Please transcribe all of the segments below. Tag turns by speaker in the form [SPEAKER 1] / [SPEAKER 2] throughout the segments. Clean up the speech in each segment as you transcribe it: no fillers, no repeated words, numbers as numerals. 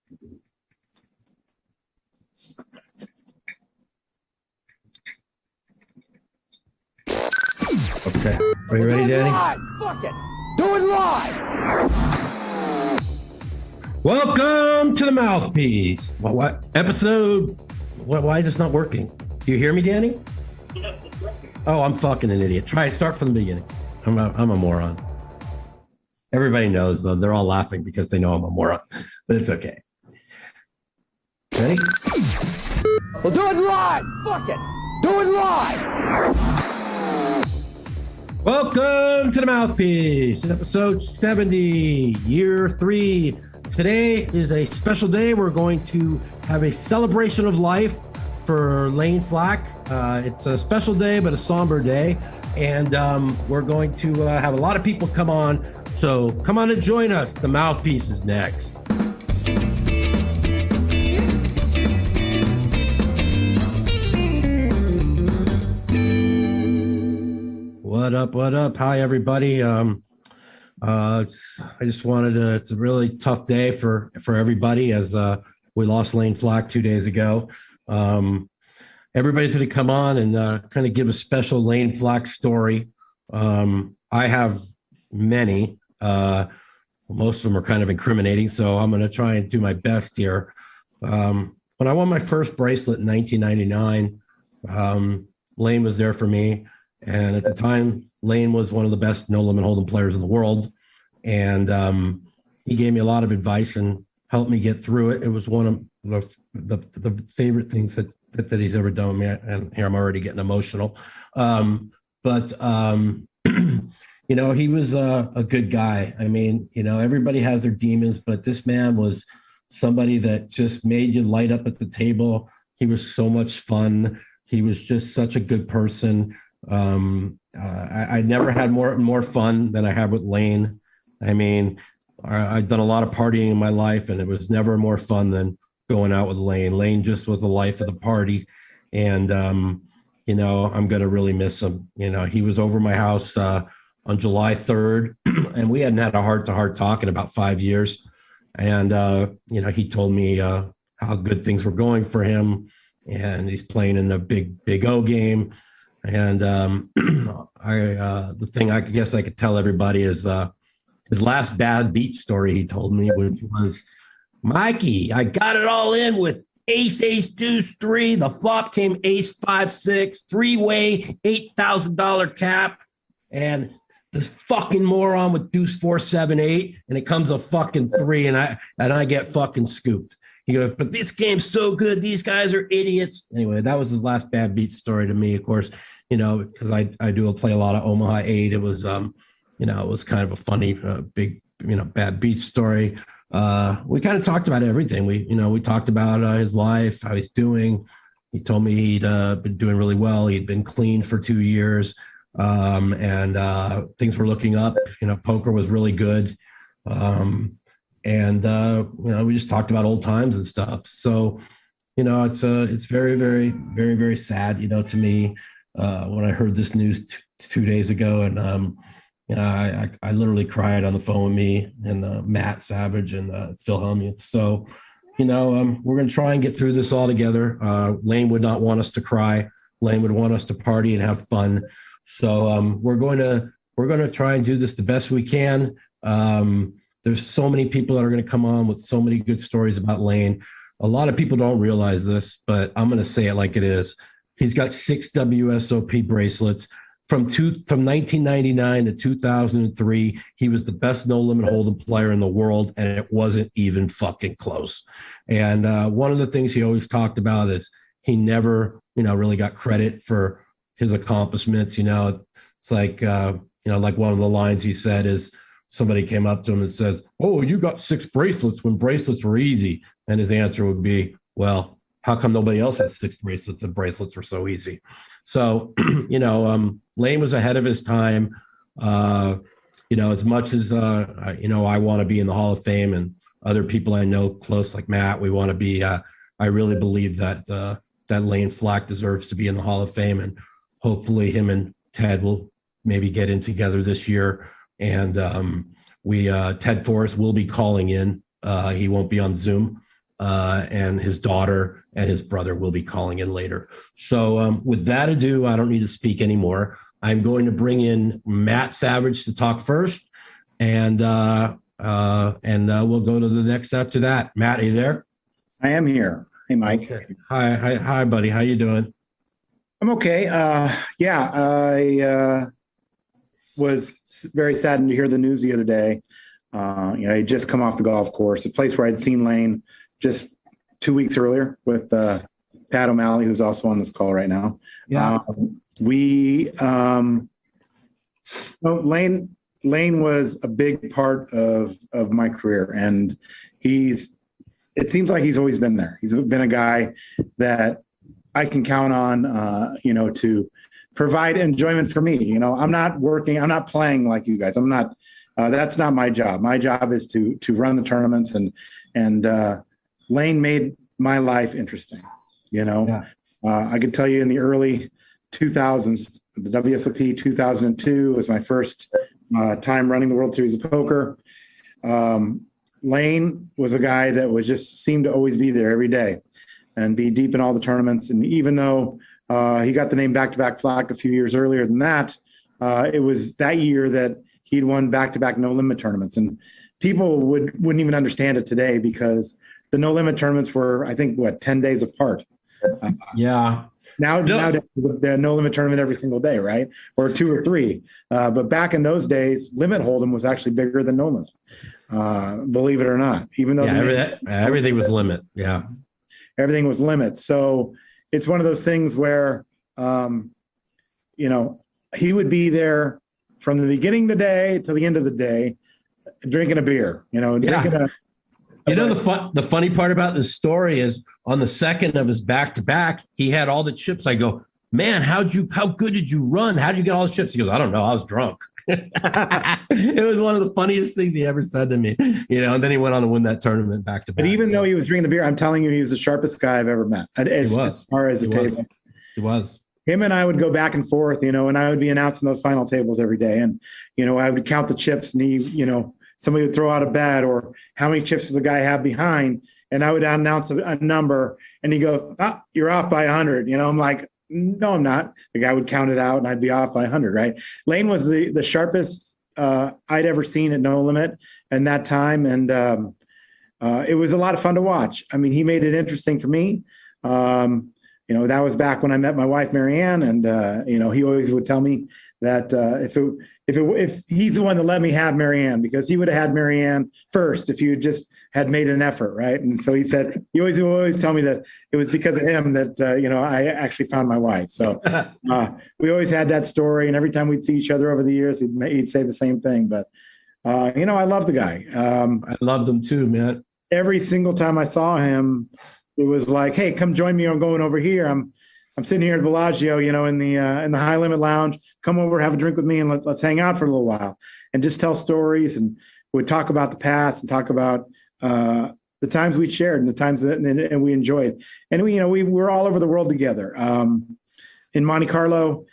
[SPEAKER 1] Okay. Are you ready, Danny?
[SPEAKER 2] Fuck it. Do it live.
[SPEAKER 1] Welcome to the Mouthpiece. What episode? Why is this not working? Do you hear me, Danny? Oh, I'm fucking an idiot. Start from the beginning. I'm a moron. Everybody knows, though. They're all laughing because they know I'm a moron, but it's okay. Ready?
[SPEAKER 2] We'll do it live. Fuck it. Do it live.
[SPEAKER 1] Welcome to the Mouthpiece, episode 70, year 3. Today is a special day. We're going to have a celebration of life for Layne Flack. It's a special day, but a somber day. And we're going to have a lot of people come on. So come on and join us. The Mouthpiece is next. What up? What up? Hi, everybody. I just wanted to, it's a really tough day for everybody as we lost Layne Flack 2 days ago. Everybody's going to come on and kind of give a special Layne Flack story. I have many. Most of them are kind of incriminating, so I'm going to try and do my best here. When I won my first bracelet in 1999, Layne was there for me. And at the time, Layne was one of the best no-limit hold'em players in the world. And he gave me a lot of advice and helped me get through it. It was one of the favorite things that he's ever done. And here I'm already getting emotional. But you know, he was a good guy. I mean, you know, everybody has their demons, but this man was somebody that just made you light up at the table. He was so much fun. He was just such a good person. I never had more fun than I had with Layne. I mean, I've done a lot of partying in my life, and it was never more fun than going out with Layne. Layne just was the life of the party. And, you know, I'm going to really miss him. You know, he was over my house on July 3rd, and we hadn't had a heart-to-heart talk in about 5 years. And, you know, he told me how good things were going for him, and he's playing in a big O game. And the thing I guess I could tell everybody is his last bad beat story he told me, which was, Mikey, I got it all in with ace, deuce, 3. The flop came ace, 5, 6, 3-way, $8,000 cap. And this fucking moron with deuce, 4, 7, 8. And it comes a fucking 3. And I get fucking scooped. He goes, but this game's so good. These guys are idiots. Anyway, that was his last bad beat story to me, of course, you know, because I do play a lot of Omaha 8. It was, you know, it was kind of a funny, big, you know, bad beat story. We kind of talked about everything. We talked about his life, how he's doing. He told me he'd been doing really well. He'd been clean for 2 years. And things were looking up. You know, poker was really good. And, you know, we just talked about old times and stuff. So, you know, it's very, very, very, very sad, you know, to me, when I heard this news 2 days ago. And, you know, I literally cried on the phone with me and Matt Savage and Phil Hellmuth. So, you know, we're going to try and get through this all together. Layne would not want us to cry. Layne would want us to party and have fun. So we're going to try and do this the best we can. There's so many people that are going to come on with so many good stories about Layne. A lot of people don't realize this, but I'm going to say it like it is. He's got 6 WSOP bracelets. From 1999 to 2003, he was the best no-limit hold'em player in the world, and it wasn't even fucking close. And one of the things he always talked about is he never, you know, really got credit for his accomplishments. You know, it's like, you know, like one of the lines he said is, somebody came up to him and says, oh, you got 6 bracelets when bracelets were easy. And his answer would be, well, how come nobody else has 6 bracelets and bracelets were so easy? So, you know, Layne was ahead of his time. You know, as much as, you know, I want to be in the Hall of Fame and other people I know close like Matt, we want to be, I really believe that that Layne Flack deserves to be in the Hall of Fame. And hopefully him and Ted will maybe get in together this year. And Ted Forrest will be calling in. He won't be on Zoom. and his daughter and his brother will be calling in later. So with that ado, I don't need to speak anymore. I'm going to bring in Matt Savage to talk first, and we'll go to the next after that. Matt, are you there?
[SPEAKER 3] I am here. Hey, Mike.
[SPEAKER 1] Okay. Hi, buddy. How you doing?
[SPEAKER 3] I'm okay. I was very saddened to hear the news the other day. I had just come off the golf course, a place where I'd seen Layne just 2 weeks earlier with Pat O'Malley, who's also on this call right now.
[SPEAKER 1] Yeah.
[SPEAKER 3] Layne was a big part of my career, and it seems like he's always been there. He's been a guy that I can count on, to provide enjoyment for me. I'm not playing like you guys. I'm not, that's not my job. My job is to run the tournaments, and Layne made my life interesting. I could tell you in the early 2000s, the WSOP 2002 was my first time running the World Series of Poker. Layne was a guy that seemed to always be there every day and be deep in all the tournaments. And even though he got the name back-to-back Flack a few years earlier than that, it was that year that he'd won back-to-back no-limit tournaments. And people wouldn't even understand it today, because the no-limit tournaments were, I think, 10 days apart. Nowadays, the no-limit tournament every single day, right? Or 2 or 3. But back in those days, limit hold'em was actually bigger than no-limit. Believe it or not, even though
[SPEAKER 1] everything was limit. Yeah.
[SPEAKER 3] Everything was limit. So it's one of those things where, he would be there from the beginning of the day to the end of the day, drinking a beer, the
[SPEAKER 1] funny part about this story is on the second of his back-to-back, he had all the chips. I go, man, how good did you run? How did you get all the chips? He goes, I don't know. I was drunk. It was one of the funniest things he ever said to me, and then he went on to win that tournament back-to-back.
[SPEAKER 3] But even though he was drinking the beer, I'm telling you, he was the sharpest guy I've ever met. As far as the table.
[SPEAKER 1] He was.
[SPEAKER 3] Him and I would go back and forth, and I would be announcing those final tables every day. And, I would count the chips, and somebody would throw out a bet, or how many chips does the guy have behind? And I would announce a number, and he'd go, you're off by 100. I'm like, no, I'm not. The guy would count it out, and I'd be off by 100, right? Layne was the sharpest I'd ever seen at no limit in that time. And it was a lot of fun to watch. I mean, he made it interesting for me. That was back when I met my wife, Marianne, and he always would tell me that if he's the one that let me have Marianne, because he would have had Marianne first if you just had made an effort, right? And so he said he always tell me that it was because of him that I actually found my wife. So we always had that story, and every time we'd see each other over the years, he'd say the same thing. But I love the guy. I
[SPEAKER 1] loved him too, man.
[SPEAKER 3] Every single time I saw him, it was like, hey, come join me. I'm going over here. I'm sitting here at Bellagio, in the high limit lounge. Come over, have a drink with me, and let's hang out for a little while and just tell stories. And we'd talk about the past and talk about the times we'd shared and the times and we enjoyed. And we were all over the world together. In Monte Carlo,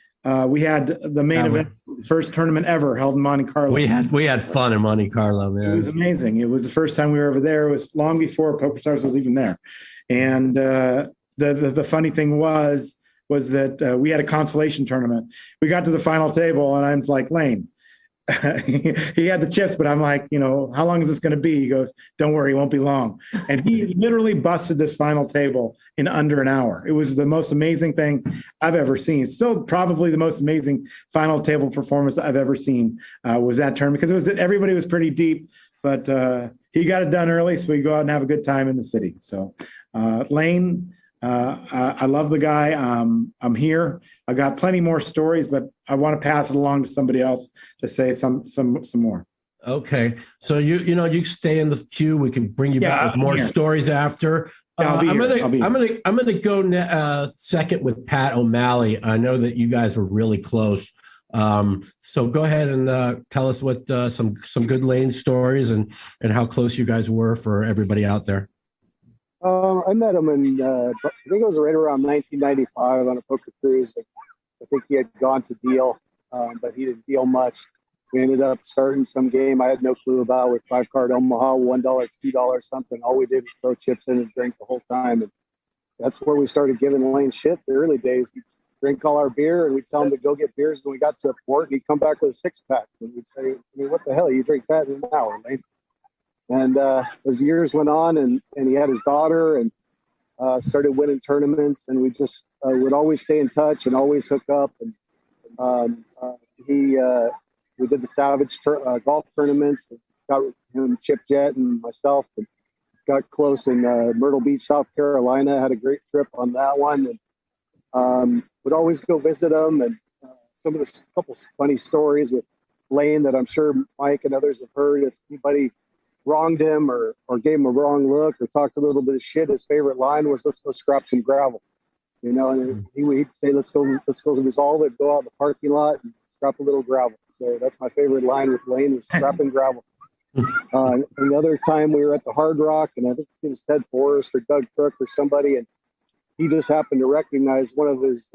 [SPEAKER 3] we had the main event, first tournament ever held in Monte Carlo.
[SPEAKER 1] We had fun in Monte Carlo, man.
[SPEAKER 3] It was amazing. It was the first time we were over there. It was long before PokerStars was even there. And the funny thing was that we had a consolation tournament. We got to the final table, and I'm like, Layne, he had the chips, but I'm like, how long is this going to be? He goes, don't worry, it won't be long. And he literally busted this final table in under an hour. It was the most amazing thing I've ever seen. It's still probably the most amazing final table performance I've ever seen was that tournament, because everybody was pretty deep, but he got it done early, so we go out and have a good time in the city. So Layne, I love the guy. I'm here. I got plenty more stories, but I want to pass it along to somebody else to say some more.
[SPEAKER 1] Okay. So you stay in the queue. We can bring you back with more stories after. I'm gonna go second with Pat O'Malley. I know that you guys were really close. So go ahead and tell us what some good Layne stories and how close you guys were for everybody out there.
[SPEAKER 4] I met him in, I think it was right around 1995 on a poker cruise. I think he had gone to deal, but he didn't deal much. we ended up starting some game I had no clue about with 5-card Omaha, $1, $2, something. All we did was throw chips in and drink the whole time. And that's where we started giving Layne shit the early days. He'd drink all our beer, and we'd tell him to go get beers when we got to a port, and he'd come back with a 6-pack. And we'd say, I mean, what the hell? You drink that in an hour, Layne. And as years went on, and he had his daughter, and started winning tournaments, and we just would always stay in touch and always hook up. And we did the Savage golf tournaments. Got him, Chip Jet, and myself, and got close in Myrtle Beach, South Carolina. Had a great trip on that one, and would always go visit him. And some of the couple funny stories with Layne that I'm sure Mike and others have heard. If anybody wronged him or gave him a wrong look or talked a little bit of shit, his favorite line was, "Let's go scrap some gravel." You know, and he'd say, let's go resolve it, go out in the parking lot and scrap a little gravel. So that's my favorite line with Layne, was scrapping gravel. Another time we were at the Hard Rock, and I think it was Ted Forrest or Doug Crook or somebody, and he just happened to recognize one of his,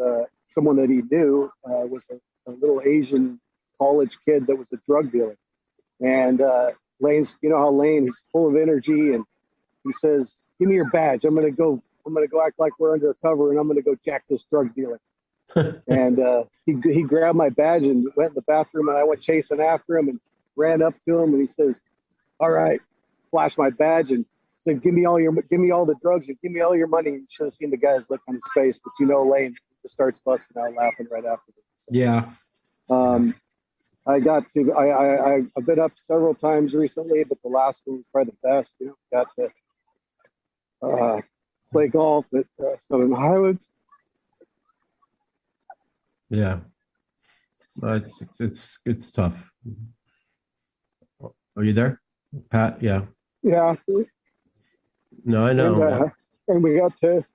[SPEAKER 4] someone that he knew was a little Asian college kid that was a drug dealer. And Layne's, you know how Layne, he's full of energy, and he says, "Give me your badge. I'm gonna go act like we're undercover, and I'm gonna go jack this drug dealer." And he grabbed my badge and went in the bathroom, and I went chasing after him and ran up to him, and he says, "All right," flashed my badge and said, give me all the drugs and give me all your money." You should have seen the guy's look on his face, but you know, Layne just starts busting out laughing right after this.
[SPEAKER 1] Yeah.
[SPEAKER 4] I've been up several times recently, but the last one was probably the best. You know, got to play golf at Southern Highlands.
[SPEAKER 1] Yeah. It's tough. Are you there, Pat? Yeah.
[SPEAKER 4] Yeah.
[SPEAKER 1] No, I know.
[SPEAKER 4] And we got to.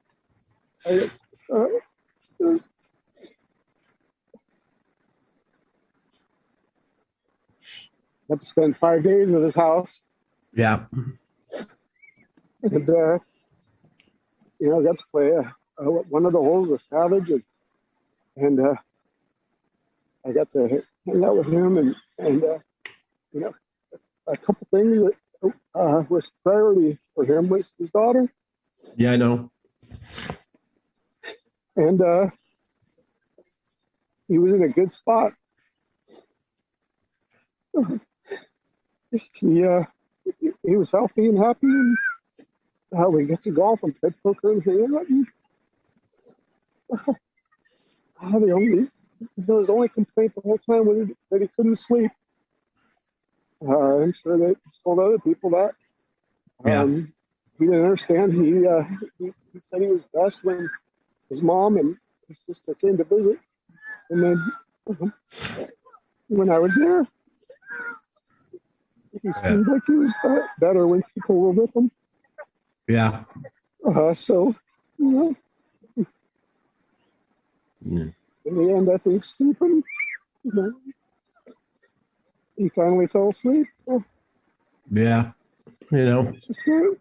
[SPEAKER 4] Got to spend 5 days at his house.
[SPEAKER 1] Yeah.
[SPEAKER 4] And you know, got to play one of the holes with Savage, and I got to hang out with him, and you know, a couple things that was priority for him was his daughter.
[SPEAKER 1] Yeah, I know.
[SPEAKER 4] And he was in a good spot. He was healthy and happy, and how we get to golf and play poker and hang out. His only complaint the whole time was that he couldn't sleep. I'm sure that he told other people that. He didn't understand. He said he was best when his mom and his sister came to visit, and then when I was there, he seemed like he was better when people were with him.
[SPEAKER 1] Yeah.
[SPEAKER 4] So, you know, in the end, I think Stephen, you know, he finally fell asleep.
[SPEAKER 1] Yeah. You know,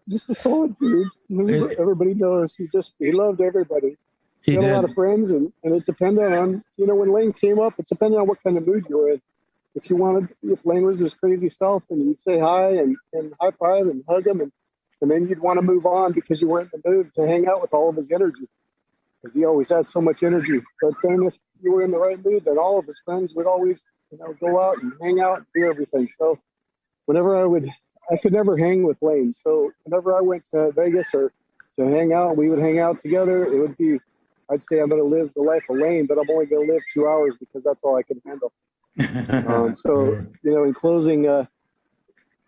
[SPEAKER 4] just a solid dude. Everybody knows he loved everybody. He had a lot of friends, and it depended on, you know, when Layne came up, it depended on what kind of mood you were in. If Layne was his crazy self, and you'd say hi and high five and hug him, and then you'd want to move on because you weren't in the mood to hang out with all of his energy, because he always had so much energy. But then if you were in the right mood, then all of his friends would always, you know, go out and hang out and do everything. So whenever I could never hang with Layne. So whenever I went to Vegas or to hang out, we would hang out together. It would be, I'd say I'm going to live the life of Layne, but I'm only going to live 2 hours because that's all I can handle. So, you know, in closing,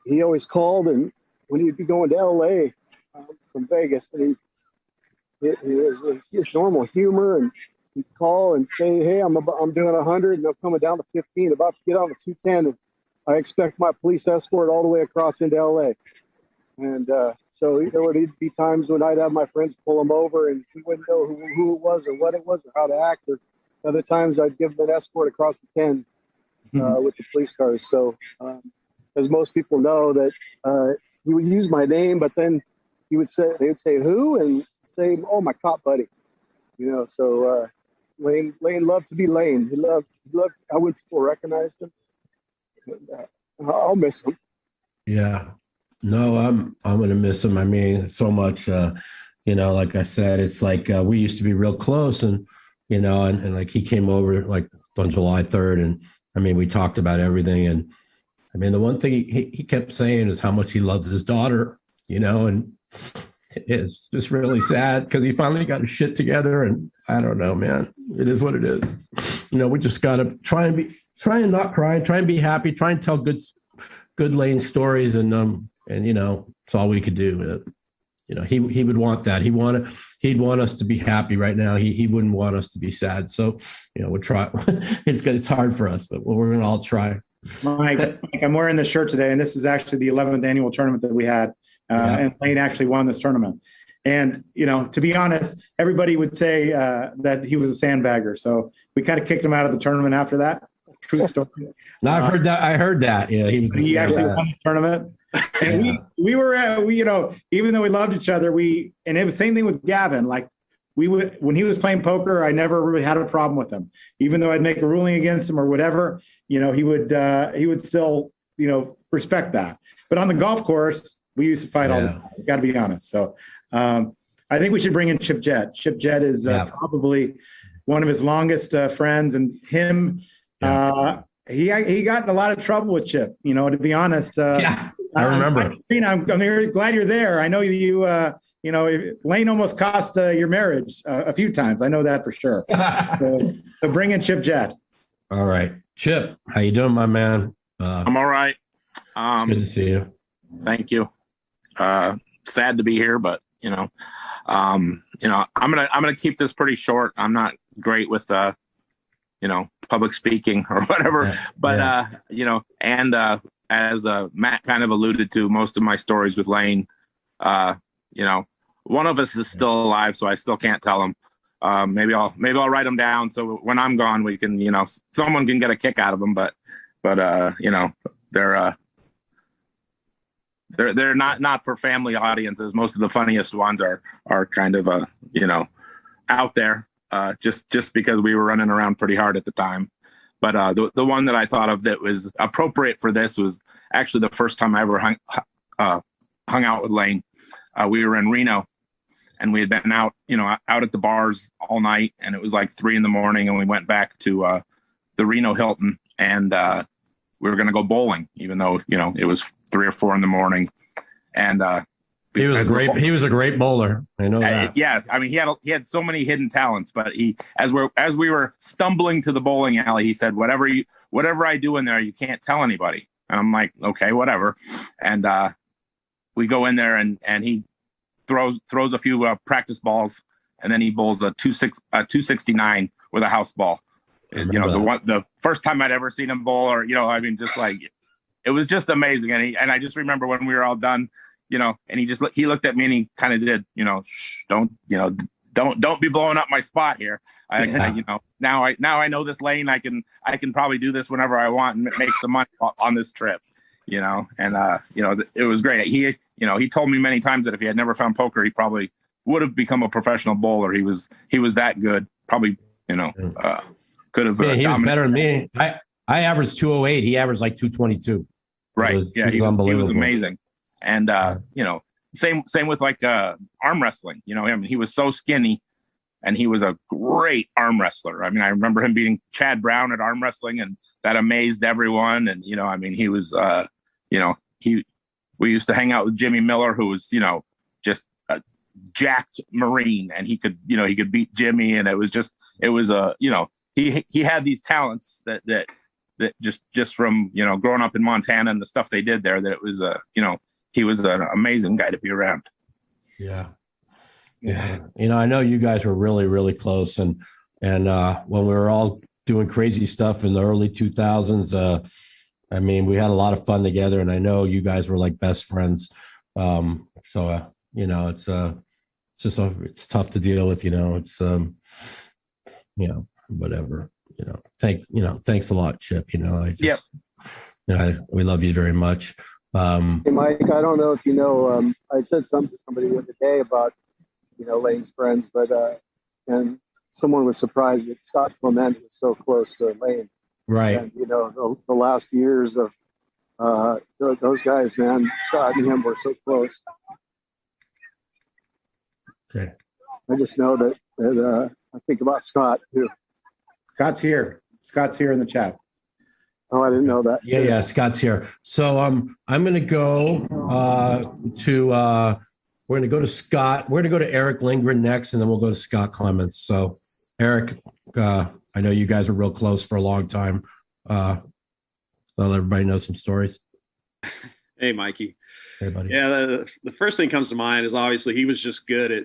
[SPEAKER 4] he always called, and when he'd be going to LA from Vegas, and he was his normal humor, and he'd call and say, "Hey, I'm doing 100, and I'm coming down to 15, about to get on the 210, and I expect my police escort all the way across into LA." And so there would be times when I'd have my friends pull him over, and he wouldn't know who it was or what it was or how to act. Or other times I'd give him an escort across the 10 with the police cars. So as most people know, that he would use my name, but then they would say who, and say, "Oh, my cop buddy." You know, so Layne loved to be Layne. He loved how when people recognized him. I'll miss him.
[SPEAKER 1] Yeah. No, I'm gonna miss him. I mean, so much. Like I said, it's like we used to be real close, and and like he came over like on July 3rd, and I mean, we talked about everything, and I mean, the one thing he kept saying is how much he loved his daughter, and it's just really sad because he finally got his shit together, and I don't know, man. It is what it is. We just gotta try and not cry, try and be happy, try and tell good Layne stories, and it's all we could do. He would want that. He'd want us to be happy right now. He wouldn't want us to be sad. So, we'll try. It's hard for us, but we're going to all try.
[SPEAKER 3] Mike, I'm wearing this shirt today, and this is actually the 11th annual tournament that we had. And Layne actually won this tournament. And, to be honest, everybody would say that he was a sandbagger. So we kind of kicked him out of the tournament after that. True story.
[SPEAKER 1] No, I've heard that. I heard that. Yeah,
[SPEAKER 3] he actually won the tournament. And we were, even though we loved each other, and it was the same thing with Gavin. Like when he was playing poker, I never really had a problem with him, even though I'd make a ruling against him or whatever, he would still, respect that. But on the golf course, we used to fight all the time. Got to be honest. So I think we should bring in Chip Jett. Chip Jett is probably one of his longest friends, and him, he got in a lot of trouble with Chip, to be honest.
[SPEAKER 1] I remember.
[SPEAKER 3] I'm very glad you're there. I know you, Layne almost cost your marriage a few times. I know that for sure. So bring in Chip Jett.
[SPEAKER 1] All right. Chip, how you doing, my man?
[SPEAKER 5] I'm all right.
[SPEAKER 1] It's good to see you.
[SPEAKER 5] Thank you. Sad to be here, but I'm gonna keep this pretty short. I'm not great with public speaking or whatever, but as Matt kind of alluded to, most of my stories with Layne, one of us is still alive, so I still can't tell him. Maybe I'll write them down so when I'm gone, we can, someone can get a kick out of them. But they're not for family audiences. Most of the funniest ones are kind of out there, just because we were running around pretty hard at the time. But the one that I thought of that was appropriate for this was actually the first time I ever hung out with Layne. We were in Reno, and we had been out at the bars all night, and it was like 3 a.m, and we went back to the Reno Hilton, and we were going to go bowling, even though it was 3 or 4 a.m. And
[SPEAKER 1] he was a great bowler. I know that.
[SPEAKER 5] Yeah, I mean, he had so many hidden talents, but as we were stumbling to the bowling alley, he said, "Whatever I do in there, you can't tell anybody." And I'm like, "Okay, whatever." And we go in there, and he throws a few practice balls, and then he bowls a 269 with a house ball. The first time I'd ever seen him bowl, or just like it was just amazing. And I just remember when we were all done. And he looked at me and he kind of did, shh, don't be blowing up my spot here. Now I know this Layne. I can probably do this whenever I want and make some money on this trip, it was great. He told me many times that if he had never found poker, he probably would have become a professional bowler. He was that good. Probably, could have.
[SPEAKER 1] He was better than me. I averaged 208. He averaged like 222.
[SPEAKER 5] Right.
[SPEAKER 1] He was unbelievable.
[SPEAKER 5] He was amazing. And, same with like arm wrestling, he was so skinny and he was a great arm wrestler. I mean, I remember him beating Chad Brown at arm wrestling, and that amazed everyone. And, he was, we used to hang out with Jimmy Miller, who was, just a jacked Marine, and he could beat Jimmy. And it was he had these talents that just from, growing up in Montana and the stuff they did there, that it was, he was an amazing guy to be around.
[SPEAKER 1] Yeah. I know you guys were really, really close. And when we were all doing crazy stuff in the early 2000s, we had a lot of fun together, and I know you guys were like best friends. It's tough to deal with, it's, whatever, thanks a lot, Chip. We love you very much.
[SPEAKER 4] Hey, Mike, I don't know if you know, I said something to somebody the other day about, Layne's friends, but and someone was surprised that Scott Clement was so close to Layne.
[SPEAKER 1] Right.
[SPEAKER 4] And, you know, the last years of those guys, man, Scott and him were so close.
[SPEAKER 1] Okay.
[SPEAKER 4] I just know that I think about Scott too.
[SPEAKER 3] Scott's here. Scott's here in the chat.
[SPEAKER 4] Oh, I didn't know that.
[SPEAKER 1] Yeah, Scott's here. So I'm going to go we're going to go to Scott. We're going to go to Eric Lindgren next, and then we'll go to Scott Clements. So Eric, I know you guys were real close for a long time. Let everybody know some stories.
[SPEAKER 6] Hey, Mikey.
[SPEAKER 1] Hey, buddy.
[SPEAKER 6] Yeah, the first thing comes to mind is obviously he was just good at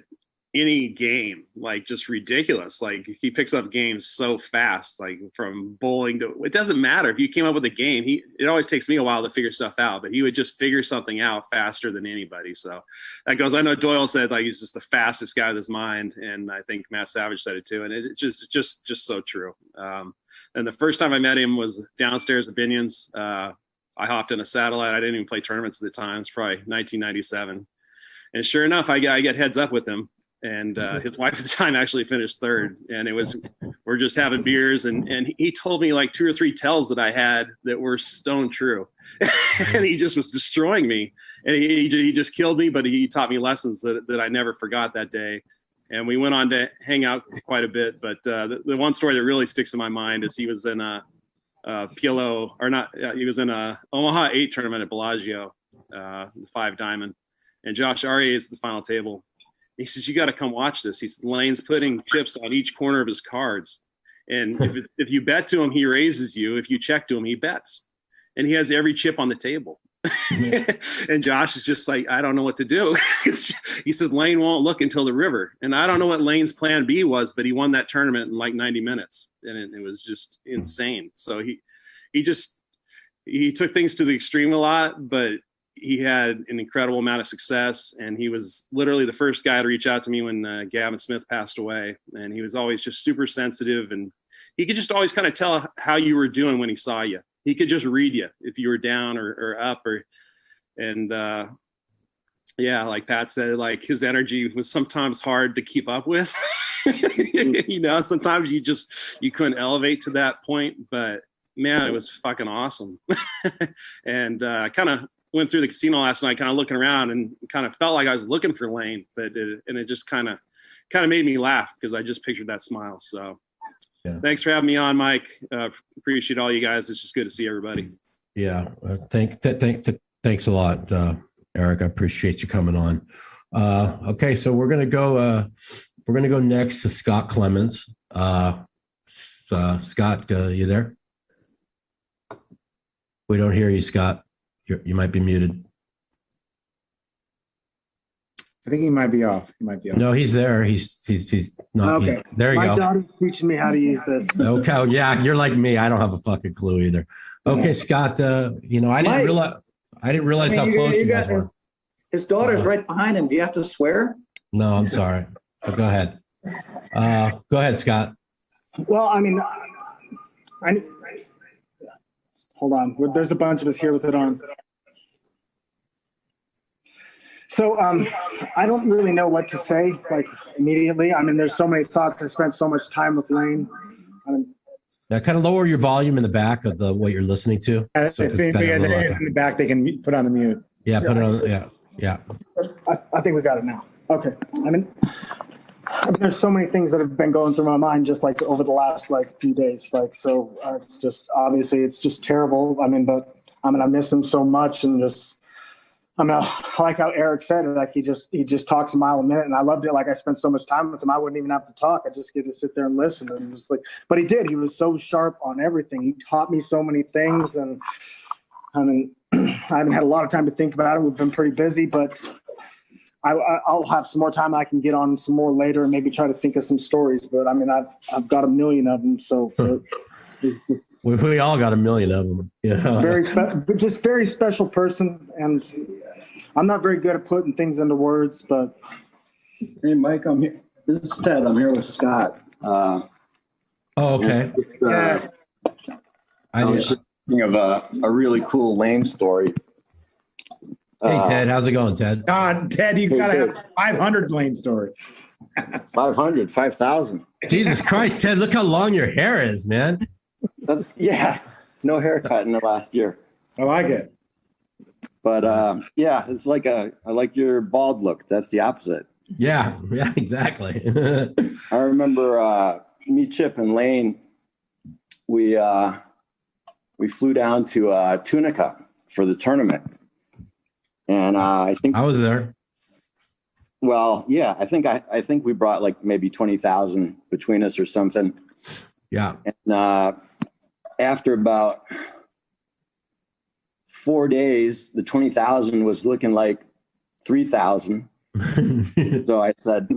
[SPEAKER 6] any game, like just ridiculous. Like he picks up games so fast, like from bowling to, it doesn't matter if you came up with a game. It always takes me a while to figure stuff out, but he would just figure something out faster than anybody. So that goes, I know Doyle said like he's just the fastest guy with his mind. And I think Matt Savage said it too. And it just so true. And the first time I met him was downstairs at Binion's. I hopped in a satellite. I didn't even play tournaments at the time. It's probably 1997. And sure enough, I get heads up with him. And his wife at the time actually finished third. And we're just having beers. And he told me like 2 or 3 tells that I had that were stone true. And he just was destroying me. And he just killed me, but he taught me lessons that I never forgot that day. And we went on to hang out quite a bit. But the one story that really sticks in my mind is he was in a PLO, or not, he was in a Omaha 8 tournament at Bellagio, the 5 diamond. And Josh Aryeh is the final table. He says, you got to come watch this. He said, Layne's putting chips on each corner of his cards. And if you bet to him, he raises you. If you check to him, he bets. And he has every chip on the table. And Josh is just like, I don't know what to do. He says, Layne won't look until the river. And I don't know what Layne's plan B was, but he won that tournament in like 90 minutes. And it was just insane. So he took things to the extreme a lot, but he had an incredible amount of success, and he was literally the first guy to reach out to me when Gavin Smith passed away. And he was always just super sensitive, and he could just always kind of tell how you were doing when he saw you. He could just read you if you were down or up, yeah, like Pat said, like his energy was sometimes hard to keep up with. You know, sometimes you couldn't elevate to that point, but man, it was fucking awesome. And kind of went through the casino last night, kind of looking around, and kind of felt like I was looking for Layne, but it just kind of made me laugh because I just pictured that smile. So yeah. Thanks for having me on, Mike. Appreciate all you guys. It's just good to see everybody. Yeah.
[SPEAKER 1] Thanks a lot, Eric. I appreciate you coming on. Okay. So we're going to go next to Scott Clements. Scott, you there? We don't hear you, Scott. You might be muted.
[SPEAKER 3] I think he might be off.
[SPEAKER 1] No, he's there. He's not.
[SPEAKER 4] Okay.
[SPEAKER 1] There you go.
[SPEAKER 4] My daughter's teaching me how to use this.
[SPEAKER 1] Okay. Yeah, you're like me. I don't have a fucking clue either. Okay, Scott. I didn't realize how close you guys were.
[SPEAKER 7] His daughter's right behind him. Do you have to swear?
[SPEAKER 1] No, I'm sorry. Go ahead. Go ahead, Scott.
[SPEAKER 8] Well, I mean, hold on. There's a bunch of us here with it on. So I don't really know what to say, like, immediately. I mean, there's so many thoughts. I spent so much time with Layne.
[SPEAKER 1] Now, kind of lower your volume in the back of what you're listening to.
[SPEAKER 3] So if anybody is in the back, they can put on the mute.
[SPEAKER 1] Yeah, put it on. Yeah.
[SPEAKER 8] I think we got it now. Okay. I mean, there's so many things that have been going through my mind just like over the last few days. So it's just, obviously it's just terrible. I miss him so much, and just, like how Eric said, like he just talks a mile a minute, and I loved it. Like I spent so much time with him, I wouldn't even have to talk. I just get to sit there and listen. And just but he did. He was so sharp on everything. He taught me so many things, and I haven't had a lot of time to think about it. We've been pretty busy, but I'll have some more time. I can get on some more later and maybe try to think of some stories. But I've got a million of them. So
[SPEAKER 1] we all got a million of them. Yeah.
[SPEAKER 8] Very special person, and I'm not very good at putting things into words. But
[SPEAKER 7] hey, Mike, I'm here. This is Ted. I'm here with Scott.
[SPEAKER 1] Okay.
[SPEAKER 7] I was thinking of a really cool Layne story.
[SPEAKER 1] Hey, Ted, how's it going, Ted?
[SPEAKER 3] Ted, you got to have 500 Layne stories.
[SPEAKER 7] 5,000.
[SPEAKER 1] Jesus Christ, Ted, look how long your hair is, man.
[SPEAKER 7] no haircut in the last year.
[SPEAKER 3] I like it.
[SPEAKER 7] But it's like I like your bald look. That's the opposite.
[SPEAKER 1] Yeah, exactly.
[SPEAKER 7] I remember me, Chip, and Layne. We flew down to Tunica for the tournament, and I think
[SPEAKER 1] I was there.
[SPEAKER 7] Well, yeah, I think we brought like maybe 20,000 between us or something.
[SPEAKER 1] Yeah.
[SPEAKER 7] And after about 4 days, the 20,000 was looking like 3,000. So I said,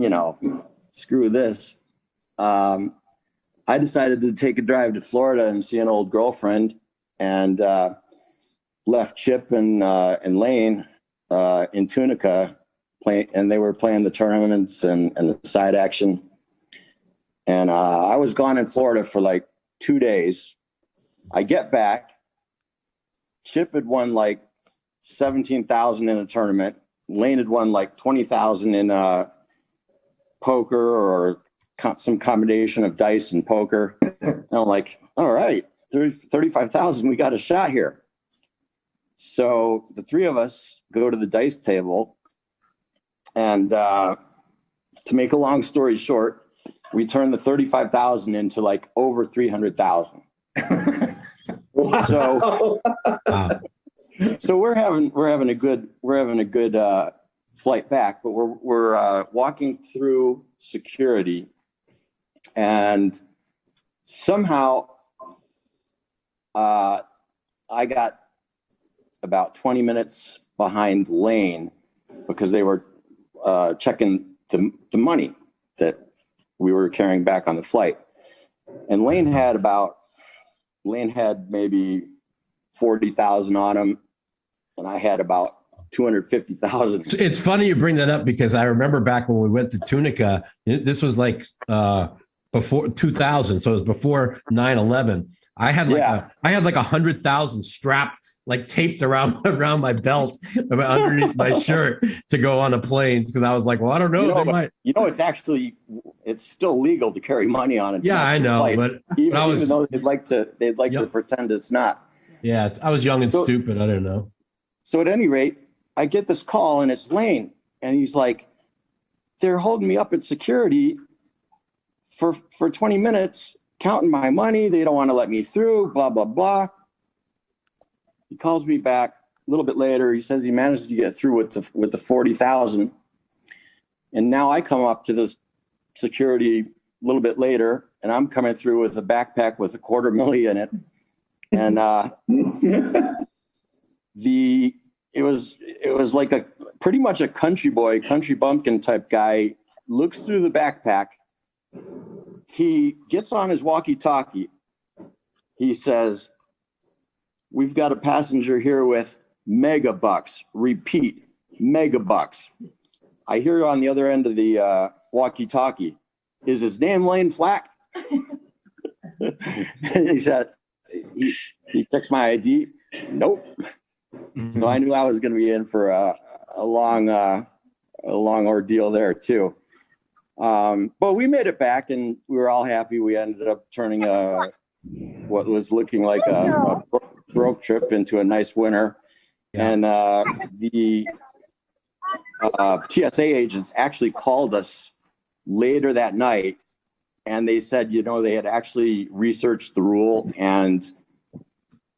[SPEAKER 7] screw this. I decided to take a drive to Florida and see an old girlfriend, and left Chip and Layne in Tunica. And they were playing the tournaments and the side action. And I was gone in Florida for like 2 days. I get back. Chip had won like 17,000 in a tournament. Layne had won like 20,000 in poker or some combination of dice and poker. And I'm like, all right, 35,000, we got a shot here. So the three of us go to the dice table. And to make a long story short, we turned the 35,000 into like over 300,000. Wow. So we're having a good flight back, but we're walking through security, and somehow I got about 20 minutes behind Layne because they were checking the money that we were carrying back on the flight. And Layne had maybe 40,000 on him, and I had about 250,000.
[SPEAKER 1] It's funny you bring that up because I remember back when we went to Tunica, this was like before 2000. So it was before 9/11. I had like 100,000 strapped, like taped around my belt underneath my shirt to go on a plane because I was like, well, I don't know.
[SPEAKER 7] It's still legal to carry money on it.
[SPEAKER 1] Yeah, I know,
[SPEAKER 7] flight,
[SPEAKER 1] but
[SPEAKER 7] even though they'd like to pretend it's not.
[SPEAKER 1] Yeah, I was young and stupid. I don't know.
[SPEAKER 7] So at any rate, I get this call and it's Layne, and he's like, they're holding me up at security for 20 minutes, counting my money. They don't want to let me through, blah, blah, blah. He calls me back a little bit later. He says he managed to get through with the 40,000. And now I come up to this security a little bit later, and I'm coming through with a backpack with $250,000 in it. And it was like a pretty much a country bumpkin type guy looks through the backpack. He gets on his walkie-talkie. He says, "We've got a passenger here with megabucks. Repeat, megabucks." I hear on the other end of the walkie-talkie, "Is his name Layne Flack?" He said, he checks my ID. Nope. Mm-hmm. So I knew I was going to be in for a long ordeal there too. But we made it back, and we were all happy. We ended up turning what was looking like a broke trip into a nice winter. Yeah. And the TSA agents actually called us later that night, and they said, they had actually researched the rule, and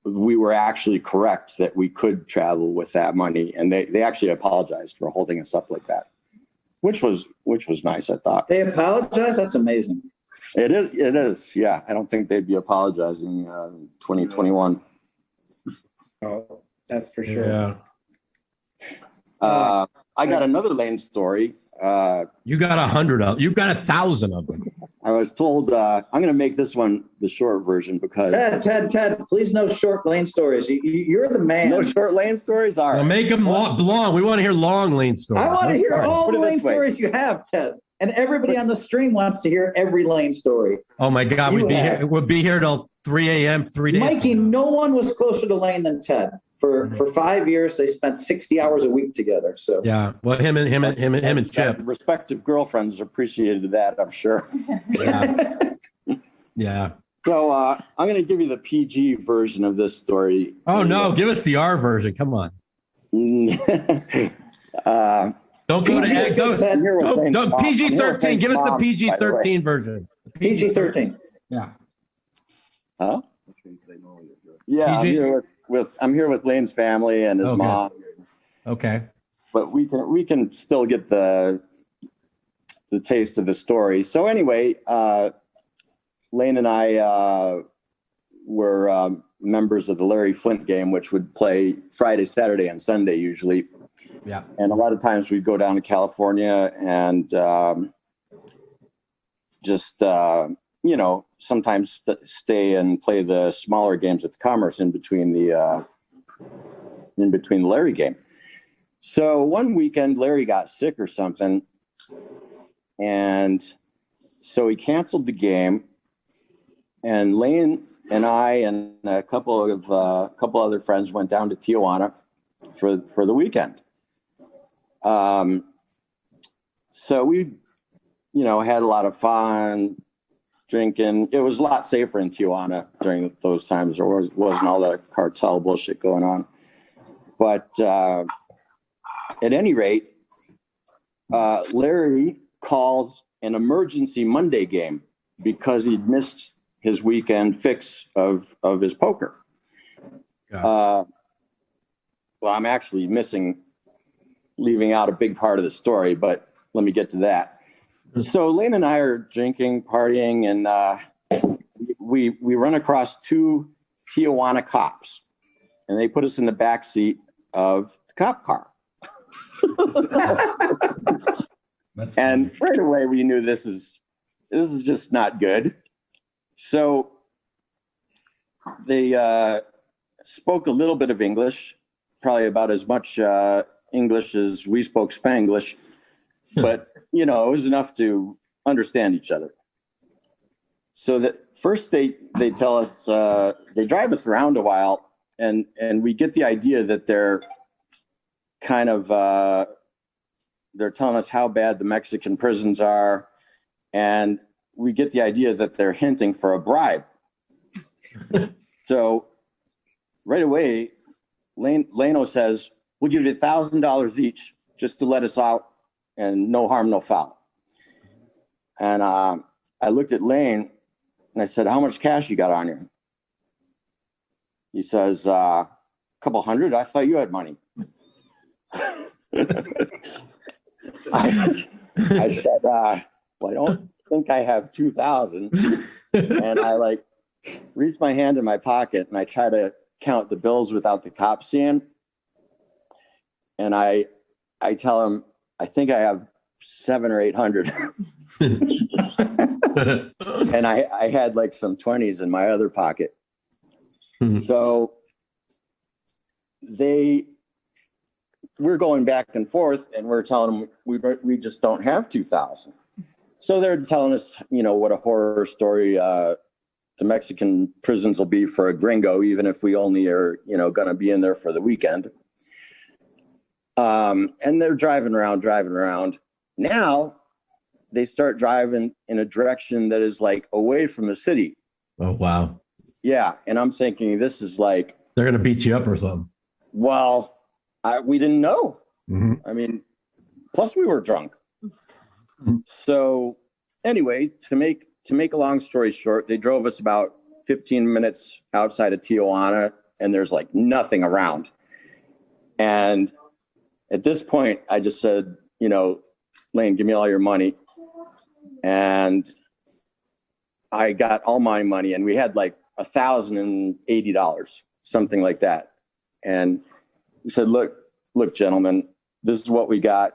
[SPEAKER 7] we were actually correct that we could travel with that money. And they actually apologized for holding us up like that, which was nice, I thought.
[SPEAKER 9] They apologized? That's amazing.
[SPEAKER 7] It is. Yeah. I don't think they'd be apologizing in 2021.
[SPEAKER 3] Oh, that's for sure.
[SPEAKER 7] Yeah. I got another Layne story.
[SPEAKER 1] You got 100 of, you got 1,000 of them.
[SPEAKER 7] I was told I'm going to make this one the short version because
[SPEAKER 9] Ted, please no short Layne stories. You're the man.
[SPEAKER 7] No short Layne stories. All right.
[SPEAKER 1] Well, make them long. We want to hear long Layne stories.
[SPEAKER 9] I want to hear all the Layne stories you have, Ted. And everybody on the stream wants to hear every Layne story.
[SPEAKER 1] Oh my God, we'd be here till 3 a.m. 3 days.
[SPEAKER 9] Mikey, no one was closer to Layne than Ted. For 5 years, they spent 60 hours a week together. So
[SPEAKER 1] yeah, well, him and Chip,
[SPEAKER 7] respective girlfriends, appreciated that, I'm sure.
[SPEAKER 1] Yeah.
[SPEAKER 7] So I'm going to give you the PG version of this story.
[SPEAKER 1] Oh no, give us the R version. Come on. Don't go to don't PG-13. Give us the PG-13 version.
[SPEAKER 9] PG-13.
[SPEAKER 1] Yeah.
[SPEAKER 7] Huh? Yeah, I'm here with Layne's family and his mom.
[SPEAKER 1] Okay.
[SPEAKER 7] But we can still get the taste of the story. So anyway, Layne and I were members of the Larry Flint game, which would play Friday, Saturday, and Sunday usually.
[SPEAKER 1] Yeah.
[SPEAKER 7] And a lot of times we'd go down to California and sometimes stay and play the smaller games at the Commerce in between the Larry game. So one weekend, Larry got sick or something, and so he canceled the game. And Layne and I and a couple other friends went down to Tijuana for the weekend. So we, had a lot of fun drinking. It was a lot safer in Tijuana during those times. There wasn't all the cartel bullshit going on. But at any rate, Larry calls an emergency Monday game because he'd missed his weekend fix of his poker. Well, I'm actually leaving out a big part of the story, but let me get to that. So Layne and I are drinking, partying, and we run across two Tijuana cops, and they put us in the back seat of the cop car. And right away we knew this is just not good. So they spoke a little bit of English, probably about as much English as we spoke Spanglish, but it was enough to understand each other. So that first they tell us, they drive us around a while, and we get the idea that they're kind of they're telling us how bad the Mexican prisons are, and we get the idea that they're hinting for a bribe. So right away, Leno says, "We'll give you $1,000 each just to let us out, and no harm, no foul." And I looked at Layne and I said, "How much cash you got on you?" He says, "A couple hundred. I thought you had money." I said, "Well, I don't think I have 2,000." And I reach my hand in my pocket and I try to count the bills without the cops seeing. And I tell him, "I think I have 700 or 800. And I had some 20s in my other pocket. So we're going back and forth, and we're telling them we just don't have 2,000. So they're telling us, what a horror story the Mexican prisons will be for a gringo, even if we only are, going to be in there for the weekend. And they're driving around. Now they start driving in a direction that is away from the city.
[SPEAKER 1] Oh, wow.
[SPEAKER 7] Yeah. And I'm thinking this is they're
[SPEAKER 1] going to beat you up or something.
[SPEAKER 7] Well, we didn't know.
[SPEAKER 1] Mm-hmm.
[SPEAKER 7] I mean, plus we were drunk. Mm-hmm. So anyway, to make a long story short, they drove us about 15 minutes outside of Tijuana, and there's nothing around. And at this point, I just said, "Layne, give me all your money." And I got all my money, and we had $1,080, something like that. And he said, look, gentlemen, this is what we got.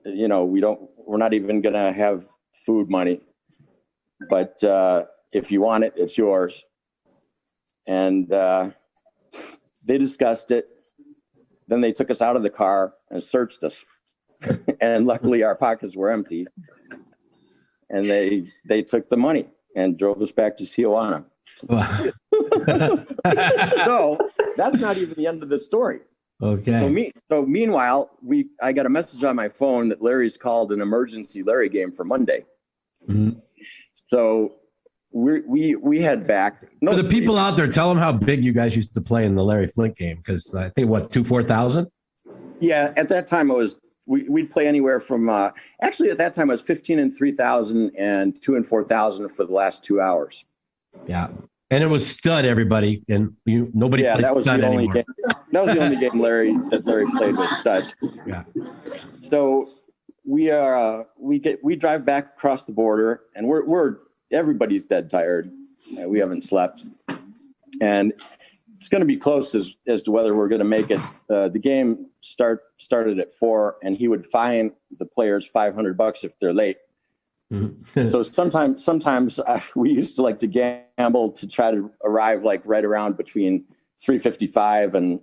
[SPEAKER 7] We're not even going to have food money, but if you want it, it's yours. And they discussed it. Then they took us out of the car and searched us. And luckily our pockets were empty. And they took the money and drove us back to Tijuana. Wow. So that's not even the end of the story.
[SPEAKER 1] Okay.
[SPEAKER 7] So meanwhile, I got a message on my phone that Larry's called an emergency Larry game for Monday.
[SPEAKER 1] Mm-hmm.
[SPEAKER 7] So we head back.
[SPEAKER 1] For the people out there, tell them how big you guys used to play in the Larry Flint game, because I think 4,000.
[SPEAKER 7] Yeah, at that time it was we'd play anywhere from actually at that time it was 15 and 3,000 and 2 and 4,000 for the last 2 hours.
[SPEAKER 1] Yeah, and it was stud, everybody, and nobody.
[SPEAKER 7] Yeah,
[SPEAKER 1] played
[SPEAKER 7] that was
[SPEAKER 1] stud
[SPEAKER 7] the only
[SPEAKER 1] anymore.
[SPEAKER 7] game. That was the only game Larry played with studs.
[SPEAKER 1] Yeah.
[SPEAKER 7] So we drive back across the border, and we're everybody's dead tired. We haven't slept, and it's going to be close as to whether we're going to make it. The game started at 4, and he would fine the players $500 if they're late. Mm-hmm. So sometimes we used to like to gamble to try to arrive like right around between 3:55 and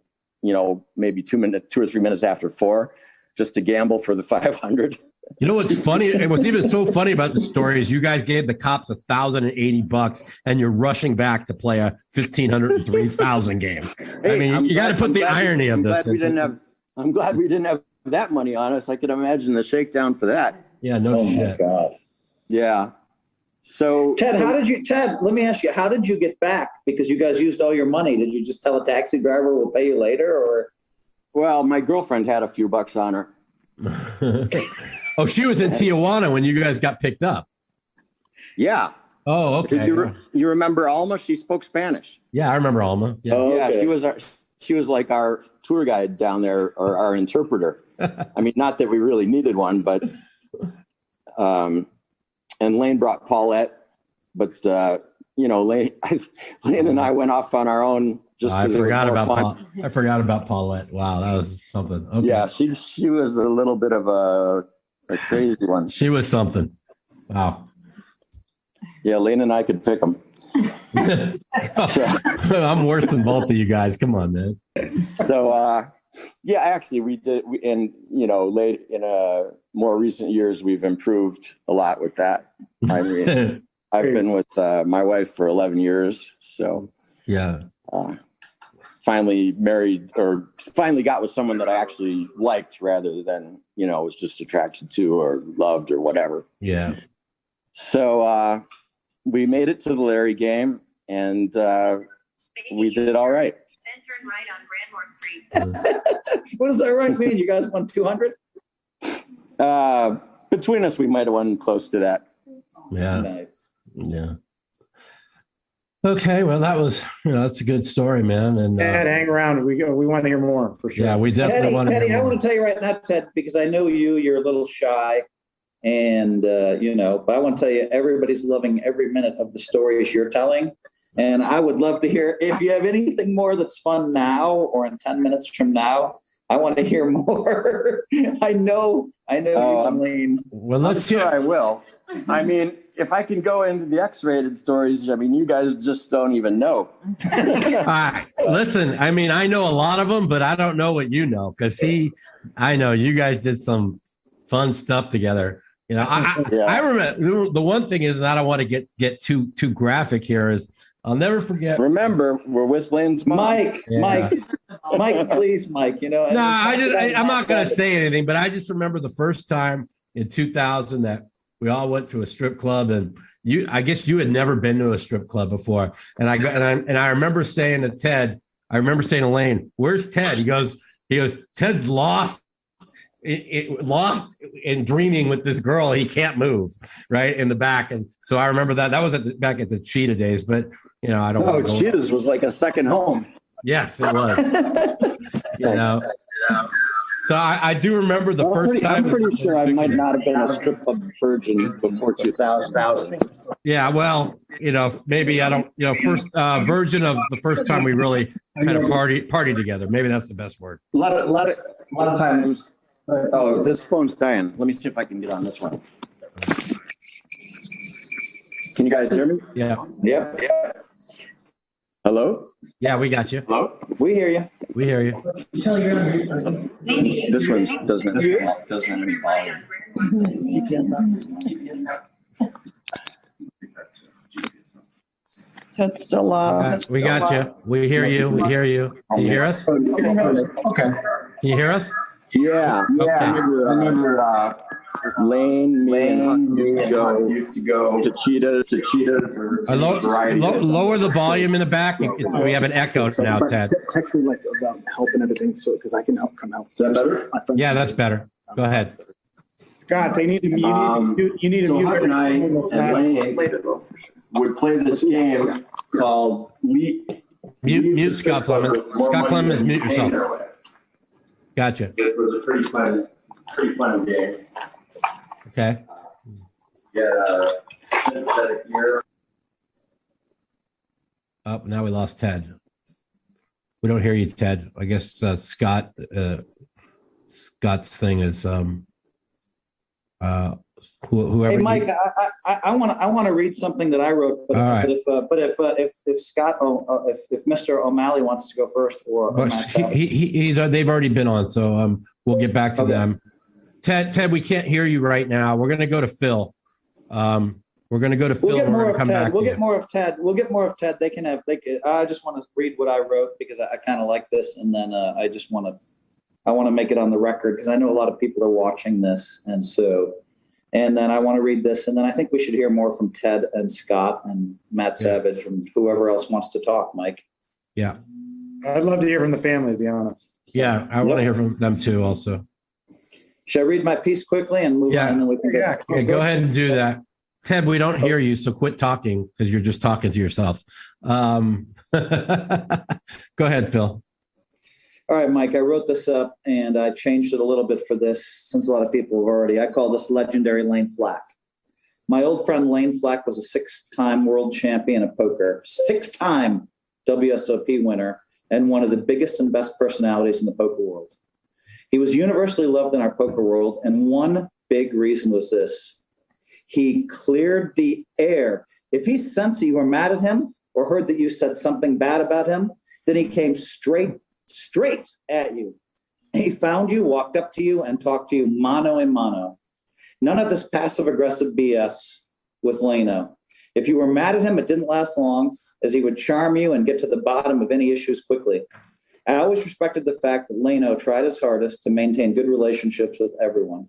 [SPEAKER 7] maybe 2 or 3 minutes after 4, just to gamble for the 500.
[SPEAKER 1] You know what's funny? And what's even so funny about the story is you guys gave the cops $1,080, and you're rushing back to play a $1,503,000 game.
[SPEAKER 7] Hey,
[SPEAKER 1] I mean, you got to put the irony of this.
[SPEAKER 7] I'm glad we didn't have that money on us. I could imagine the shakedown for that.
[SPEAKER 1] Yeah, no shit.
[SPEAKER 9] My God.
[SPEAKER 7] Yeah. So
[SPEAKER 9] Ted, let me ask you, how did you get back? Because you guys used all your money. Did you just tell a taxi driver we'll pay you later, or?
[SPEAKER 7] Well, my girlfriend had a few bucks on her.
[SPEAKER 1] Oh, she was in Tijuana when you guys got picked up.
[SPEAKER 7] Yeah.
[SPEAKER 1] Oh, okay.
[SPEAKER 7] You remember Alma? She spoke Spanish.
[SPEAKER 1] Yeah, I remember Alma. Yeah,
[SPEAKER 7] yeah. She was like our tour guide down there, or our interpreter. I mean, not that we really needed one, but and Layne brought Paulette, but Layne and I went off on our own. Just
[SPEAKER 1] I forgot about Paulette. Wow, that was something. Okay.
[SPEAKER 7] Yeah, she was a little bit of a crazy one.
[SPEAKER 1] She was something. Wow.
[SPEAKER 7] Yeah, Layne and I could pick them.
[SPEAKER 1] I'm worse than both of you guys. Come on, man.
[SPEAKER 7] So, yeah, actually, we did. Late in more recent years, we've improved a lot with that. I mean, I've been with my wife for 11 years. So,
[SPEAKER 1] yeah.
[SPEAKER 7] Finally got with someone that I actually liked rather than, was just attracted to or loved or whatever.
[SPEAKER 1] Yeah.
[SPEAKER 7] So we made it to the Larry game, and we did all right.
[SPEAKER 10] Turn right on Brandmore Street.
[SPEAKER 9] What does that right mean? You guys won 200?
[SPEAKER 7] Between us, we might have won close to that.
[SPEAKER 1] Yeah.
[SPEAKER 9] Nice.
[SPEAKER 1] Yeah. Okay, well, that was, that's a good story, man. And
[SPEAKER 3] hang around. We want to hear more for sure.
[SPEAKER 1] Yeah, we definitely want to.
[SPEAKER 9] Teddy, I want to tell you right now, Ted, because I know you're a little shy, and but I want to tell you, everybody's loving every minute of the stories you're telling, and I would love to hear if you have anything more that's fun now or in 10 minutes from now. I want to hear more. I know you, Layne.
[SPEAKER 1] Well, let's hear.
[SPEAKER 7] I will. I mean, if I can go into the X-rated stories, I mean, you guys just don't even know.
[SPEAKER 1] Listen, I mean, I know a lot of them, but I don't know what you know, because I know you guys did some fun stuff together. I remember the one thing is, and I don't want to get too graphic here, is I'll never forget.
[SPEAKER 7] Remember, we're with Layne's mom.
[SPEAKER 9] Mike, please, Mike.
[SPEAKER 1] No, I'm not going to say anything, but I just remember the first time in 2000 that we all went to a strip club, and I guess you had never been to a strip club before. And I remember saying to Ted, to Layne, "Where's Ted?" He goes, "Ted's lost in dreaming with this girl. He can't move right in the back." And so I remember that was back at the Cheetah days, but I don't.
[SPEAKER 7] Oh, Cheetahs was like a second home.
[SPEAKER 1] Yes, it was. So I do remember the first time.
[SPEAKER 9] I'm pretty sure I might not have been a strip club virgin before 2000.
[SPEAKER 7] Yeah,
[SPEAKER 1] well, maybe I don't. First version of the first time we really kind of party together. Maybe that's the best word.
[SPEAKER 7] A lot of times. Oh, this phone's dying. Let me see if I can get on this one. Can you guys hear me?
[SPEAKER 1] Yeah.
[SPEAKER 9] Yep.
[SPEAKER 7] Hello?
[SPEAKER 1] Yeah, we got you.
[SPEAKER 7] Hello?
[SPEAKER 9] We hear you.
[SPEAKER 1] We hear you.
[SPEAKER 7] This one doesn't have any volume.
[SPEAKER 11] That's still off.
[SPEAKER 1] We got you. We hear you. We hear you. Can you hear us?
[SPEAKER 7] Okay.
[SPEAKER 1] Can you hear us?
[SPEAKER 7] Yeah.
[SPEAKER 1] Okay.
[SPEAKER 7] I remember Layne, me, and Huck used to go to Cheetahs.
[SPEAKER 1] Lower the volume in the back. We have an echo now, Ted.
[SPEAKER 8] Text me like about help and everything, so because I can come help.
[SPEAKER 7] Is that better?
[SPEAKER 1] Yeah, that's better. Go ahead.
[SPEAKER 3] Scott, they need to you need to
[SPEAKER 7] so
[SPEAKER 3] mute
[SPEAKER 7] Huck and I
[SPEAKER 3] everything
[SPEAKER 7] and
[SPEAKER 3] that's
[SPEAKER 7] Layne would play this game called
[SPEAKER 1] Mute Scott Clemens. Scott Clemens, mute yourself. Gotcha.
[SPEAKER 7] It was a pretty fun game.
[SPEAKER 1] Okay.
[SPEAKER 7] Sympathetic ear.
[SPEAKER 1] Oh, now we lost Ted. We don't hear you, Ted. I guess Scott's thing is whoever.
[SPEAKER 9] Hey, Mike, I want to read something that I wrote. But,
[SPEAKER 1] all right.
[SPEAKER 9] if Scott, if Mr. O'Malley wants to go first, or
[SPEAKER 1] they've already been on, so we'll get back to them. Ted, we can't hear you right now. We're going to go to Phil. We're going to go to Phil.
[SPEAKER 9] We'll get more of Ted.
[SPEAKER 1] We'll get
[SPEAKER 9] more of Ted. We'll get more of Ted. I just want to read what I wrote because I kind of like this, and then I want to make it on the record because I know a lot of people are watching this, and then I want to read this, and then I think we should hear more from Ted and Scott and Matt Savage and whoever else wants to talk, Mike.
[SPEAKER 1] Yeah.
[SPEAKER 3] I'd love to hear from the family, to be honest.
[SPEAKER 1] Yeah, I want to hear from them too also.
[SPEAKER 9] Should I read my piece quickly and move on? And then we can
[SPEAKER 1] go ahead and do that. Ted, we don't hear you, so quit talking because you're just talking to yourself. Go ahead, Phil.
[SPEAKER 9] All right, Mike, I wrote this up and I changed it a little bit for this since a lot of people have already. I call this legendary Layne Flack. My old friend Layne Flack was a 6-time world champion of poker, 6-time WSOP winner, and one of the biggest and best personalities in the poker world. He was universally loved in our poker world, and one big reason was this. He cleared the air. If he sensed that you were mad at him or heard that you said something bad about him, then he came straight at you. He found you, walked up to you, and talked to you mano a mano. None of this passive-aggressive BS with Layne. If you were mad at him, it didn't last long, as he would charm you and get to the bottom of any issues quickly. I always respected the fact that Layne tried his hardest to maintain good relationships with everyone.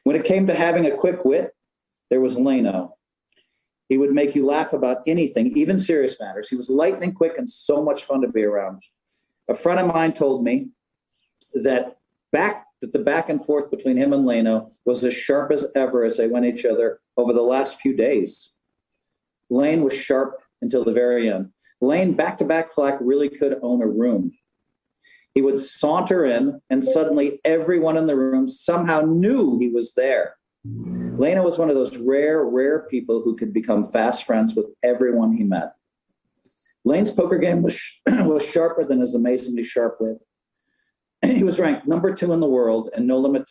[SPEAKER 9] When it came to having a quick wit, there was Layne. He would make you laugh about anything, even serious matters. He was lightning quick and so much fun to be around. A friend of mine told me that the back and forth between him and Layne was as sharp as ever as they went at each other over the last few days. Layne was sharp until the very end. Layne, back-to-back Flack, really could own a room. He would saunter in, and suddenly everyone in the room somehow knew he was there. Layne was one of those rare people who could become fast friends with everyone he met. Layne's poker game was sharper than his amazingly sharp wit. He was ranked number 2 in the world in no limit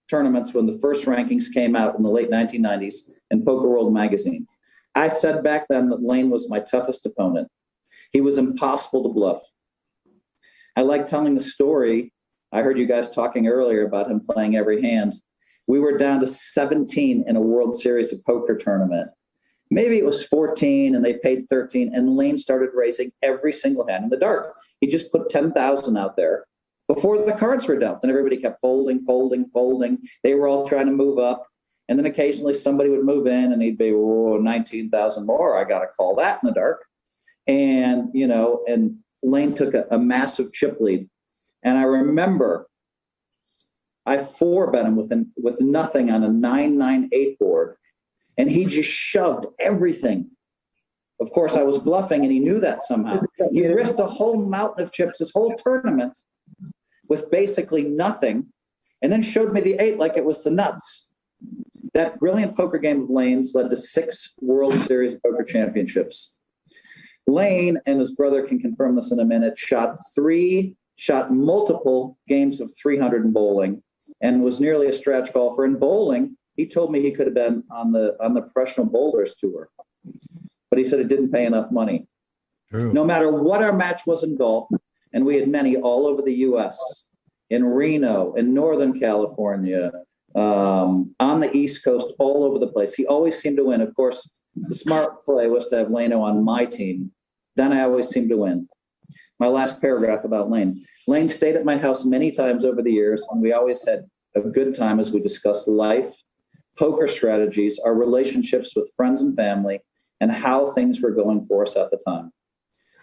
[SPEAKER 9] tournaments when the first rankings came out in the late 1990s in Poker World magazine. I said back then that Layne was my toughest opponent. He was impossible to bluff. I like telling the story. I heard you guys talking earlier about him playing every hand. We were down to 17 in a World Series of Poker tournament. Maybe it was 14 and they paid 13 and Layne started raising every single hand in the dark. He just put 10,000 out there before the cards were dealt. And everybody kept folding. They were all trying to move up. And then occasionally somebody would move in and he'd be, 19,000 more. I got to call that in the dark. And, and Layne took a massive chip lead. And I remember I 4-bet him with nothing on a 9-9-8 board. And he just shoved everything. Of course, I was bluffing and he knew that somehow. He risked a whole mountain of chips, this whole tournament, with basically nothing, and then showed me the 8 like it was the nuts. That brilliant poker game of Layne's led to 6 World Series of Poker Championships. Layne, and his brother can confirm this in a minute, shot multiple games of 300 in bowling and was nearly a stretch golfer. In bowling, he told me he could have been on the Professional Bowlers Tour, but he said it didn't pay enough money.
[SPEAKER 1] True.
[SPEAKER 9] No matter what our match was in golf, and we had many all over the U.S., in Reno, in Northern California, on the East Coast, all over the place. He always seemed to win. Of course, the smart play was to have Layne on my team. Then I always seemed to win. My last paragraph about Layne. Layne stayed at my house many times over the years, and we always had a good time as we discuss life, poker strategies, our relationships with friends and family, and how things were going for us at the time.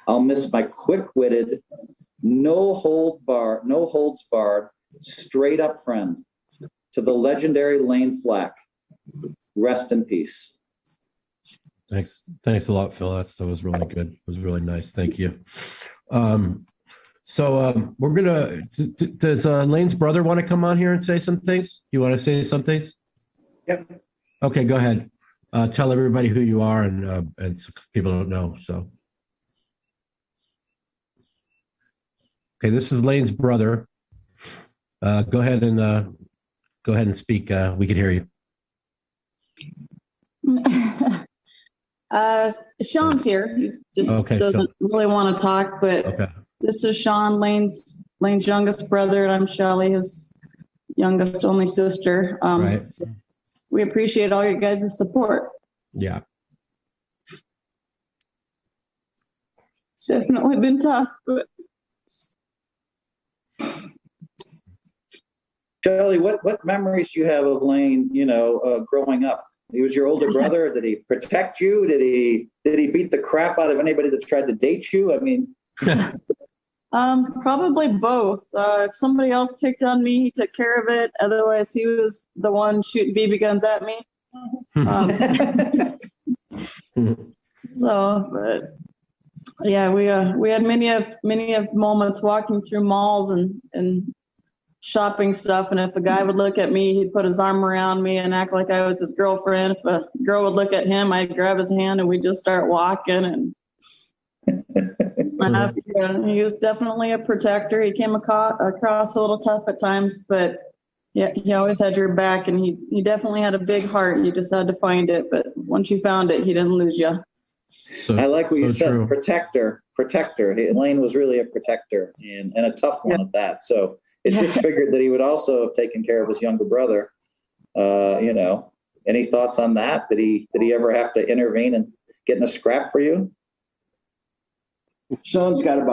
[SPEAKER 9] I'll miss my quick-witted, no holds barred, straight up friend. To the legendary Layne Flack, rest in peace.
[SPEAKER 1] Thanks a lot, Phil. That was really good. It was really nice. Thank you. So we're gonna. Does Layne's brother want to come on here and say some things? You want to say some things?
[SPEAKER 3] Yep.
[SPEAKER 1] Okay, go ahead. Tell everybody who you are, and people don't know. So, okay, this is Layne's brother. Go ahead and speak. We can hear you.
[SPEAKER 11] Sean's here. He just
[SPEAKER 1] Okay,
[SPEAKER 11] doesn't really want to talk, but
[SPEAKER 1] Okay.
[SPEAKER 11] this is Sean, Layne's youngest brother, and I'm Shelly, his youngest only sister.
[SPEAKER 1] Right.
[SPEAKER 11] We appreciate all your guys' support.
[SPEAKER 1] Yeah.
[SPEAKER 11] It's definitely been tough, but
[SPEAKER 9] Shelly, what memories do you have of Layne, growing up? He was your older brother. Did he protect you? Did he beat the crap out of anybody that tried to date you? I mean,
[SPEAKER 11] probably both. If somebody else picked on me, he took care of it. Otherwise, he was the one shooting BB guns at me. But yeah, we had many of moments walking through malls and shopping stuff, and if a guy would look at me, he'd put his arm around me and act like I was his girlfriend. If a girl would look at him, I'd grab his hand and we'd just start walking. And he was definitely a protector. He came across a little tough at times, but yeah, he always had your back, and he definitely had a big heart. You just had to find it, but once you found it, he didn't lose you.
[SPEAKER 9] I like what you said,
[SPEAKER 1] true.
[SPEAKER 9] protector. Layne was really a protector and a tough one at that. So it just figured that he would also have taken care of his younger brother. Any thoughts on that? Did he ever have to intervene and get in a scrap for you?
[SPEAKER 12] Sean's got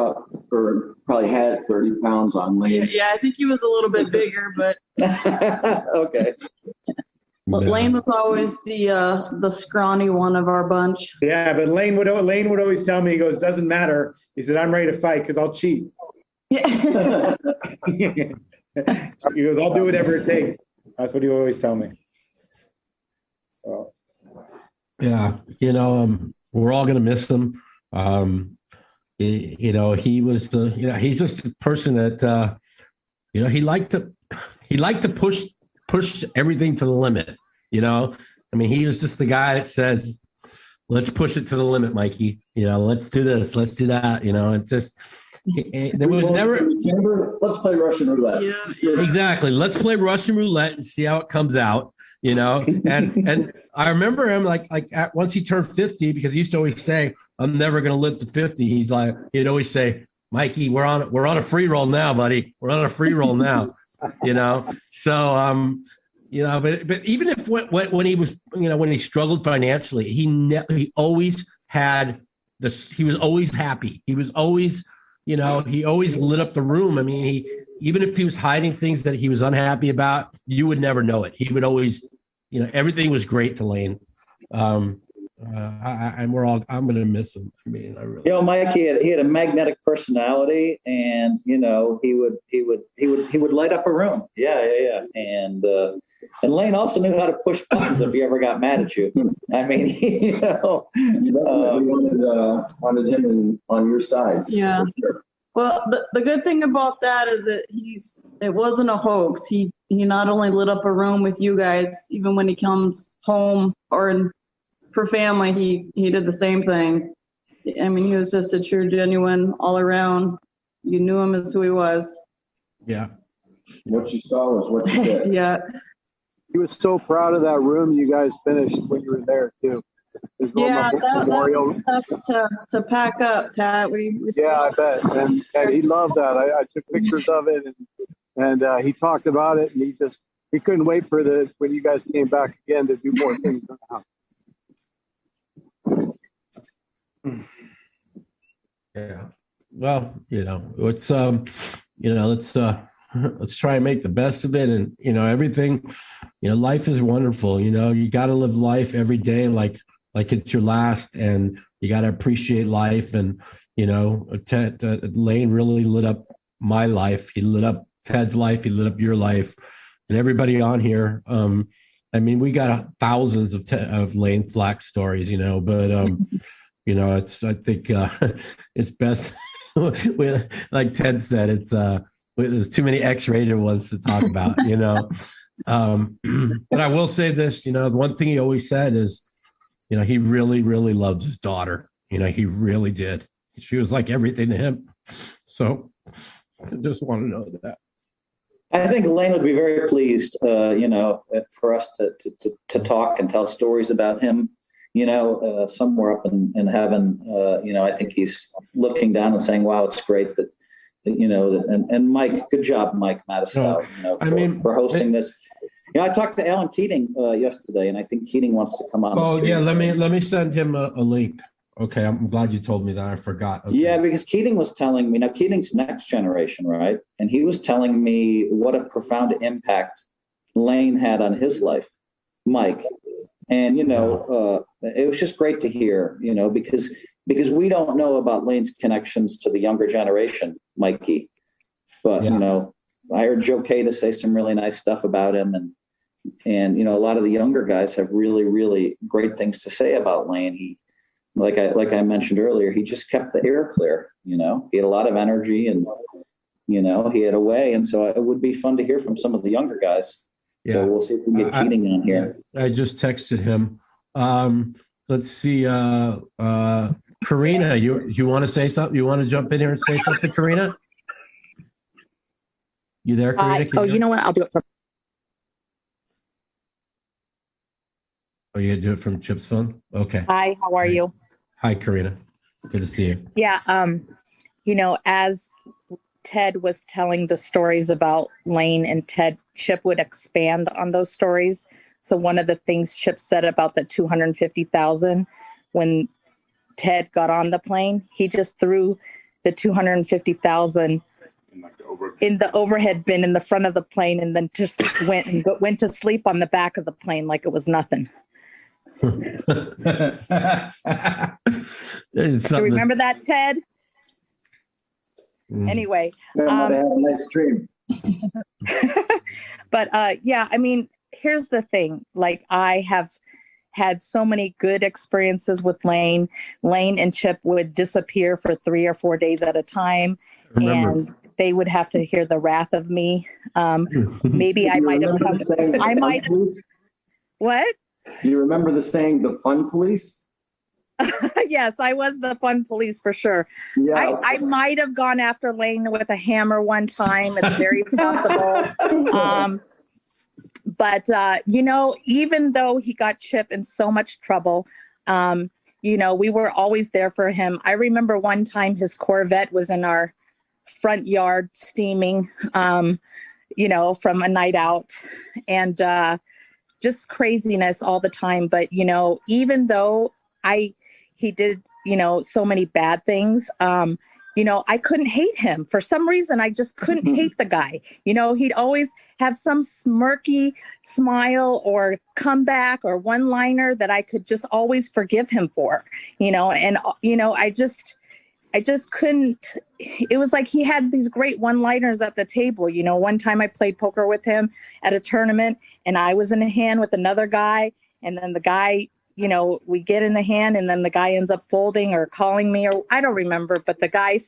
[SPEAKER 12] probably had 30 pounds on Layne.
[SPEAKER 11] Yeah, I think he was a little bit bigger, but
[SPEAKER 9] okay.
[SPEAKER 11] Layne was always the scrawny one of our bunch.
[SPEAKER 3] Yeah, but Layne would always tell me, he goes, doesn't matter. He said, I'm ready to fight because I'll cheat.
[SPEAKER 11] Yeah.
[SPEAKER 3] He goes, I'll do whatever it takes. That's what he would always tell me. So
[SPEAKER 1] Yeah, we're all gonna miss him. He was he's just a person that he liked to push everything to the limit. I mean, he was just the guy that says, let's push it to the limit, Mikey. Let's do this, let's do that. It just there was never.
[SPEAKER 12] Let's play Russian roulette.
[SPEAKER 11] Yeah.
[SPEAKER 1] Exactly. Let's play Russian roulette and see how it comes out. And I remember him once he turned 50, because he used to always say, I'm never going to live to 50. He'd always say, Mikey, we're on a free roll now, buddy. We're on a free roll now, So, but even if when he was, when he struggled financially, he always had this, he was always happy. He was always, he always lit up the room. I mean, even if he was hiding things that he was unhappy about, you would never know it. He would always, everything was great to Layne. I'm going to miss him. I mean, I really.
[SPEAKER 9] Mike, he had a magnetic personality, and he would light up a room. Yeah. And Layne also knew how to push buttons if he ever got mad at you. I mean,
[SPEAKER 12] you wanted him on your side.
[SPEAKER 11] Yeah.
[SPEAKER 12] Sure.
[SPEAKER 11] Well, the good thing about that is that it wasn't a hoax. He not only lit up a room with you guys, even when he comes home or for family, he did the same thing. I mean, he was just a true, genuine, all around. You knew him as who he was.
[SPEAKER 1] Yeah.
[SPEAKER 12] What you saw was what you did.
[SPEAKER 11] Yeah.
[SPEAKER 4] He was so proud of that room you guys finished when you were there too.
[SPEAKER 11] Yeah, that was tough to pack up, Pat.
[SPEAKER 4] Yeah, I bet. And he loved that. I took pictures of it, and he talked about it, and he couldn't wait for when you guys came back again to do more things in the house.
[SPEAKER 1] Yeah. Well, it's let's let's try and make the best of it. And, everything, life is wonderful. You got to live life every day like it's your last, and you got to appreciate life. And, Layne really lit up my life. He lit up Ted's life. He lit up your life, and everybody on here. We got thousands of Layne Flack stories, but, I think it's best. Like Ted said, there's too many X-rated ones to talk about, but I will say this, the one thing he always said is, he really, really loves his daughter. He really did. She was like everything to him. So I just want to know that.
[SPEAKER 9] I think Layne would be very pleased, for us to talk and tell stories about him, somewhere up in heaven. I think he's looking down and saying, wow, it's great that and Mike, good job, Mike Matistow, for hosting this. I talked to Alan Keating yesterday, and I think Keating wants to come on.
[SPEAKER 1] Oh yeah, let me send him a link. Okay, I'm glad you told me that. I forgot. Okay.
[SPEAKER 9] Yeah, because Keating was telling me, now Keating's next generation, right? And he was telling me what a profound impact Layne had on his life, Mike. And it was just great to hear, because we don't know about Layne's connections to the younger generation, Mikey. But I heard Joe Cada say some really nice stuff about him, and a lot of the younger guys have really, really great things to say about Layne. He, like I mentioned earlier, he just kept the air clear. He had a lot of energy, and he had a way, and so it would be fun to hear from some of the younger guys. Yeah. So we'll see if we can get Keating on here.
[SPEAKER 1] I just texted him. Let's see. Karina, you want to say something? You want to jump in here and say something, Karina? You there, Karina?
[SPEAKER 13] You know what? I'll do it from.
[SPEAKER 1] Oh, you do it from Chip's phone? Okay.
[SPEAKER 13] Hi, how are you?
[SPEAKER 1] Hi, Karina. Good to see you.
[SPEAKER 13] Yeah. As Ted was telling the stories about Layne and Ted, Chip would expand on those stories. So one of the things Chip said about the 250,000, when Ted got on the plane, he just threw the 250,000 in the overhead bin in the front of the plane, and then just went to sleep on the back of the plane like it was nothing. Do you remember that, Ted? Anyway,
[SPEAKER 12] I had a nice dream.
[SPEAKER 13] But here's the thing. Like, I have had so many good experiences with Layne. Layne and Chip would disappear for 3 or 4 days at a time, and they would have to hear the wrath of me. Maybe I might have come. I might have. What?
[SPEAKER 12] Do you remember the saying, the fun police?
[SPEAKER 13] Yes, I was the fun police for sure. Yeah. I might have gone after Layne with a hammer one time. It's very possible. But even though he got Chip in so much trouble, we were always there for him. I remember one time his Corvette was in our front yard steaming, from a night out, and just craziness all the time. But, even though he did, so many bad things, I couldn't hate him. For some reason, I just couldn't hate the guy. He'd always have some smirky smile or comeback or one-liner that I could just always forgive him for, I just couldn't. It was like he had these great one-liners at the table. One time I played poker with him at a tournament, and I was in a hand with another guy, and then the guy, we get in the hand, and then the guy ends up folding or calling me, or I don't remember. But the guy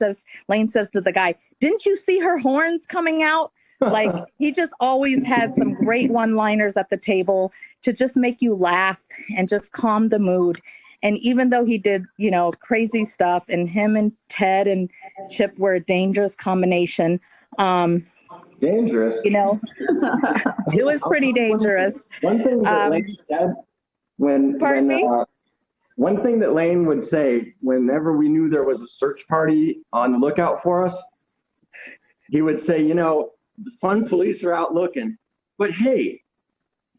[SPEAKER 13] Layne says to the guy, "Didn't you see her horns coming out?" Like, he just always had some great one-liners at the table to just make you laugh and just calm the mood. And even though he did, crazy stuff, and him and Ted and Chip were a dangerous combination.
[SPEAKER 12] Dangerous?
[SPEAKER 13] It was pretty dangerous.
[SPEAKER 12] One thing that Layne said one thing that Layne would say whenever we knew there was a search party on the lookout for us, he would say, the fun police are out looking, but hey,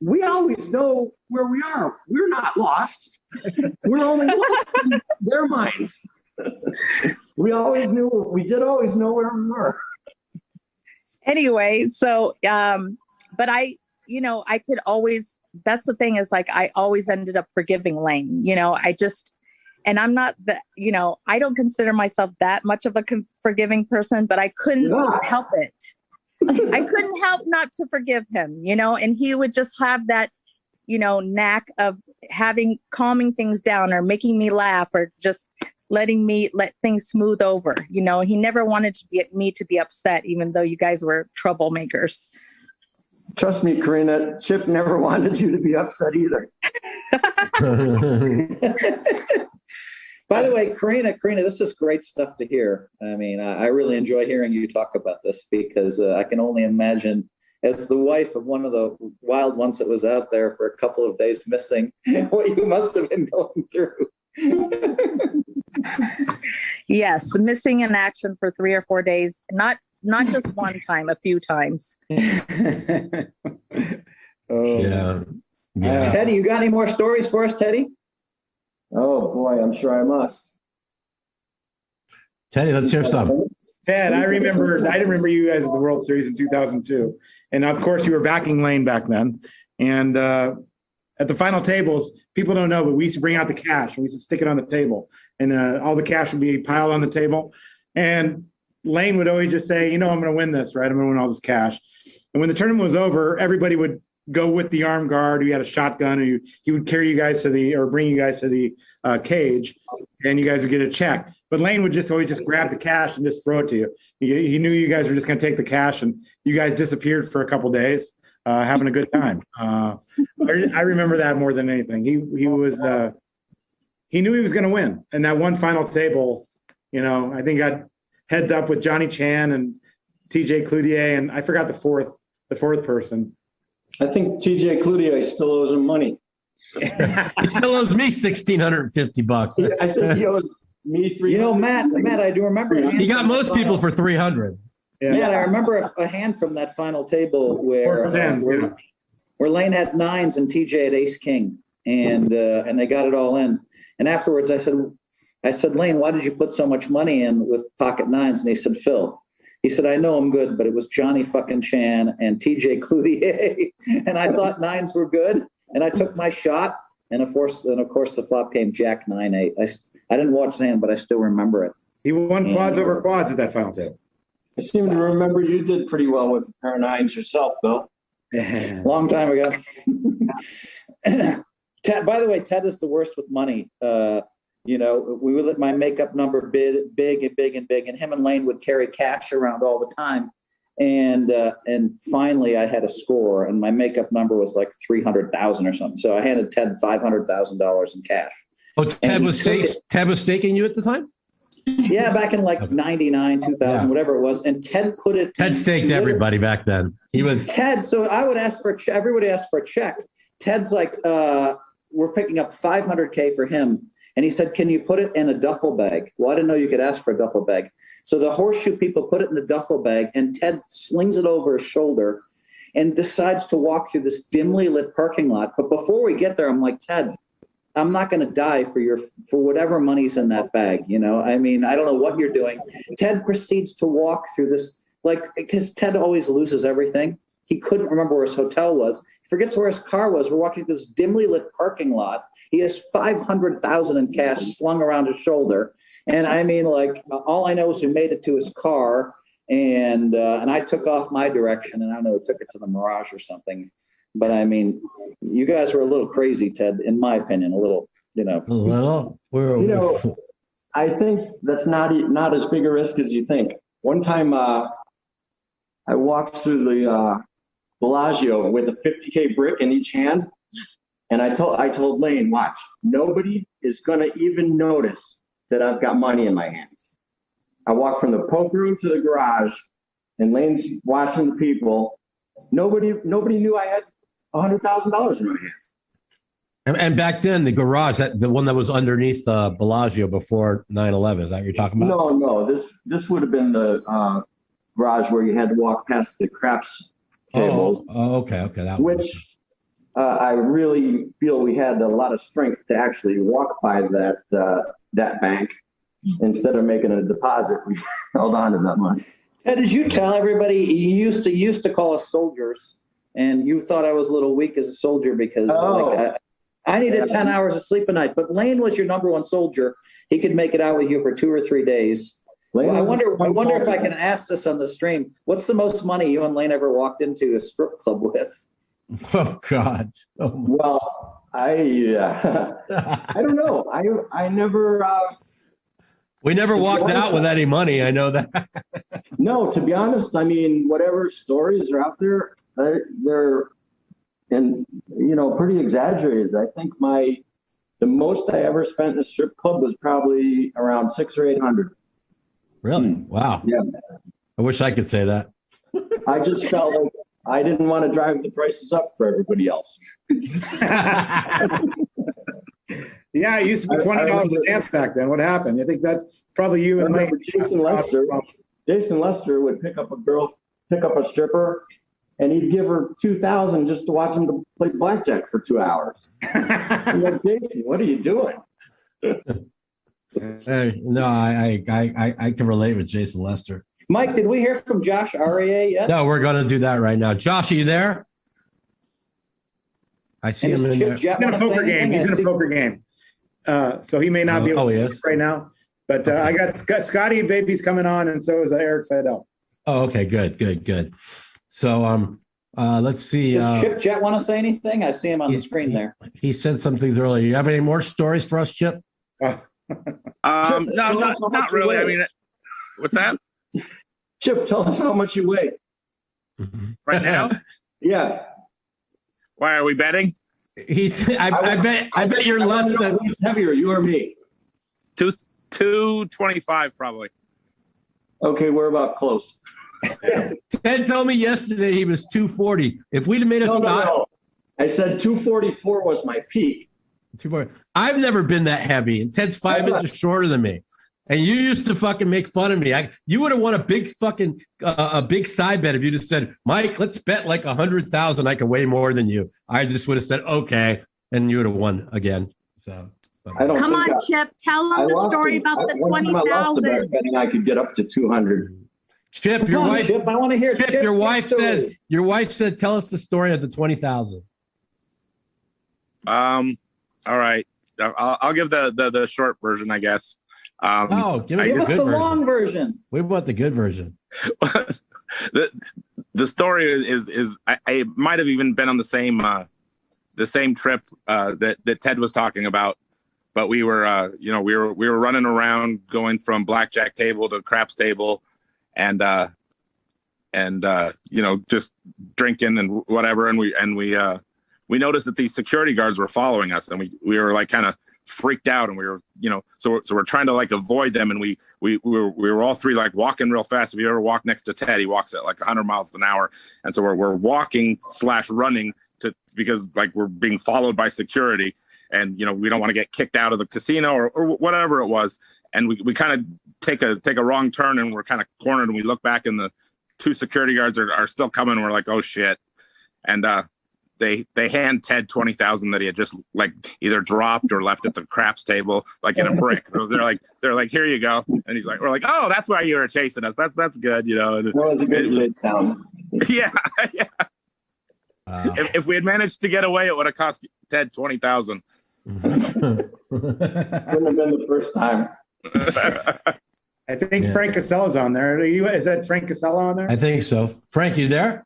[SPEAKER 12] we always know where we are. We're not lost. We're only lost in their minds. We did always know where we were.
[SPEAKER 13] Anyway, so, but I could always, that's the thing is like, I always ended up forgiving Layne, and I'm not I don't consider myself that much of a forgiving person, but I couldn't help it. I couldn't help not to forgive him, and he would just have that, knack of calming things down or making me laugh or just let things smooth over. He never wanted me to be upset, even though you guys were troublemakers.
[SPEAKER 12] Trust me, Karina, Chip never wanted you to be upset either.
[SPEAKER 9] By the way, Karina, this is great stuff to hear. I mean, I really enjoy hearing you talk about this because I can only imagine, as the wife of one of the wild ones that was out there for a couple of days missing, what you must have been going through.
[SPEAKER 13] Yes, missing in action for 3 or 4 days, not just one time, a few times.
[SPEAKER 1] Yeah.
[SPEAKER 9] Teddy, you got any more stories for us, Teddy?
[SPEAKER 12] Oh boy, I'm sure I must.
[SPEAKER 1] Teddy, let's hear some.
[SPEAKER 3] Ted, I remember you guys at the World Series in 2002. And of course you were backing Layne back then. And at the final tables, people don't know, but we used to bring out the cash and we used to stick it on the table. And all the cash would be piled on the table. And Layne would always just say, I'm going to win this, right? I'm going to win all this cash. And when the tournament was over, everybody would go with the armed guard who had a shotgun, and he would carry you guys bring you guys to the cage, and you guys would get a check. But Layne would always grab the cash and just throw it to you. He knew you guys were just going to take the cash, and you guys disappeared for a couple days, having a good time. I remember that more than anything. He knew he was going to win. And that one final table, I think got heads up with Johnny Chan and TJ Cloutier, and I forgot the fourth person.
[SPEAKER 12] I think TJ Cloutier still owes him money.
[SPEAKER 1] He still owes me $1,650.
[SPEAKER 12] I think he owes me $300.
[SPEAKER 9] Matt, I do remember.
[SPEAKER 1] He got most people for $300.
[SPEAKER 3] Yeah.
[SPEAKER 9] Matt, I remember a hand from that final table where Layne had nines and TJ had ace king, and they got it all in. And afterwards, I said, Layne, why did you put so much money in with pocket nines? And he said, Phil. He said, I know I'm good, but it was Johnny fucking Chan and TJ Cloutier. And I thought nines were good. And I took my shot. And of course, the flop came Jack 9-8. I didn't watch the hand, but I still remember it.
[SPEAKER 3] He won quads over quads at that final table.
[SPEAKER 12] I seem to remember you did pretty well with a pair of nines yourself, Bill.
[SPEAKER 9] Long time ago. Ted, by the way, Ted is the worst with money. We would let my makeup number big, and him and Layne would carry cash around all the time. And finally I had a score, and my makeup number was like 300,000 or something. So I handed Ted $500,000 in cash.
[SPEAKER 1] Oh, Ted was staking you at the time?
[SPEAKER 9] Yeah, back in like 99, 2000, whatever it was. And Ted put it.
[SPEAKER 1] Ted staked everybody back then. He was
[SPEAKER 9] Ted. So I would ask for everybody asked for a check. Ted's like, we're picking up 500K for him. And he said, can you put it in a duffel bag? Well, I didn't know you could ask for a duffel bag. So the horseshoe people put it in a duffel bag, and Ted slings it over his shoulder and decides to walk through this dimly lit parking lot. But before we get there, I'm like, Ted, I'm not going to die for whatever money's in that bag. I mean, I don't know what you're doing. Ted proceeds to walk through this, because Ted always loses everything. He couldn't remember where his hotel was. He forgets where his car was. We're walking through this dimly lit parking lot. He has 500,000 in cash slung around his shoulder. And I mean, all I know is we made it to his car, and I took off my direction, and I don't know, took it to the Mirage or something. But I mean, you guys were a little crazy, Ted, in my opinion, a little.
[SPEAKER 1] A little?
[SPEAKER 12] I think that's not as big a risk as you think. One time I walked through the Bellagio with a 50K brick in each hand. And I told Layne, watch, nobody is going to even notice that I've got money in my hands. I walked from the poker room to the garage, and Layne's watching the people. Nobody knew I had $100,000 in my hands.
[SPEAKER 1] And back then, the garage, the one that was underneath the Bellagio before 9/11, is that what you're talking about?
[SPEAKER 12] No. This would have been the garage where you had to walk past the craps tables.
[SPEAKER 1] Oh, okay. That
[SPEAKER 12] which I really feel we had a lot of strength to actually walk by that bank instead of making a deposit. We held on to that money.
[SPEAKER 9] Ted, did you tell everybody you used to call us soldiers, and you thought I was a little weak as a soldier because I needed 10 hours of sleep a night. But Layne was your number one soldier. He could make it out with you for 2 or 3 days. Well, I wonder if I can ask this on the stream. What's the most money you and Layne ever walked into a strip club with?
[SPEAKER 1] Oh God. Oh,
[SPEAKER 12] well, I don't know. I never.
[SPEAKER 1] We never walked out with any money. I know that.
[SPEAKER 12] No, to be honest, I mean, whatever stories are out there, they're and pretty exaggerated. I think the most I ever spent in a strip club was probably around $600 or $800.
[SPEAKER 1] Really? Wow.
[SPEAKER 12] Yeah.
[SPEAKER 1] I wish I could say that.
[SPEAKER 12] I just felt like I didn't want to drive the prices up for everybody else.
[SPEAKER 3] Yeah, it used to be $20 a dance back then. What happened? I think that's probably you and Layne.
[SPEAKER 12] Jason Lester would pick up a stripper, and he'd give her $2,000 just to watch him to play blackjack for 2 hours. I'm like, Jason, what are you doing?
[SPEAKER 1] No, I can relate with Jason Lester.
[SPEAKER 9] Mike, did we hear from Josh Aria yet?
[SPEAKER 1] No, we're going to do that right now. Josh, are you there? I see him in there.
[SPEAKER 3] He's in a poker game. He's in a poker game. So he may not be able to right now. But I got Scotty Baby's coming on, and so is Eric Seidel.
[SPEAKER 1] Oh, okay, good. So let's see.
[SPEAKER 9] Does Chip Jet want to say anything? I see him on the screen there.
[SPEAKER 1] He said some things earlier. You have any more stories for us, Chip?
[SPEAKER 5] No, not really. I mean, what's that?
[SPEAKER 12] Chip, tell us how much you weigh.
[SPEAKER 5] Right now?
[SPEAKER 12] Yeah.
[SPEAKER 5] Why are we betting?
[SPEAKER 1] I bet you're less than.
[SPEAKER 12] Who's heavier, you or me?
[SPEAKER 5] 225 probably.
[SPEAKER 12] Okay, we're about close.
[SPEAKER 1] Ted told me yesterday he was 240. If we'd have made a
[SPEAKER 12] no. I said 244 was my peak.
[SPEAKER 1] 240. I've never been that heavy, and Ted's 5 inches shorter than me. And you used to fucking make fun of me. You would have won a big fucking a big side bet if you just said, Mike, let's bet like 100,000. I can weigh more than you. I just would have said, okay, and you would have won again. So
[SPEAKER 13] come on, Chip, tell them the story about the 20,000.
[SPEAKER 12] I could get up to 200.
[SPEAKER 1] Chip, your wife.
[SPEAKER 9] Chip, I want to hear.
[SPEAKER 1] Chip, your wife said, tell us the story of the 20,000.
[SPEAKER 5] All right, I'll give the short version, I guess.
[SPEAKER 1] Give us
[SPEAKER 9] the long version.
[SPEAKER 1] We want the good version.
[SPEAKER 5] The story is I might have even been on the same trip that Ted was talking about, but we were we were running around going from blackjack table to craps table, and just drinking and whatever, and we noticed that these security guards were following us, and we were like kind of freaked out, and we were so we're trying to like avoid them, and we were all three like walking real fast. If you ever walk next to Ted, he walks at like 100 miles an hour, and so we're walking / running because like we're being followed by security, and we don't want to get kicked out of the casino or whatever it was, and we kind of take a wrong turn, and we're kind of cornered, and we look back, and the 2 security guards are still coming. We're like, oh shit, and they hand Ted 20,000 that he had just like either dropped or left at the craps table, like in a brick. They're like, here you go. And he's like, we're like, oh, that's why you were chasing us. That's good. That
[SPEAKER 12] was a good town.
[SPEAKER 5] Yeah. If we had managed to get away, it would have cost Ted 20,000.
[SPEAKER 12] Wouldn't have been the first time.
[SPEAKER 3] I think Frank Casella's on there. Is that Frank Casella on there?
[SPEAKER 1] I think so. Frank, you there?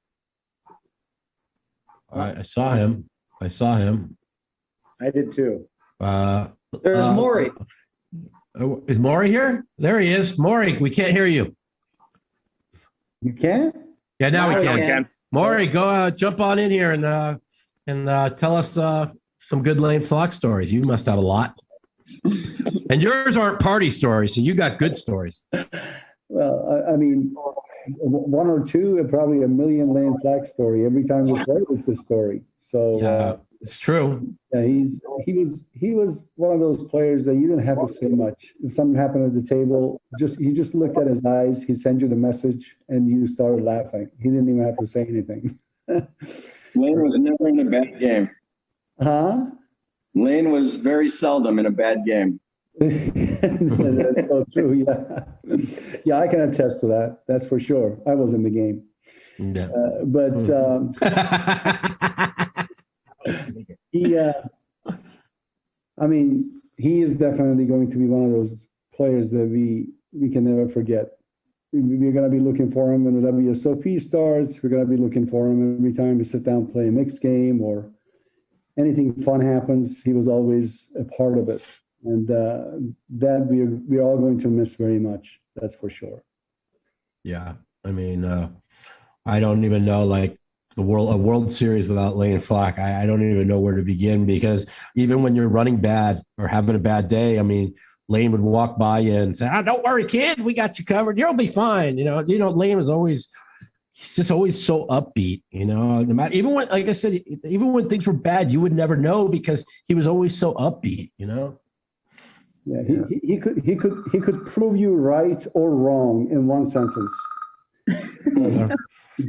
[SPEAKER 1] I saw him.
[SPEAKER 3] I did too.
[SPEAKER 9] There's Maury.
[SPEAKER 1] Is Maury here? There he is. Maury, we can't hear you.
[SPEAKER 3] You can?
[SPEAKER 1] Yeah, now we can. Maury, go jump on in here and tell us some good Layne Flack stories. You must have a lot. And yours aren't party stories, so you got good stories.
[SPEAKER 14] Well, I mean, 1 or 2, and probably a million Layne Flack story. Every time we play, it's a story. So
[SPEAKER 1] yeah, it's true.
[SPEAKER 14] Yeah, he was one of those players that you didn't have to say much. If something happened at the table, you just looked at his eyes. He'd send you the message, and you started laughing. He didn't even have to say anything.
[SPEAKER 12] Layne was never in a bad game.
[SPEAKER 14] Huh?
[SPEAKER 12] Layne was very seldom in a bad game.
[SPEAKER 14] That's so true. Yeah, yeah, I can attest to that. That's for sure. I was in the game,
[SPEAKER 1] Yeah.
[SPEAKER 14] but he. I mean, he is definitely going to be one of those players that we can never forget. We're going to be looking for him when the WSOP starts. We're going to be looking for him every time we sit down, play a mixed game or anything fun happens. He was always a part of it. And that we're all going to miss very much. That's for sure.
[SPEAKER 1] Yeah. I mean, I don't even know, like, a World Series without Layne Flack. I don't even know where to begin, because even when you're running bad or having a bad day, I mean, Layne would walk by you and say, don't worry, kid, we got you covered. You'll be fine. Layne was always, he's just always so upbeat, no matter, even when, like I said, even when things were bad, you would never know because he was always so upbeat,
[SPEAKER 14] Yeah, he could prove you right or wrong in one sentence.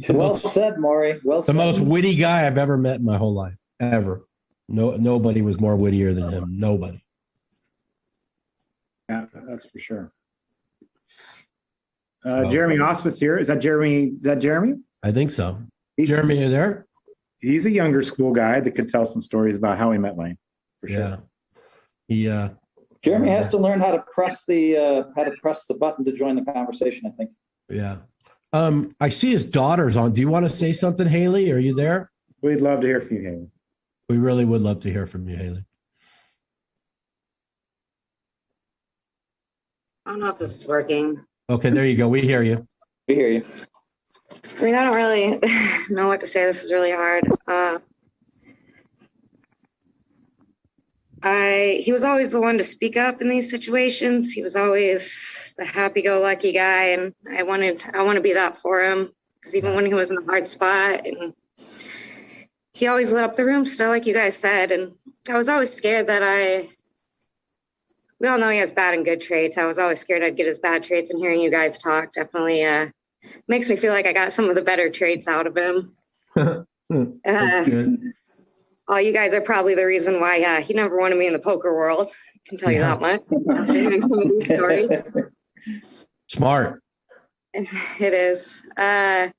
[SPEAKER 9] Well said, Maury. Well said.
[SPEAKER 1] The most witty guy I've ever met in my whole life, ever. Nobody was more wittier than him. Nobody.
[SPEAKER 3] Yeah, that's for sure. Jeremy Osmus here. Is that Jeremy?
[SPEAKER 1] I think so. Jeremy, are you there?
[SPEAKER 3] He's a younger school guy that could tell some stories about how he met Layne. For sure.
[SPEAKER 1] Yeah.
[SPEAKER 9] Jeremy has to learn how to press the button to join the conversation, I think.
[SPEAKER 1] Yeah. I see his daughter's on. Do you want to say something, Haley? Are you there?
[SPEAKER 3] We'd love to hear from you, Haley.
[SPEAKER 1] We really would love to hear from you, Haley.
[SPEAKER 10] I don't know if this is working.
[SPEAKER 1] Okay, there you go. We hear you.
[SPEAKER 9] We hear you.
[SPEAKER 10] I mean, I don't really know what to say. This is really hard. He was always the one to speak up in these situations. He was always the happy-go-lucky guy, and I want to be that for him, because even when he was in a hard spot, and he always lit up the room still, like you guys said. And I was always scared that we all know he has bad and good traits. I was always scared I'd get his bad traits, and hearing you guys talk definitely makes me feel like I got some of the better traits out of him. All you guys are probably the reason why he never wanted me in the poker world. I can tell you that much after hearing some of these stories.
[SPEAKER 1] Smart.
[SPEAKER 10] It is. I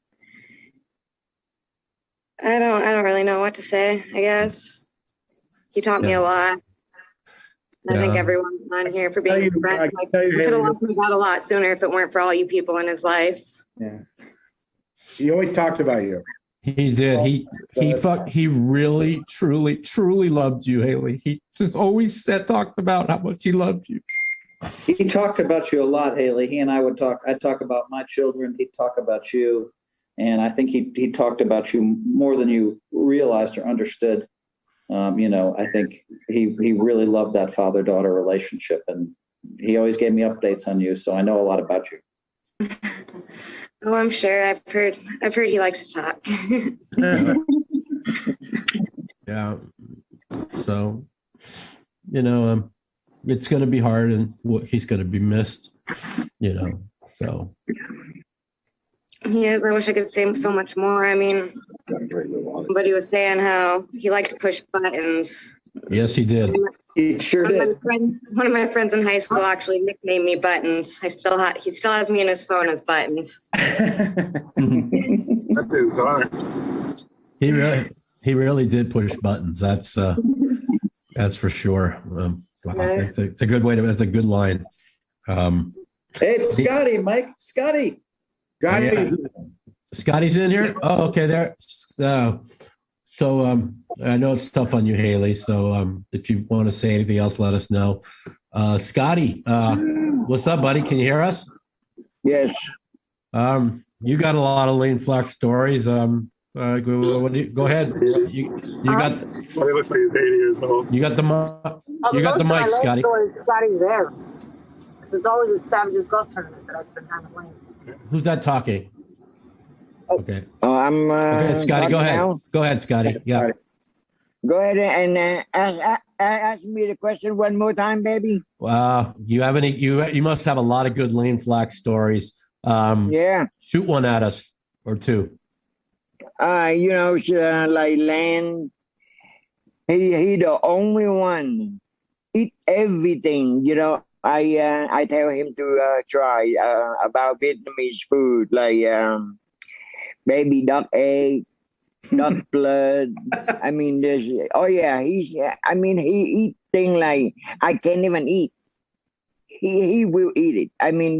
[SPEAKER 10] don't really know what to say, I guess. He taught me a lot. I thank everyone on here for being a friend. He could have lost me out a lot sooner if it weren't for all you people in his life.
[SPEAKER 3] Yeah. He always talked about you.
[SPEAKER 1] He did. He really, truly, truly loved you, Haley. He just always talked about how much he loved you.
[SPEAKER 9] He talked about you a lot, Haley. He and I would talk. I'd talk about my children. He'd talk about you. And I think he talked about you more than you realized or understood. I think he really loved that father-daughter relationship. And he always gave me updates on you. So I know a lot about you.
[SPEAKER 10] Oh, I'm sure. I've heard he likes to talk.
[SPEAKER 1] Yeah. So, it's going to be hard, and he's going to be missed, so.
[SPEAKER 10] Yeah, I wish I could say so much more. I mean, but he was saying how he liked to push buttons.
[SPEAKER 1] Yes, he did.
[SPEAKER 9] He sure did.
[SPEAKER 10] One of my friends in high school actually nicknamed me Buttons. He still has me in his phone as Buttons.
[SPEAKER 6] That's his daughter.
[SPEAKER 1] He really did push buttons. That's for sure. Wow, it's a good way to. That's a good line.
[SPEAKER 9] Hey, it's Scotty, Mike. Scotty.
[SPEAKER 1] Scotty's in here. Oh, okay. There. So I know it's tough on you, Haley. So if you want to say anything else, let us know. Scotty, what's up, buddy? Can you hear us?
[SPEAKER 15] Yes.
[SPEAKER 1] You got a lot of Layne Flack stories. Go ahead. You got.
[SPEAKER 6] Well, he looks like he's 80 years old.
[SPEAKER 1] You got the mic, Scotty.
[SPEAKER 16] Scotty's there. Because it's always at Savage's golf tournament that I spend time at Layne.
[SPEAKER 1] Who's that talking? Okay.
[SPEAKER 15] Oh, I'm.
[SPEAKER 1] Okay, Scotty, go ahead.
[SPEAKER 15] Now.
[SPEAKER 1] Go ahead, Scotty. Yeah.
[SPEAKER 15] Go ahead and ask me the question one more time, baby.
[SPEAKER 1] You have any? You must have a lot of good Layne Flack stories.
[SPEAKER 15] Yeah.
[SPEAKER 1] Shoot one at us or two.
[SPEAKER 15] Like Layne, he the only one eat everything. You know, I tell him to try about Vietnamese food like baby duck egg, duck blood. I mean, there's he eat thing like I can't even eat. He will eat it. I mean,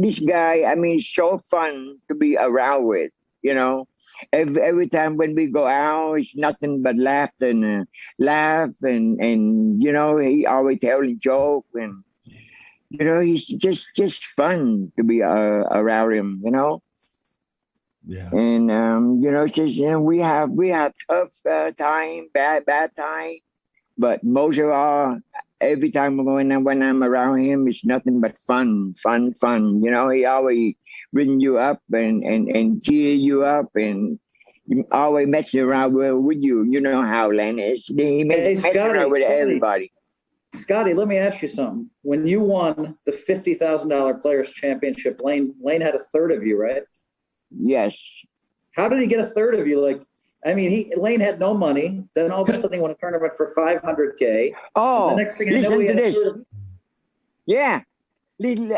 [SPEAKER 15] this guy, I mean, it's so fun to be around with, you know. Every time when we go out, it's nothing but laugh and you know, he always tell a joke and, you know, he's just fun to be around him, you know.
[SPEAKER 1] Yeah.
[SPEAKER 15] And, you know, it's just, you know, we have tough time, bad time, but most of all, every time when I'm around him, it's nothing but fun. You know, he always bring you up and cheer you up and always mess around with you. You know how Layne is. He mess around with everybody.
[SPEAKER 9] Scotty, let me ask you something. When you won the $50,000 Players Championship, Layne had a third of you, right?
[SPEAKER 15] Yes.
[SPEAKER 9] How did he get a third of you? Like, I mean, Layne had no money. Then all of a sudden he won a tournament for $500K.
[SPEAKER 15] Oh,
[SPEAKER 9] the next thing I know,
[SPEAKER 15] listen
[SPEAKER 9] he
[SPEAKER 15] to
[SPEAKER 9] had a
[SPEAKER 15] this.
[SPEAKER 9] third of you.
[SPEAKER 15] Yeah.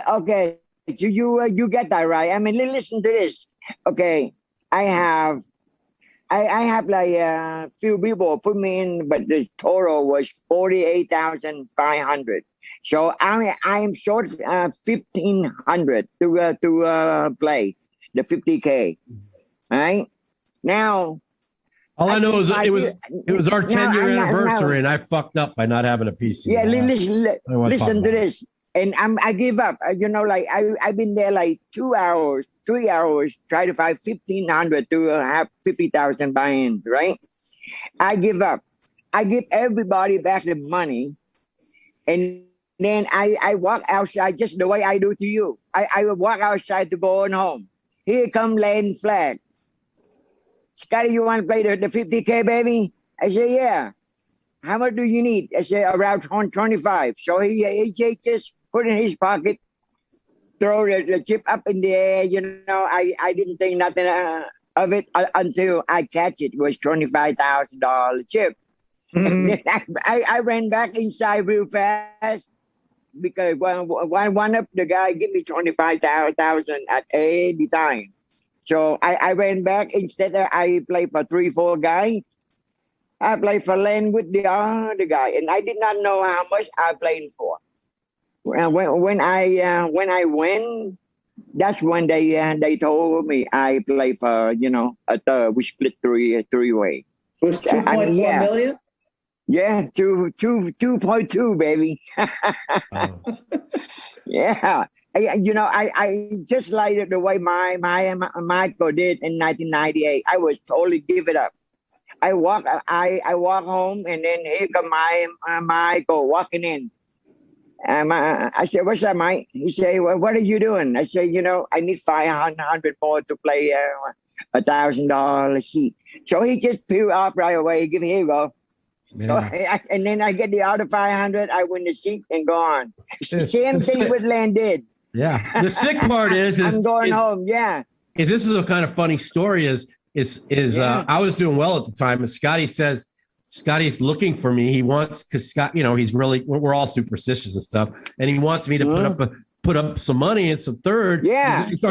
[SPEAKER 15] Okay. You get that right. I mean, listen to this. Okay. I have like a few people put me in, but the total was 48,500. So I am short 1,500 to play the 50K. All right. Now,
[SPEAKER 1] all I know is it was our 10-year anniversary, and I fucked up by not having a PC.
[SPEAKER 15] Yeah, listen to this. And I give up. You know, like I've been there like 2 hours, 3 hours, try to find 1,500 to have 50,000 buy-in, right? I give up. I give everybody back the money, and then I walk outside just the way I do to you. I will walk outside to go on home. Here come Layne Flack. Scotty, you want to play the 50K, baby? I say, yeah. How much do you need? I say, around 25. So he just put in his pocket, throw the chip up in the air. You know, I didn't think nothing of it until I catch it. It was $25,000 chip. And then I ran back inside real fast because one of the guy give me 25,000 at any time. So I ran back. Instead I played for 3-4 guys. I played for Layne with the other guy, and I did not know how much I played for. When I win, that's when they told me I played for, you know, a third. We split three-way.
[SPEAKER 9] It was 2.4 million?
[SPEAKER 15] Yeah, 2.2, baby.
[SPEAKER 1] Oh.
[SPEAKER 15] Yeah. You know, I just like the way my Michael did in 1998. I was totally give it up. I walk home, and then here come my Michael walking in. I said, "What's up, Mike?" He said, "Well, what are you doing?" I said, "You know, I need 500 more to play $1,000 seat." So he just peeled up right away. Here you go. So and then I get the other 500. I win the seat and go on. Same thing with Layne did.
[SPEAKER 1] Yeah. The sick part is
[SPEAKER 15] I'm going home. Yeah.
[SPEAKER 1] This is a kind of funny story. I was doing well at the time, and Scotty's looking for me. He wants, because Scott, you know, we're all superstitious and stuff, and he wants me to put up some money and some third.
[SPEAKER 15] Yeah.
[SPEAKER 1] It's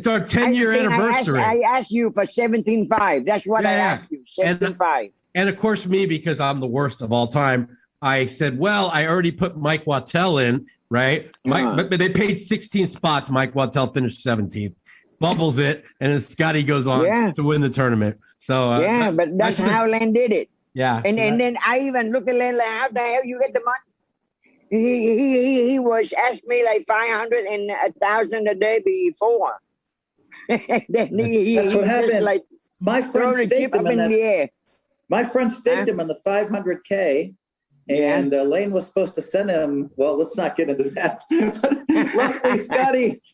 [SPEAKER 1] our 10-year anniversary.
[SPEAKER 15] I asked you for 17.5. That's what I asked you. 17.5.
[SPEAKER 1] And of course, me, because I'm the worst of all time, I said, well, I already put Mike Wattell in, right? But they paid 16 spots. Mike Wattell finished 17th. Bubbles it, and then Scotty goes on to win the tournament. So
[SPEAKER 15] but that's how Layne did it.
[SPEAKER 1] Yeah.
[SPEAKER 15] And then I even looked at Layne like, how the hell you get the money? He was asked me like 500 and 1,000 a day before.
[SPEAKER 9] That's what happened.
[SPEAKER 15] Like
[SPEAKER 9] my friend staked him in
[SPEAKER 15] the air.
[SPEAKER 9] My friend staked him in the 500K. And Layne was supposed to send him. Well, let's not get into that.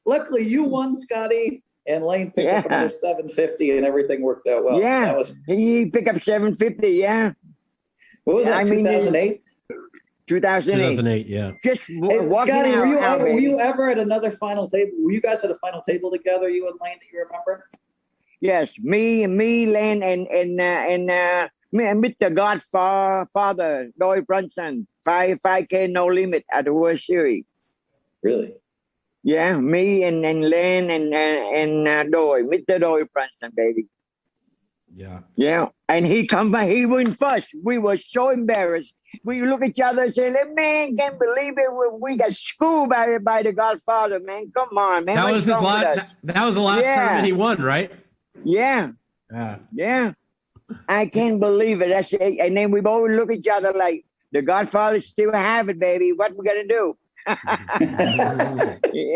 [SPEAKER 9] Luckily, you won, Scotty, and Layne picked up another 750, and everything worked out well.
[SPEAKER 15] Yeah, he picked up 750. Yeah.
[SPEAKER 9] What was that? 2008.
[SPEAKER 15] 2008.
[SPEAKER 1] Yeah.
[SPEAKER 15] Just walking
[SPEAKER 9] Scotty,
[SPEAKER 15] out.
[SPEAKER 9] Were you ever at another final table? Were you guys at a final table together? You and Layne, that you remember?
[SPEAKER 15] Yes, me, Layne, and Mr. Godfather, Doyle Brunson, 5K no limit at the World Series.
[SPEAKER 9] Really?
[SPEAKER 15] Yeah, me and Layne and Doyle, Mr. Doyle Brunson, baby.
[SPEAKER 1] Yeah.
[SPEAKER 15] Yeah, and he went first. We were so embarrassed. We look at each other and say, man, can't believe it. We got schooled by the Godfather, man. Come on, man.
[SPEAKER 1] That was his last. That was the last tournament he won, right?
[SPEAKER 15] Yeah. Yeah. I can't believe it. That's it. And then we both look at each other like, the Godfather still have it, baby. What we gonna do?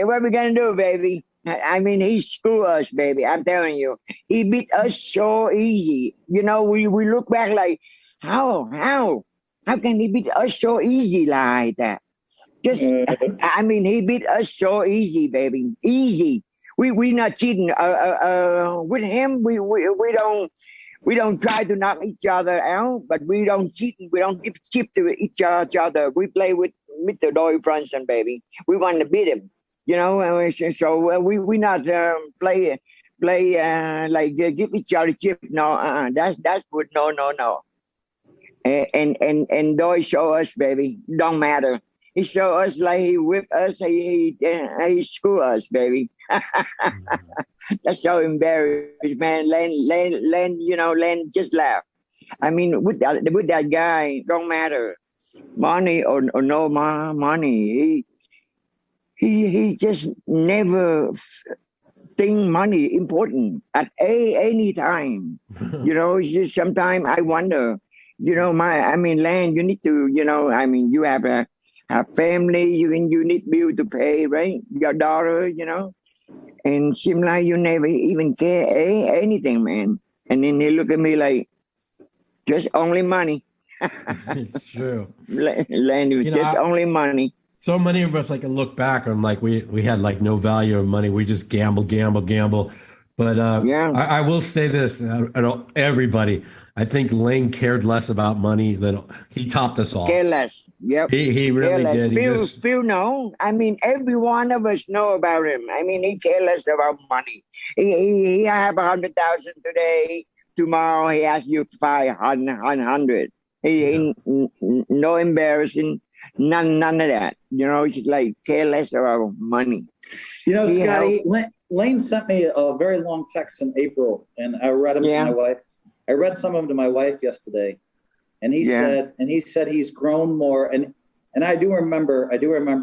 [SPEAKER 15] What we gonna do, baby? I mean, he screwed us, baby. I'm telling you, he beat us so easy. You know, we look back like, how can he beat us so easy like that? Just, I mean, he beat us so easy, baby, easy. We not cheating. With him, we don't try to knock each other out, but we don't cheat. We don't give chip to each other. We play with Mr. Doyle Brunson, baby. We want to beat him. You know, so we not play like give each other chip. No, that's good. No. And Doyle show us, baby. Don't matter. He show us like he whip us. He screw us, baby. That's so embarrassed, man. Layne, you know, Layne just laugh. I mean, with that guy, don't matter, money or no money. He just never think money important at any time. You know, it's just sometimes I wonder. You know, Layne, you need to. You know, I mean, you have a family. You need bill to pay, right? Your daughter, you know. And seem like you never even care anything, man. And then they look at me like, just only money.
[SPEAKER 1] It's true.
[SPEAKER 15] Layne, just only money.
[SPEAKER 1] So many of us like look back on like we had like no value of money. We just gamble. But I will say this, everybody, I think Layne cared less about money than he topped us all.
[SPEAKER 15] Care less. Yep.
[SPEAKER 1] He really did.
[SPEAKER 15] Phil know. I mean, every one of us know about him. I mean, he cares less about money. He have 100,000 today. Tomorrow he asks you 500. He no embarrassing. None of that. You know, it's like care less about money.
[SPEAKER 9] You know, Scotty, Layne sent me a very long text in April, and I read them to my wife. I read some of them to my wife yesterday, and he said he's grown more. And I do remember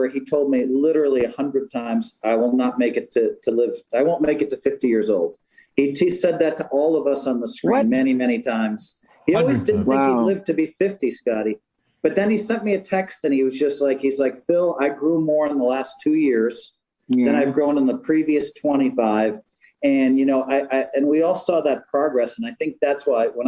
[SPEAKER 9] he told me literally 100 times, I will not make it to live. I won't make it to 50 years old. He said that to all of us on the screen many times. He always didn't think he'd live to be 50, Scotty. But then he sent me a text, and he was just like, he's like, Phil, I grew more in the last 2 years than I've grown in the previous 25. And, you know, and we all saw that progress. And I think that's why when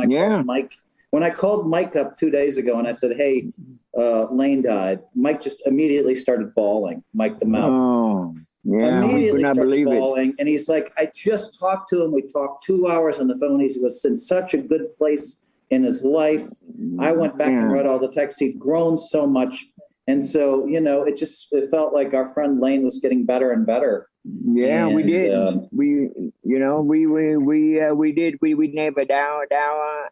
[SPEAKER 9] I called Mike up 2 days ago and I said, hey, Layne died, Mike just immediately started bawling, Mike the Mouth.
[SPEAKER 15] Oh, yeah.
[SPEAKER 9] Immediately started
[SPEAKER 15] believe
[SPEAKER 9] bawling. And he's like, I just talked to him. We talked 2 hours on the phone. He was in such a good place in his life. I went back and read all the texts. He'd grown so much. And so, you know, it felt like our friend Layne was getting better and better.
[SPEAKER 15] Yeah, and we did. We did. We never down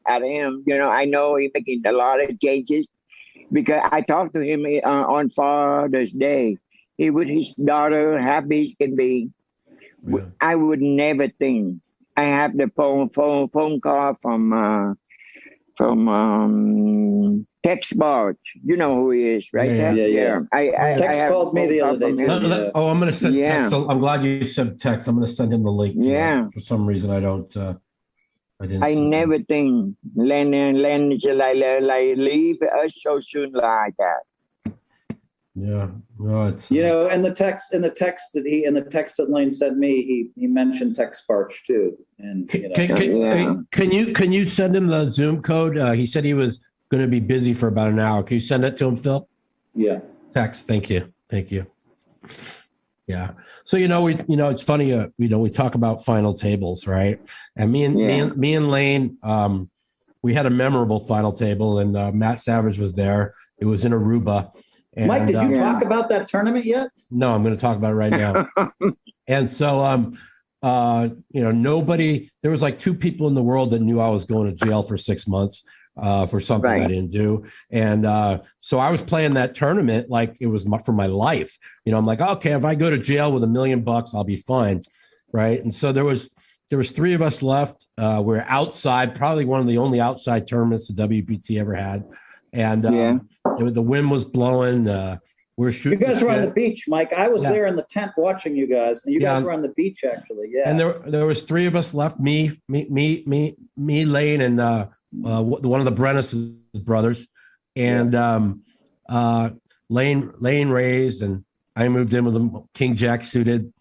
[SPEAKER 15] at him. You know, I know he's making a lot of changes because I talked to him on Father's Day. He with his daughter, happy as can be. Yeah. I would never think. I have the phone call from Tex Barge. You know who he is, right?
[SPEAKER 9] Yeah. Tex called me the other day.
[SPEAKER 1] I'm going to send Tex. So I'm glad you said Tex. I'm going to send him the link. For some reason, I didn't.
[SPEAKER 15] I never think Layne just like leave us so soon like that.
[SPEAKER 1] Yeah, no, it's
[SPEAKER 9] you know, and the text that Layne sent me, he mentioned Tex Barge too. And
[SPEAKER 1] can you send him the Zoom code? He said he was going to be busy for about an hour. Can you send that to him, Phil?
[SPEAKER 9] Yeah.
[SPEAKER 1] Text. Thank you. Yeah. So it's funny. We talk about final tables, right? And me and Layne, we had a memorable final table, and Matt Savage was there. It was in Aruba. And,
[SPEAKER 9] Mike, did you talk about that tournament yet?
[SPEAKER 1] No, I'm going to talk about it right now. And so, nobody, there was like 2 people in the world that knew I was going to jail for 6 months. for something I didn't do. And so I was playing that tournament like it was for my life. You know, I'm like, okay, if I go to jail with $1 million, I'll be fine. Right. And so there was 3 of us left. We're outside, probably one of the only outside tournaments the WPT ever had. And the wind was blowing. We're shooting.
[SPEAKER 9] You guys were on the beach, Mike. I was there in the tent watching you guys, and you guys were on the beach actually. Yeah. And
[SPEAKER 1] there was 3 of us left. Me, Layne, and one of the Brennis brothers. And Layne raised, and I moved in with him, King Jack suited,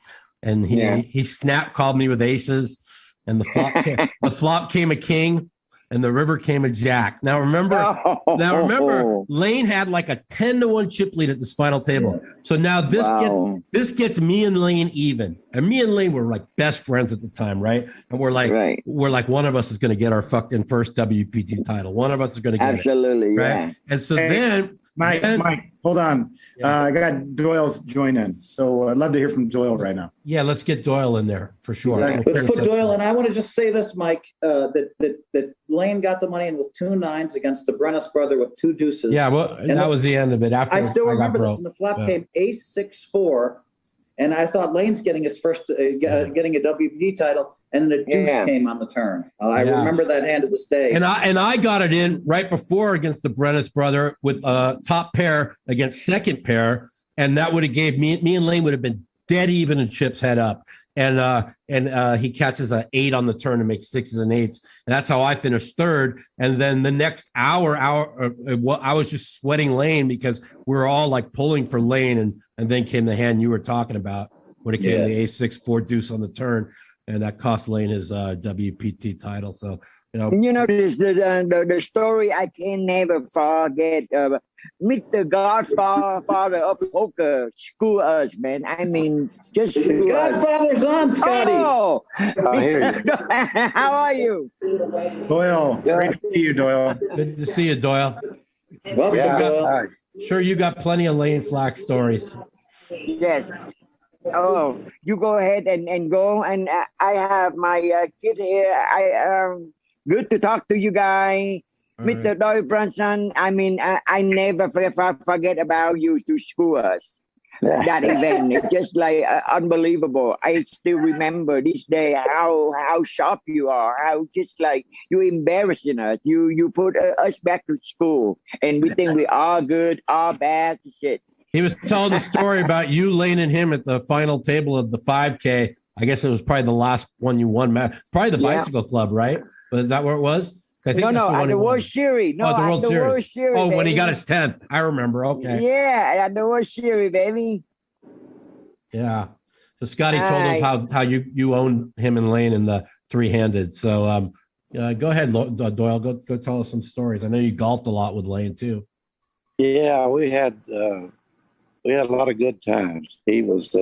[SPEAKER 1] and he snap called me with aces, and the flop came a king, and the river came a jack. Now remember, Layne had like a 10-1 chip lead at this final table. So now this gets me and Layne even. And me and Layne were like best friends at the time, right? And we're like one of us is going to get our fucking first WPT title. One of us is going to get
[SPEAKER 15] Absolutely,
[SPEAKER 1] it. Right? And so then
[SPEAKER 3] Mike, hold on. I got Doyle's join in. So I'd love to hear from Doyle right now.
[SPEAKER 1] Yeah, let's get Doyle in there for sure.
[SPEAKER 9] Let's put Doyle in. I want to just say this, Mike, that Layne got the money in with 2 9s against the Brennis brother with 2 deuces.
[SPEAKER 1] Yeah, well, that was the end of it. After
[SPEAKER 9] I still remember this, and the flop came ace 6-4, and I thought Layne's getting his first, getting a WPT title, and then a deuce came on the turn. I remember that hand to this day.
[SPEAKER 1] And I got it in right before against the Brennis brother with top pair against second pair, and that would have gave me and Layne would have been dead even in chips head up. And he catches an 8 on the turn and makes 6s and 8s, and that's how I finished third. And then the next hour, I was just sweating Layne because we were all like pulling for Layne, and then came the hand you were talking about when it came the A6-4 deuce on the turn. And that cost Layne his WPT title. So,
[SPEAKER 15] this the story I can never forget. Mr. Godfather of poker, screw us, man. I mean, just screw
[SPEAKER 9] Godfather's on, Scotty.
[SPEAKER 15] Oh,
[SPEAKER 9] I hear you.
[SPEAKER 15] How are you?
[SPEAKER 3] Doyle, great to see you, Doyle.
[SPEAKER 1] Good to see you, Doyle.
[SPEAKER 9] Well,
[SPEAKER 1] Sure, you got plenty of Layne Flack stories.
[SPEAKER 15] Yes. Oh, you go ahead and go. And I have my kid here. Good to talk to you guys. Mr. Doyle Brunson, I mean, I never forget about you to screw us. That event, it's just like unbelievable. I still remember this day how sharp you are, how just like you embarrassing us. You put us back to school, and we think we are good, are bad, shit.
[SPEAKER 1] He was telling the story about you, Layne, and him at the final table of the 5K. I guess it was probably the last one you won, probably the Bicycle Club, right? But is that where it was? I think
[SPEAKER 15] the World Series. No,
[SPEAKER 1] the World Series. Oh, when he got his 10th. I remember. Okay.
[SPEAKER 15] Yeah, at the World Series, baby.
[SPEAKER 1] Yeah. So Scotty told us how you owned him and Layne in the 3-handed. So go ahead, Doyle. Go tell us some stories. I know you golfed a lot with Layne too.
[SPEAKER 17] Yeah, we had a lot of good times. He was.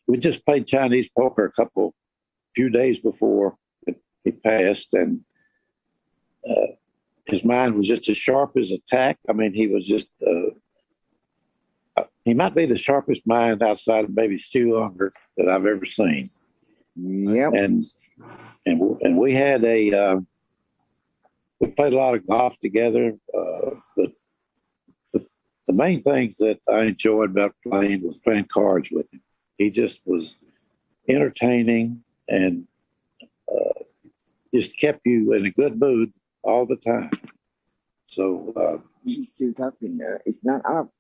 [SPEAKER 17] We just played Chinese poker a few days before he passed, and his mind was just as sharp as a tack. I mean, he was just. He might be the sharpest mind outside of maybe Stu Unger that I've ever seen.
[SPEAKER 15] Yep.
[SPEAKER 17] And we had we played a lot of golf together, but the main things that I enjoyed about playing was playing cards with him. He just was entertaining and just kept you in a good mood all the time. So
[SPEAKER 15] he's still talking there. It's not up.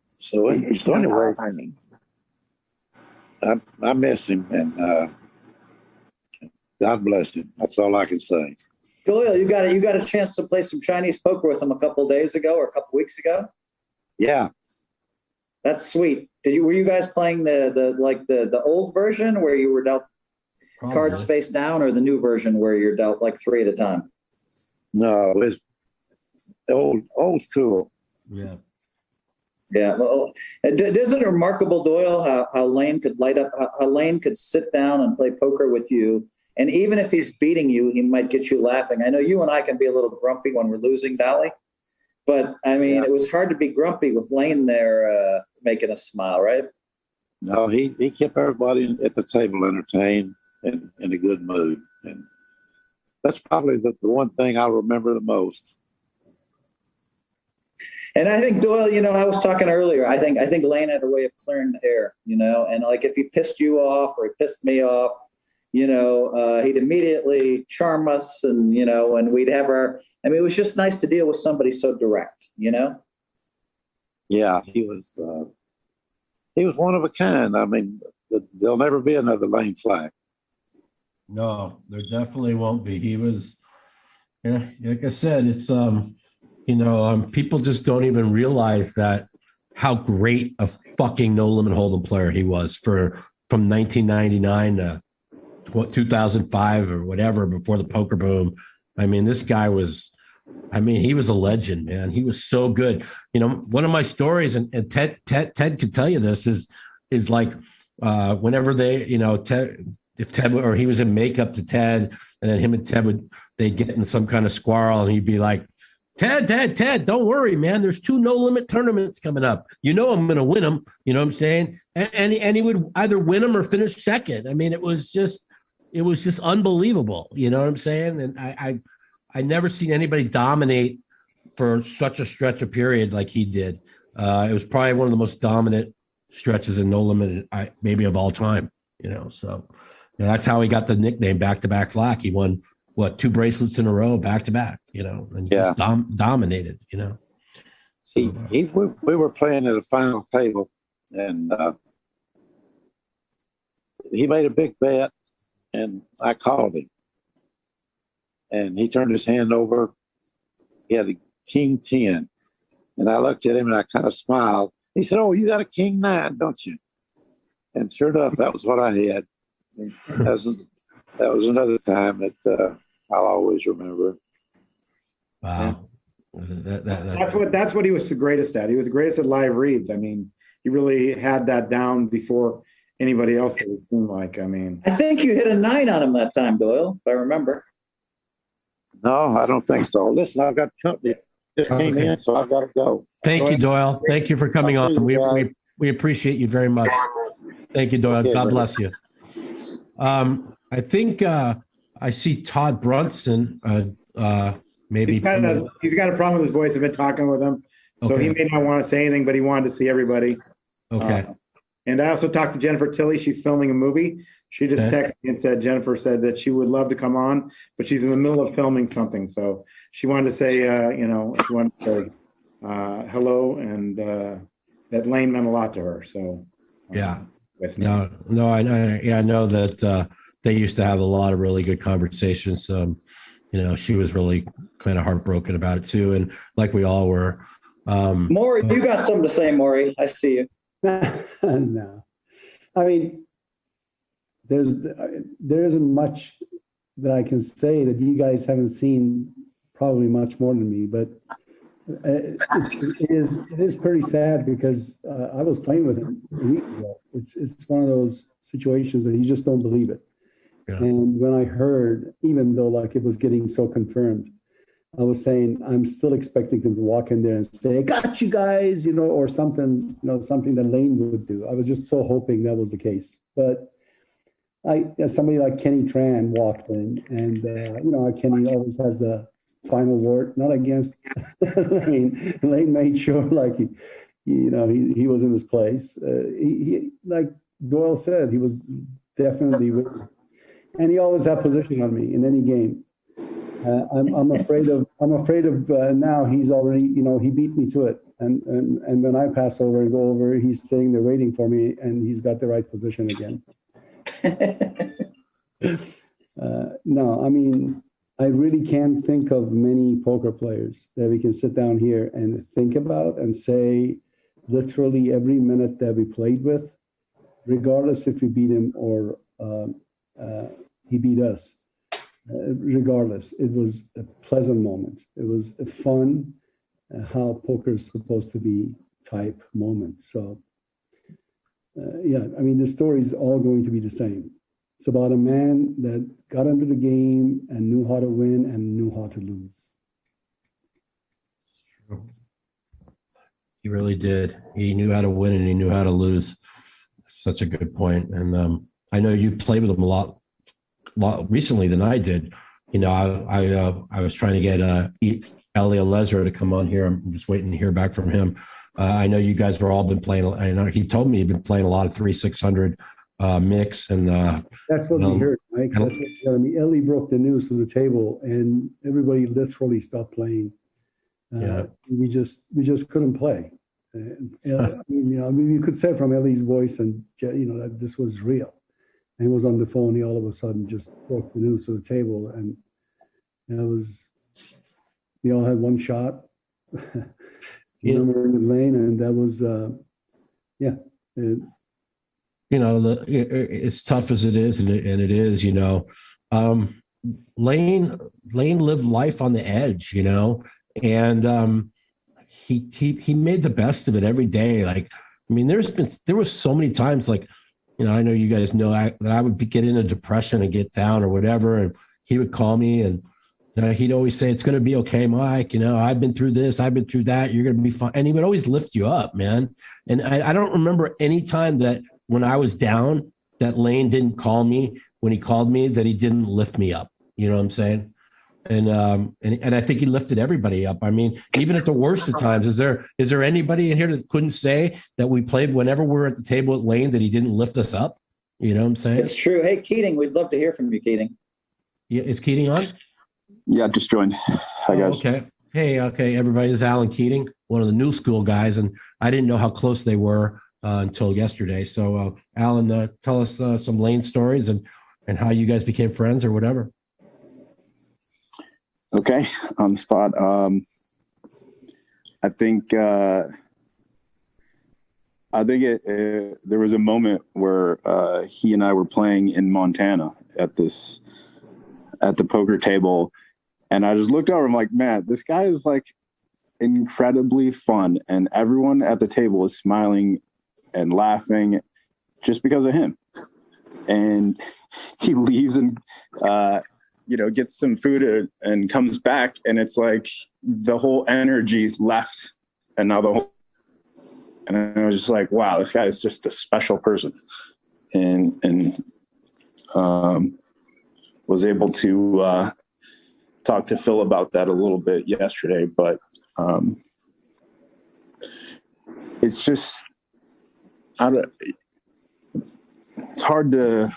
[SPEAKER 17] So anyway, I miss him, and God bless him. That's all I can say.
[SPEAKER 9] Doyle, you got a chance to play some Chinese poker with him a couple of days ago or a couple of weeks ago.
[SPEAKER 17] Yeah,
[SPEAKER 9] that's sweet. Were you guys playing the old version where you were dealt cards face down, or the new version where you're dealt like 3 at a time?
[SPEAKER 17] No, it's old school.
[SPEAKER 1] Yeah.
[SPEAKER 9] Yeah, well, isn't it remarkable, Doyle, how Layne could light up, how Layne could sit down and play poker with you, and even if he's beating you, he might get you laughing. I know you and I can be a little grumpy when we're losing, Dolly, but I mean, it was hard to be grumpy with Layne there making us smile, right?
[SPEAKER 17] No, he kept everybody at the table entertained and in a good mood, and that's probably the one thing I'll remember the most.
[SPEAKER 9] And I think Doyle, I was talking earlier. I think Layne had a way of clearing the air, and like if he pissed you off or he pissed me off, he'd immediately charm us, and and we'd have it was just nice to deal with somebody so direct,
[SPEAKER 17] Yeah, he was one of a kind. I mean, there'll never be another Layne Flack.
[SPEAKER 1] No, there definitely won't be. He was, like I said, it's people just don't even realize that how great a fucking no limit hold'em player he was from 1999 to 2005 or whatever, before the poker boom. I mean, this guy was, he was a legend, man. He was so good. One of my stories, and Ted could tell you this, is like whenever they, if Ted, or he was in makeup to Ted, and then him and Ted they'd get in some kind of squirrel, and he'd be like, Ted, don't worry, man. There's 2 no-limit tournaments coming up. I'm going to win them. You know what I'm saying? And he would either win them or finish second. I mean, it was just unbelievable. You know what I'm saying? And I never seen anybody dominate for such a stretch of period like he did. It was probably one of the most dominant stretches in no limit, maybe of all time. So that's how he got the nickname back-to-back Flack. He won 2 bracelets in a row, back to back, and he just dominated, So,
[SPEAKER 17] we were playing at a final table, and he made a big bet, and I called him, and he turned his hand over. He had a king 10, and I looked at him and I kind of smiled. He said, "Oh, you got a king 9, don't you?" And sure enough, that was what I had. That was another time that I'll always remember.
[SPEAKER 1] Wow.
[SPEAKER 3] That's what he was the greatest at. He was the greatest at live reads. I mean, he really had that down before anybody else did, it seemed like.
[SPEAKER 9] I think you hit a 9 on him that time, Doyle, if I remember.
[SPEAKER 17] No, I don't think so. Listen, I've got company just came in, so I've got to go.
[SPEAKER 1] Thank you, Doyle. Thank you for coming on. We appreciate you very much. Thank you, Doyle. God bless you. I think I see Todd Brunson. Maybe
[SPEAKER 3] he's got a problem with his voice. I've been talking with him, so he may not want to say anything, but he wanted to see everybody.
[SPEAKER 1] Okay.
[SPEAKER 3] And I also talked to Jennifer Tilley. She's filming a movie. She just texted me and said Jennifer said that she would love to come on, but she's in the middle of filming something. So she wanted to say, she wanted to say hello, and that Layne meant a lot to her. So
[SPEAKER 1] yeah. No, I know that they used to have a lot of really good conversations. She was really kind of heartbroken about it too, and like we all were.
[SPEAKER 9] Maury, you got something to say, Maury. I see you.
[SPEAKER 14] No, I mean, there isn't much that I can say that you guys haven't seen. Probably much more than me, but it is pretty sad because I was playing with him a week ago. It's one of those situations that you just don't believe it. Yeah. And when I heard, even though like it was getting so confirmed, I was saying I'm still expecting him to walk in there and say, "I got you guys," or something, something that Layne would do. I was just so hoping that was the case. But somebody like Kenny Tran walked in, and Kenny always has the final word, not against Layne. Layne made sure like he was in his place. He like Doyle said, he was definitely with me. And he always had position on me in any game. I'm afraid of now. He's already, he beat me to it. And when I pass over and go over, he's sitting there waiting for me, and he's got the right position again. No, I mean, I really can't think of many poker players that we can sit down here and think about and say literally every minute that we played with, regardless if we beat him or he beat us. Regardless, it was a pleasant moment. It was a fun, how poker is supposed to be type moment. So, the story is all going to be the same. It's about a man that got into the game and knew how to win and knew how to lose.
[SPEAKER 1] He really did. He knew how to win and he knew how to lose. Such a good point. And I know you played with him a lot recently than I did. I was trying to get Ellie Lezer to come on here. I'm just waiting to hear back from him. I know you guys were all been playing. I know he told me he'd been playing a lot of 3,600 mix, and
[SPEAKER 14] that's what we heard, Mike. That's what I mean. Ellie broke the news to the table, and everybody literally stopped playing. We just couldn't play. You could say from Ellie's voice, and that this was real. And he was on the phone. He all of a sudden just broke the news to the table, and it was. We all had one shot. Remember in Layne, and that was,
[SPEAKER 1] it's tough as it is, and it is, Layne lived life on the edge, and he made the best of it every day. Like, I mean, there was so many times, like, I know you guys know that I would get in a depression and get down or whatever, and he would call me and. He'd always say, it's going to be okay, Mike. I've been through this. I've been through that. You're going to be fine. And he would always lift you up, man. And I don't remember any time that when I was down, that Layne didn't call me. When he called me, that he didn't lift me up. You know what I'm saying? And I think he lifted everybody up. I mean, even at the worst of times, is there anybody in here that couldn't say that we played whenever we're at the table at Layne that he didn't lift us up? You know what I'm saying?
[SPEAKER 9] It's true. Hey, Keating, we'd love to hear from you, Keating.
[SPEAKER 1] Yeah, is Keating on?
[SPEAKER 18] Yeah, just joined. Hi, guys.
[SPEAKER 1] Okay. Hey, okay, everybody. This is Alan Keating, one of the new school guys, and I didn't know how close they were until yesterday. So, Alan, tell us some Layne stories and how you guys became friends or whatever.
[SPEAKER 18] Okay, on the spot. I think there was a moment where he and I were playing in Montana at the poker table. And I just looked over, I'm like, man, this guy is like incredibly fun. And everyone at the table is smiling and laughing just because of him. And he leaves and, gets some food and comes back. And it's like the whole energy left. And now and I was just like, wow, this guy is just a special person. And was able to talk to Phil about that a little bit yesterday, but it's just it's hard to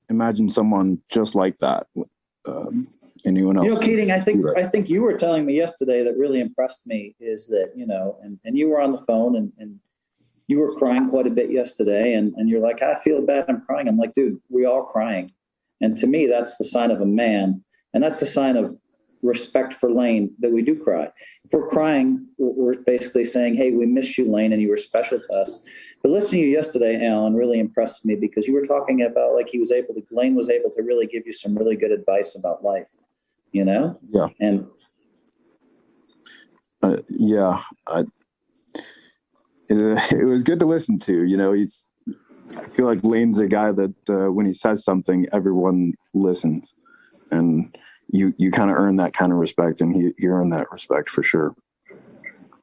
[SPEAKER 18] imagine someone just like that. Anyone else?
[SPEAKER 9] Keating, I think you were telling me yesterday that really impressed me is that, and you were on the phone and you were crying quite a bit yesterday, and you're like, I feel bad, I'm crying. I'm like, dude, we all crying. And to me, that's the sign of a man. And that's the sign of respect for Layne, that we do cry. If we're crying, we're basically saying, hey, we miss you, Layne, and you were special to us. But listening to you yesterday, Alan, really impressed me because you were talking about like Layne was able to really give you some really good advice about life,
[SPEAKER 18] Yeah.
[SPEAKER 9] And
[SPEAKER 18] it was good to listen to. I feel like Layne's a guy that when he says something, everyone listens, and you kind of earn that kind of respect, and he earned that respect for sure.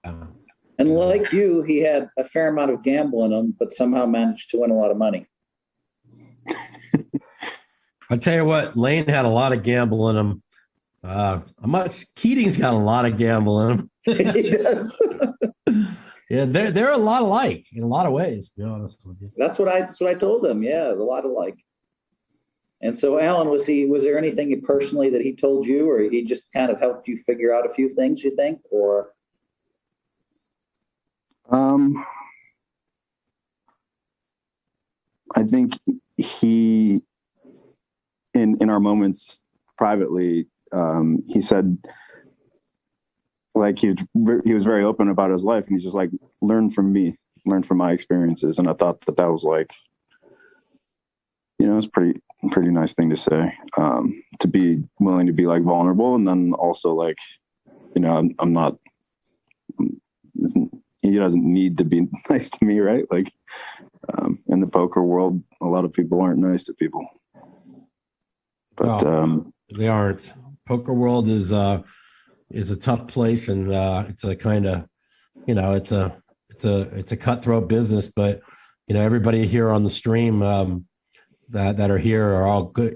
[SPEAKER 9] And like you, he had a fair amount of gamble in him, but somehow managed to win a lot of money.
[SPEAKER 1] I'll tell you what, Layne had a lot of gamble in him. Keating's got a lot of gamble in him.
[SPEAKER 9] He does.
[SPEAKER 1] Yeah, they're a lot alike in a lot of ways, to be honest with you.
[SPEAKER 9] That's what I told him. Yeah, a lot alike. And so, Alan, was there anything personally that he told you, or he just kind of helped you figure out a few things, you think, or?
[SPEAKER 18] I think he, in our moments privately, he said, like he was very open about his life, and he's just like, learn from me, learn from my experiences. And I thought that was like, it's pretty nice thing to say, to be willing to be like vulnerable. And then also like, I'm not, he doesn't need to be nice to me. Right. Like, in the poker world, a lot of people aren't nice to people, but,
[SPEAKER 1] they aren't. Poker world is a tough place, and it's a kind of, it's a cutthroat business. But everybody here on the stream that are here are all good.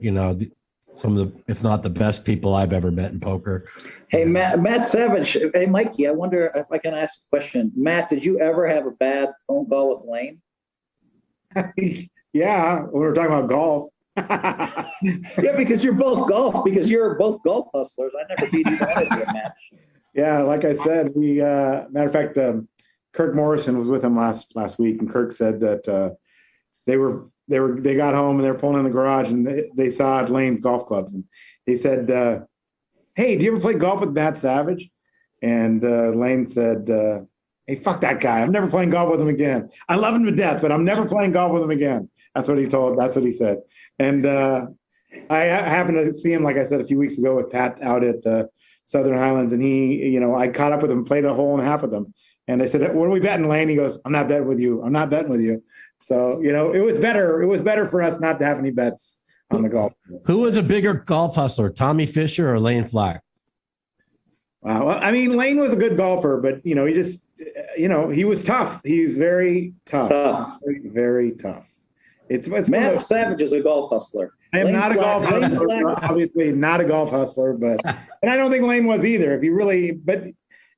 [SPEAKER 1] some of the, if not the best people I've ever met in poker.
[SPEAKER 9] Hey, Matt Savage. Hey, Mikey, I wonder if I can ask a question. Matt, did you ever have a bad phone call with Layne?
[SPEAKER 3] Yeah, when we're talking about golf.
[SPEAKER 9] Yeah, because you're both golf hustlers. I never beat either one of you in a match.
[SPEAKER 3] Yeah, like I said, we matter of fact, Kirk Morrison was with him last week, and Kirk said that they got home and they were pulling in the garage and they saw Layne's golf clubs, and he said, "Hey, do you ever play golf with Matt Savage?" And Layne said, "Hey, fuck that guy! I'm never playing golf with him again. I love him to death, but I'm never playing golf with him again." That's what he said. And I happened to see him, like I said, a few weeks ago with Pat out at Southern Highlands, and I caught up with him, played a hole and a half with him, and I said, "What are we betting, Layne?" He goes, "I'm not betting with you. I'm not betting with you." So it was better for us not to have any bets on the golf.
[SPEAKER 1] Who was a bigger golf hustler, Tommy Fisher or Layne Flack?
[SPEAKER 3] Wow. Well, I mean, Layne was a good golfer, but he just, he was tough. He's very tough. Very, very tough. It's
[SPEAKER 9] Matt Savage is a golf hustler.
[SPEAKER 3] I am not a golf hustler. Obviously not a golf hustler, but and I don't think Layne was either. But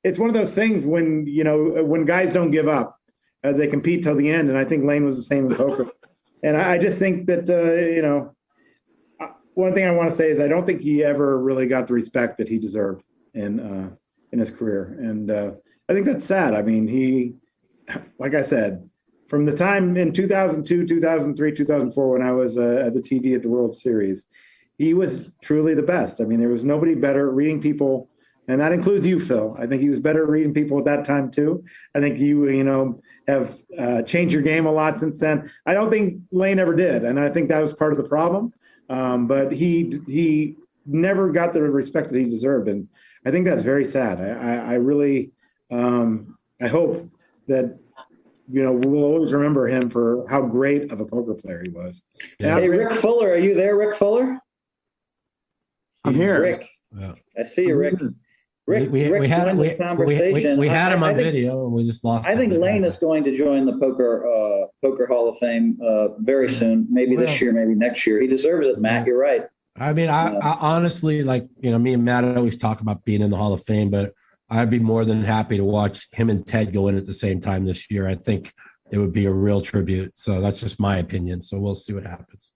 [SPEAKER 3] it's one of those things when when guys don't give up, they compete till the end. And I think Layne was the same in poker. And I just think that one thing I want to say is I don't think he ever really got the respect that he deserved in his career, and I think that's sad. I mean, he, like I said, from the time in 2002, 2003, 2004, when I was at the TD at the World Series, he was truly the best. I mean, there was nobody better at reading people, and that includes you, Phil. I think he was better at reading people at that time too. I think you have changed your game a lot since then. I don't think Layne ever did, and I think that was part of the problem. But he never got the respect that he deserved, and I think that's very sad. I really I hope that we'll always remember him for how great of a poker player he was.
[SPEAKER 9] Yeah. Hey, Rick Fuller, are you there, Rick Fuller?
[SPEAKER 3] I'm here.
[SPEAKER 9] Rick, yeah. I see you, Rick. Rick,
[SPEAKER 1] we had him on video, and we just lost.
[SPEAKER 9] I think Layne is going to join the poker Hall of Fame very soon. Maybe this year, maybe next year. He deserves it, Matt. You're right.
[SPEAKER 1] I mean, I honestly, me and Matt always talk about being in the Hall of Fame, but I'd be more than happy to watch him and Ted go in at the same time this year. I think it would be a real tribute. So that's just my opinion. So we'll see what happens,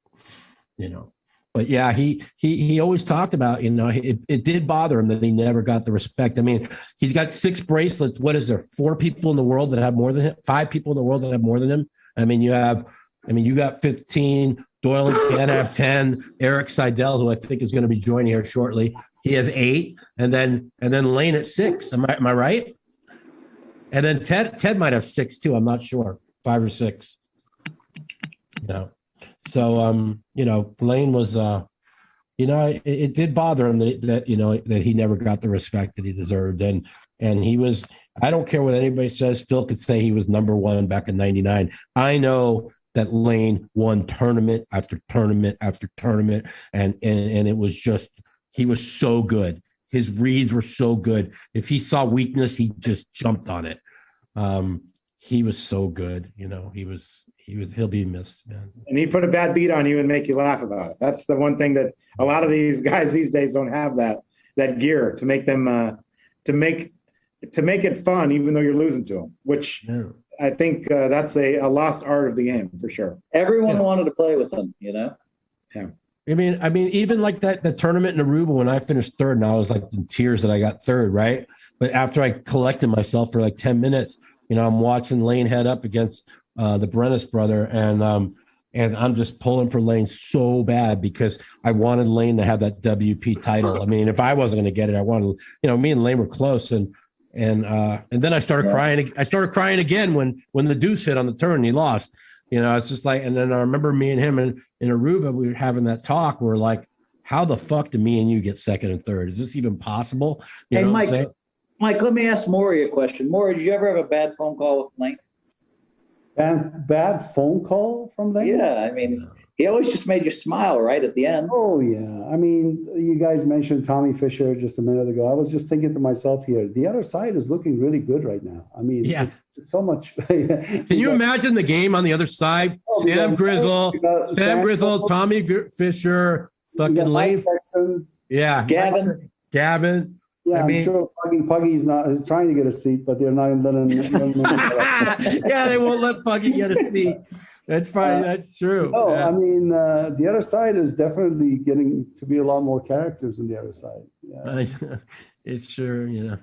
[SPEAKER 1] But yeah, he always talked about, it did bother him that he never got the respect. I mean, he's got 6 bracelets. What is there? 4 people in the world that have more than him? 5 people in the world that have more than him? I mean, you got 15. Doyle can have 10. Eric Seidel, who I think is going to be joining here shortly, he has 8, and then Layne at 6. Am I right? And then Ted might have 6 too. I'm not sure, 5 or 6. So Layne was it did bother him that he never got the respect that he deserved, and he was. I don't care what anybody says. Phil could say he was number 1 back in '99. I know that Layne won tournament after tournament after tournament, and it was just, he was so good. His reads were so good. If he saw weakness, he just jumped on it. He was so good. He'll be missed, man.
[SPEAKER 3] And he put a bad beat on you and make you laugh about it. That's the one thing that a lot of these guys these days don't have, that gear to make them to make it fun, even though you're losing to them, which. Yeah. I think that's a lost art of the game for sure.
[SPEAKER 9] Everyone wanted to play with him,
[SPEAKER 3] Yeah.
[SPEAKER 1] I mean, even like the tournament in Aruba when I finished 3rd, and I was like in tears that I got 3rd, right? But after I collected myself for like 10 minutes, I'm watching Layne head up against the Brennis brother, and I'm just pulling for Layne so bad because I wanted Layne to have that WP title. I mean, if I wasn't going to get it, I wanted, me and Layne were close, and then I started crying. I started crying again when the deuce hit on the turn and he lost. It's just like, and then I remember me and him in Aruba, we were having that talk. We're like, how the fuck do me and you get 2nd and 3rd? Is this even possible?
[SPEAKER 9] Hey, Mike, let me ask Maury a question. Maury, did you ever have a bad phone call with Layne?
[SPEAKER 14] Bad phone call from Layne?
[SPEAKER 9] Yeah, I mean, he always just made you smile right at the end.
[SPEAKER 14] Oh, yeah. I mean, you guys mentioned Tommy Fisher just a minute ago. I was just thinking to myself here, the other side is looking really good right now. I mean, it's so much.
[SPEAKER 1] Can you imagine the game on the other side? Sam Grizzle, Tommy Fisher, fucking Layne.
[SPEAKER 14] Sexton.
[SPEAKER 1] Yeah.
[SPEAKER 9] Gavin.
[SPEAKER 1] Gavin.
[SPEAKER 14] Yeah, I'm sure Puggy's not is trying to get a seat, but they're not letting him.
[SPEAKER 1] Yeah, they won't let Puggy get a seat. That's probably that's true.
[SPEAKER 14] No,
[SPEAKER 1] Yeah.
[SPEAKER 14] I mean the other side is definitely getting to be a lot more characters in the other side. Yeah.
[SPEAKER 1] It's sure, you know.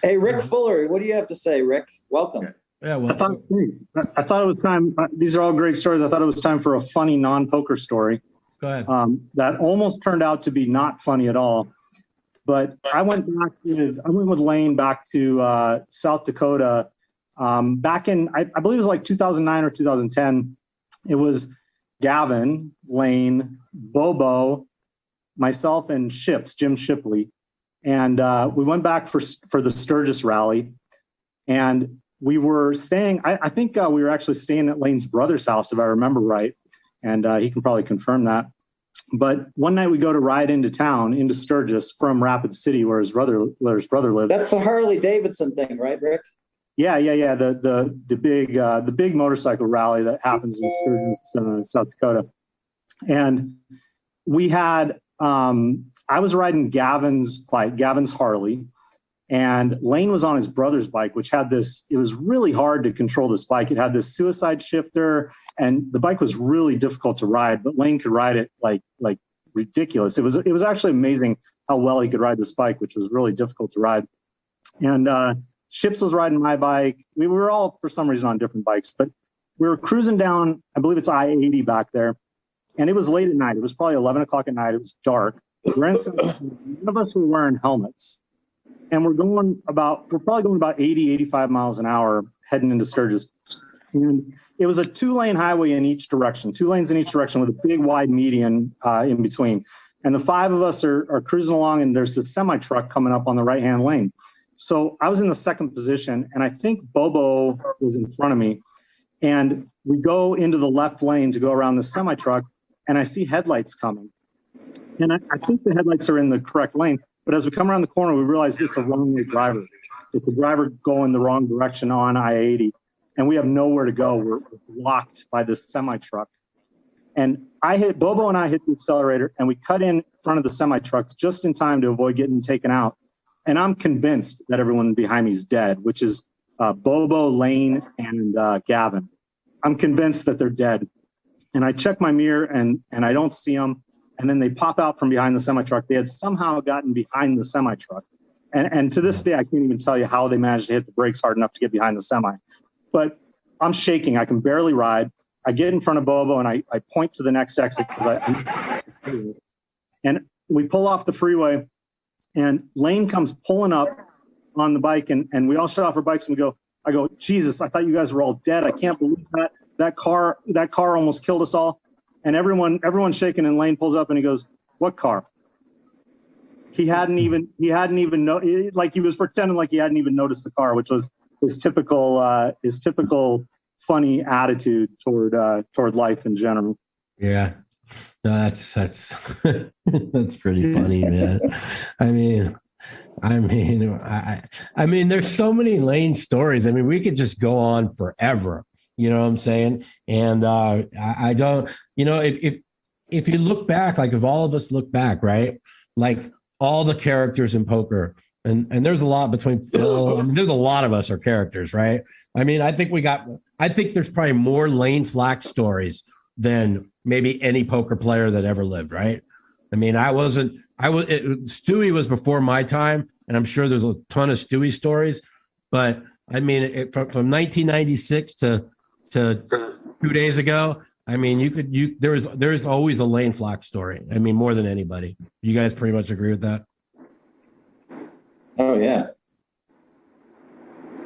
[SPEAKER 9] Hey, Rick Fuller, what do you have to say, Rick? Welcome.
[SPEAKER 1] Yeah, well,
[SPEAKER 19] I thought it was time. These are all great stories. I thought it was time for a funny non-poker story.
[SPEAKER 1] Go ahead.
[SPEAKER 19] That almost turned out to be not funny at all. But I went with Layne back to South Dakota back in, I believe it was like 2009 or 2010. It was Gavin, Layne, Bobo, myself, and Jim Shipley. And we went back for the Sturgis rally. And we were staying, I think we were actually staying at Layne's brother's house, if I remember right. And he can probably confirm that. But one night we go to ride into town, into Sturgis from Rapid City, where his brother lives.
[SPEAKER 9] That's the Harley Davidson thing, right, Rick?
[SPEAKER 19] Yeah. The big motorcycle rally that happens in Sturgis, South Dakota. And we had, I was riding Gavin's bike, Gavin's Harley, and Layne was on his brother's bike, which had this, it was really hard to control this bike. It had this suicide shifter, and the bike was really difficult to ride, but Layne could ride it like ridiculous. It was actually amazing how well he could ride this bike, which was really difficult to ride. And Ships was riding my bike. We were all, for some reason, on different bikes, but we were cruising down, I believe it's I-80 back there, and it was late at night. It was probably 11 o'clock at night. It was dark. We're inside, none of us were wearing helmets. And we're probably going about 80, 85 miles an hour heading into Sturgis. And it was a 2-lane highway in each direction, 2 lanes in each direction with a big wide median in between. And the 5 of us are cruising along, and there's this semi truck coming up on the right-hand lane. So I was in the second position, and I think Bobo was in front of me. And we go into the left lane to go around the semi truck, and I see headlights coming. And I think the headlights are in the correct lane. But as we come around the corner, we realize it's a wrong-way driver. It's a driver going the wrong direction on I-80, and we have nowhere to go. We're blocked by this semi-truck. And Bobo and I hit the accelerator, and we cut in front of the semi-truck just in time to avoid getting taken out. And I'm convinced that everyone behind me is dead, which is Bobo, Layne, and Gavin. I'm convinced that they're dead. And I check my mirror, and I don't see them. And then they pop out from behind the semi-truck. They had somehow gotten behind the semi-truck. And to this day, I can't even tell you how they managed to hit the brakes hard enough to get behind the semi. But I'm shaking. I can barely ride. I get in front of Bobo, and I point to the next exit. And we pull off the freeway, and Layne comes pulling up on the bike, and we all shut off our bikes, and I go, Jesus, I thought you guys were all dead. I can't believe that. That car almost killed us all. And everyone's shaking, and Layne pulls up and he goes, "What car?" He hadn't even like he was pretending like he hadn't even noticed the car, which was his typical funny attitude toward life in general.
[SPEAKER 1] Yeah, that's that's pretty funny, man. I mean, there's so many Layne stories. I mean, we could just go on forever. You know what I'm saying? And I don't, if you look back, like if all of us look back, right? Like all the characters in poker, and there's a lot between Phil. I mean, there's a lot of us are characters, right? I mean, I think there's probably more Layne Flack stories than maybe any poker player that ever lived, right? I mean, Stewie was before my time, and I'm sure there's a ton of Stewie stories, but I mean, from 1996 to 2 days ago, I mean, there's always a Layne Flack story. I mean, more than anybody. You guys pretty much agree with that?
[SPEAKER 9] Oh yeah.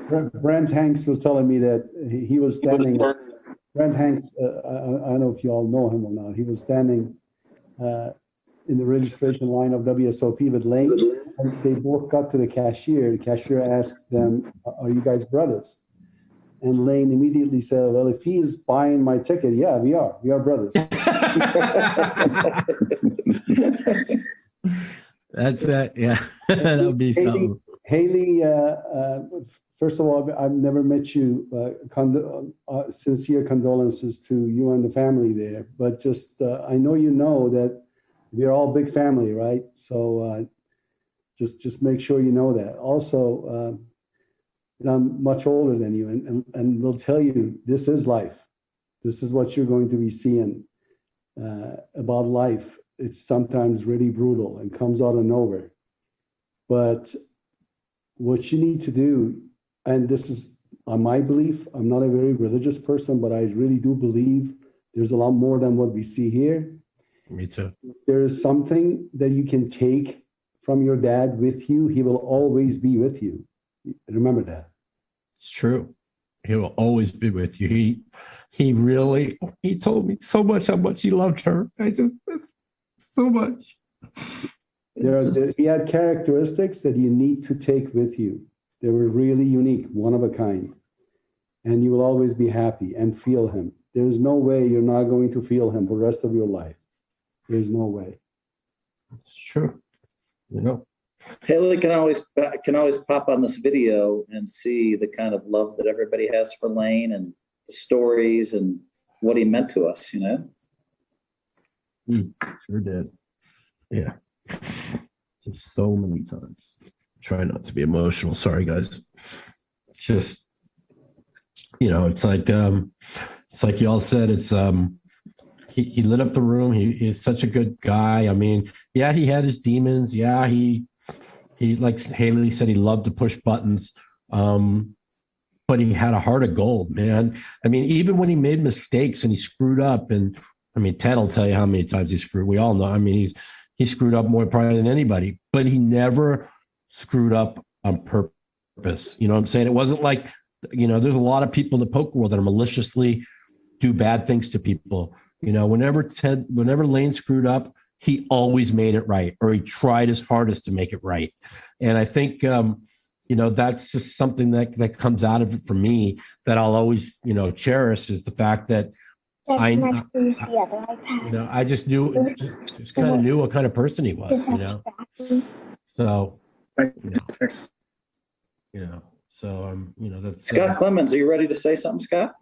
[SPEAKER 14] Brent Hanks was telling me that he was standing. Brent Hanks, I don't know if you all know him or not. He was standing in the registration line of WSOP with Layne. And they both got to the cashier. The cashier asked them, "Are you guys brothers?" And Layne immediately said, "Well, if he's buying my ticket, yeah, we are. We are brothers."
[SPEAKER 20] That's it. Yeah, that would be something.
[SPEAKER 14] Haley, first of all, I've never met you. Sincere condolences to you and the family there. But just, I know that we're all big family, right? So just make sure you know that. Also, I'm much older than you, and they'll tell you this is life. This is what you're going to be seeing about life. It's sometimes really brutal and comes out of nowhere. But what you need to do, and this is on my belief, I'm not a very religious person, but I really do believe there's a lot more than what we see here.
[SPEAKER 1] Me too.
[SPEAKER 14] There is something that you can take from your dad with you. He will always be with you. Remember that.
[SPEAKER 1] It's true. He will always be with you. He told me so much how much he loved her. It's so much.
[SPEAKER 14] He had characteristics that you need to take with you. They were really unique, one of a kind. And you will always be happy and feel him. There's no way you're not going to feel him for the rest of your life. There's no way.
[SPEAKER 1] It's true. You know.
[SPEAKER 9] Haley can always pop on this video and see the kind of love that everybody has for Layne and the stories and what he meant to us, you know?
[SPEAKER 1] Sure did. Yeah. Just so many times. Try not to be emotional. Sorry, guys. Just, it's like y'all said, it's he lit up the room. He's such a good guy. I mean, yeah, he had his demons. Yeah, he like Haley said, he loved to push buttons. But he had a heart of gold, man. I mean, even when he made mistakes and he screwed up, and I mean, Ted will tell you how many times he screwed. We all know. I mean, he screwed up more probably than anybody, but he never screwed up on purpose. You know what I'm saying? It wasn't like, there's a lot of people in the poker world that are maliciously do bad things to people. Whenever Layne screwed up, he always made it right, or he tried his hardest to make it right. And I think, that's just something that comes out of it for me that I'll always, cherish, is the fact that I just kind of knew what kind of person he was, So, that's
[SPEAKER 9] Scott Clemens. Are you ready to say something, Scott?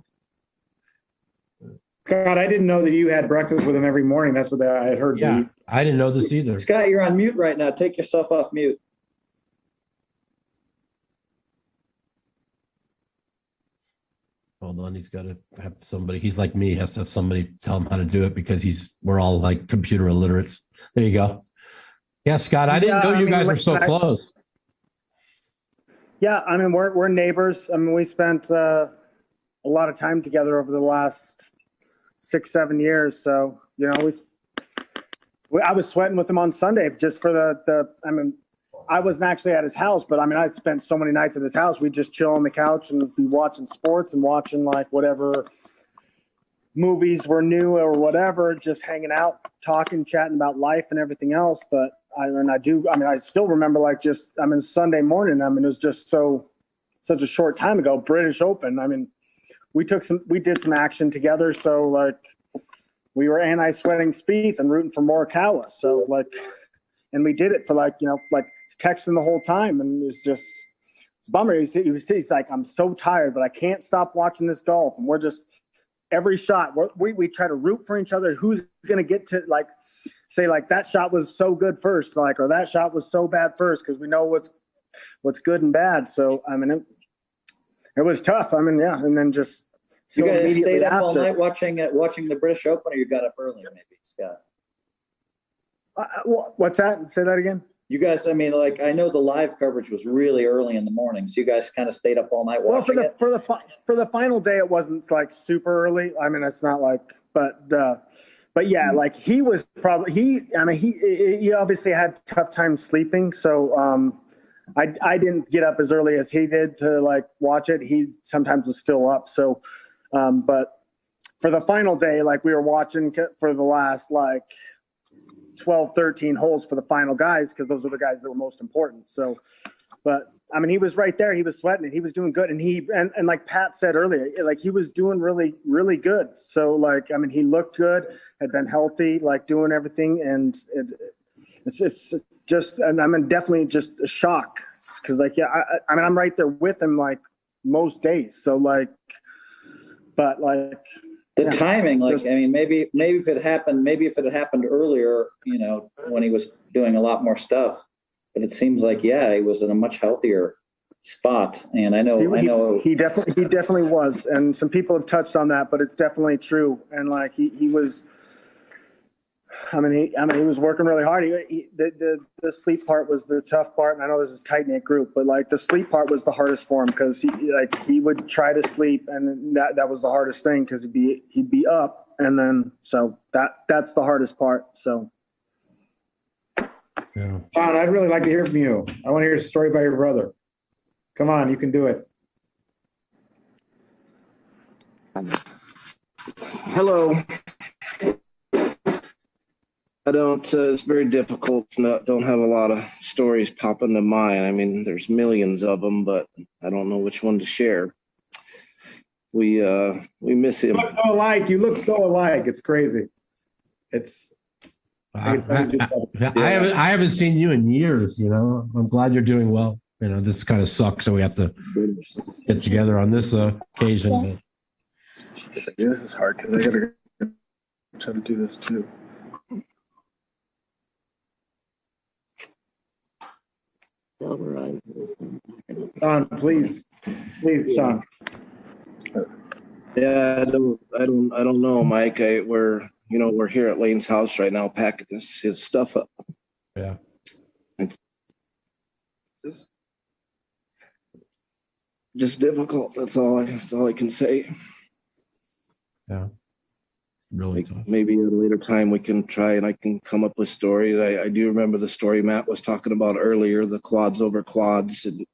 [SPEAKER 3] God, I didn't know that you had breakfast with him every morning. That's what I had heard.
[SPEAKER 1] Yeah, I didn't know this either.
[SPEAKER 9] Scott, you're on mute right now. Take yourself off mute.
[SPEAKER 1] Hold on, he's got to have somebody. He's like me, has to have somebody tell him how to do it because we're all like computer illiterates. There you go. Yeah, Scott, I didn't know you guys were so close.
[SPEAKER 8] Yeah, I mean, we're neighbors. I mean, we spent a lot of time together over the last 6-7 years. So, I was sweating with him on Sunday just for I mean, I wasn't actually at his house, but I mean, I spent so many nights at his house. We'd just chill on the couch and be watching sports and watching like whatever movies were new or whatever, just hanging out, talking, chatting about life and everything else. But I still remember Sunday morning. I mean, it was just such a short time ago, British Open. I mean, we did some action together. So like we were anti-sweating Spieth and rooting for Morikawa. So like, and we did it for texting the whole time. And it's a bummer. He's like, I'm so tired, but I can't stop watching this golf. And we're just, every shot we try to root for each other. Who's going to get to say that shot was so good first, or that shot was so bad first. Cause we know what's good and bad. So, I mean, it was tough. I mean, yeah. And then just,
[SPEAKER 9] you guys stayed up all night watching the British Open, or you got up early, maybe, Scott?
[SPEAKER 8] What's that? Say that again.
[SPEAKER 9] You guys, I mean, I know the live coverage was really early in the morning, so you guys kind of stayed up all night watching it.
[SPEAKER 8] For the final day, it wasn't super early. I mean, it's not but yeah, he was probably he obviously had tough time sleeping, so I didn't get up as early as he did to watch it. He sometimes was still up, so but for the final day, we were watching for the last 12, 13 holes for the final guys, because those are the guys that were most important. So, but I mean, he was right there. He was sweating and he was doing good. And and like Pat said earlier, he was doing really, really good. So I mean, he looked good, had been healthy, doing everything. And it's just, and I mean, definitely just a shock. Cause I mean, I'm right there with him most days. So but
[SPEAKER 9] The timing, like, I mean, maybe if it had happened earlier, you know, when he was doing a lot more stuff, but it seems like, yeah, he was in a much healthier spot. And I know
[SPEAKER 8] he definitely was. And some people have touched on that, but it's definitely true. And like, he was, I mean, he was working really hard. The sleep part was the tough part. And I know this is a tight knit group, but like the sleep part was the hardest for him because he would try to sleep, and that was the hardest thing because he'd be up, and then so that's the hardest part. So,
[SPEAKER 3] yeah. John, I'd really like to hear from you. I want to hear a story about your brother. Come on, you can do it.
[SPEAKER 21] Hello. I don't, it's very difficult. Don't have a lot of stories pop into mind. I mean, there's millions of them, but I don't know which one to share. We miss him.
[SPEAKER 3] You look so alike. You look so alike. It's crazy. It's.
[SPEAKER 1] I haven't seen you in years. You know, I'm glad you're doing well. You know, this kind of sucks, so we have to get together on this occasion.
[SPEAKER 8] But. Yeah, this is hard because I gotta try to do this too.
[SPEAKER 3] John, please, John.
[SPEAKER 21] Yeah, I don't know, Mike. We're here at Layne's house right now, packing his stuff up.
[SPEAKER 1] Yeah.
[SPEAKER 21] Just difficult. That's all I can say.
[SPEAKER 1] Yeah. Really tough.
[SPEAKER 21] Maybe at a later time we can try and I can come up with stories. I do remember the story Matt was talking about earlier, the quads over quads. And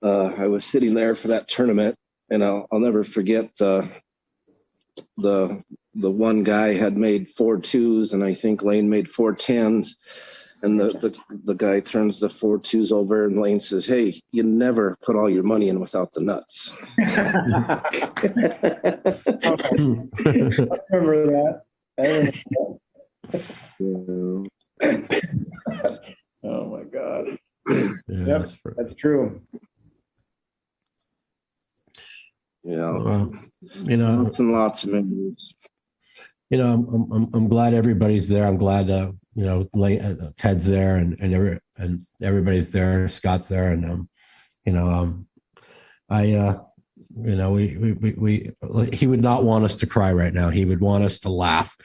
[SPEAKER 21] I was sitting there for that tournament, and I'll never forget the one guy had made 4 2s, and I think Layne made 4 10s. And the guy turns the 4 2s over, and Layne says, "Hey, you never put all your money in without the nuts."
[SPEAKER 3] I remember
[SPEAKER 21] that.
[SPEAKER 3] Oh my God.
[SPEAKER 1] Yeah,
[SPEAKER 3] yep, that's true.
[SPEAKER 21] Yeah.
[SPEAKER 1] Well, you know,
[SPEAKER 21] lots of memories.
[SPEAKER 1] You know, I'm glad everybody's there. I'm glad you know, Ted's there and everybody's there. Scott's there, and you know, you know, we he would not want us to cry right now. He would want us to laugh.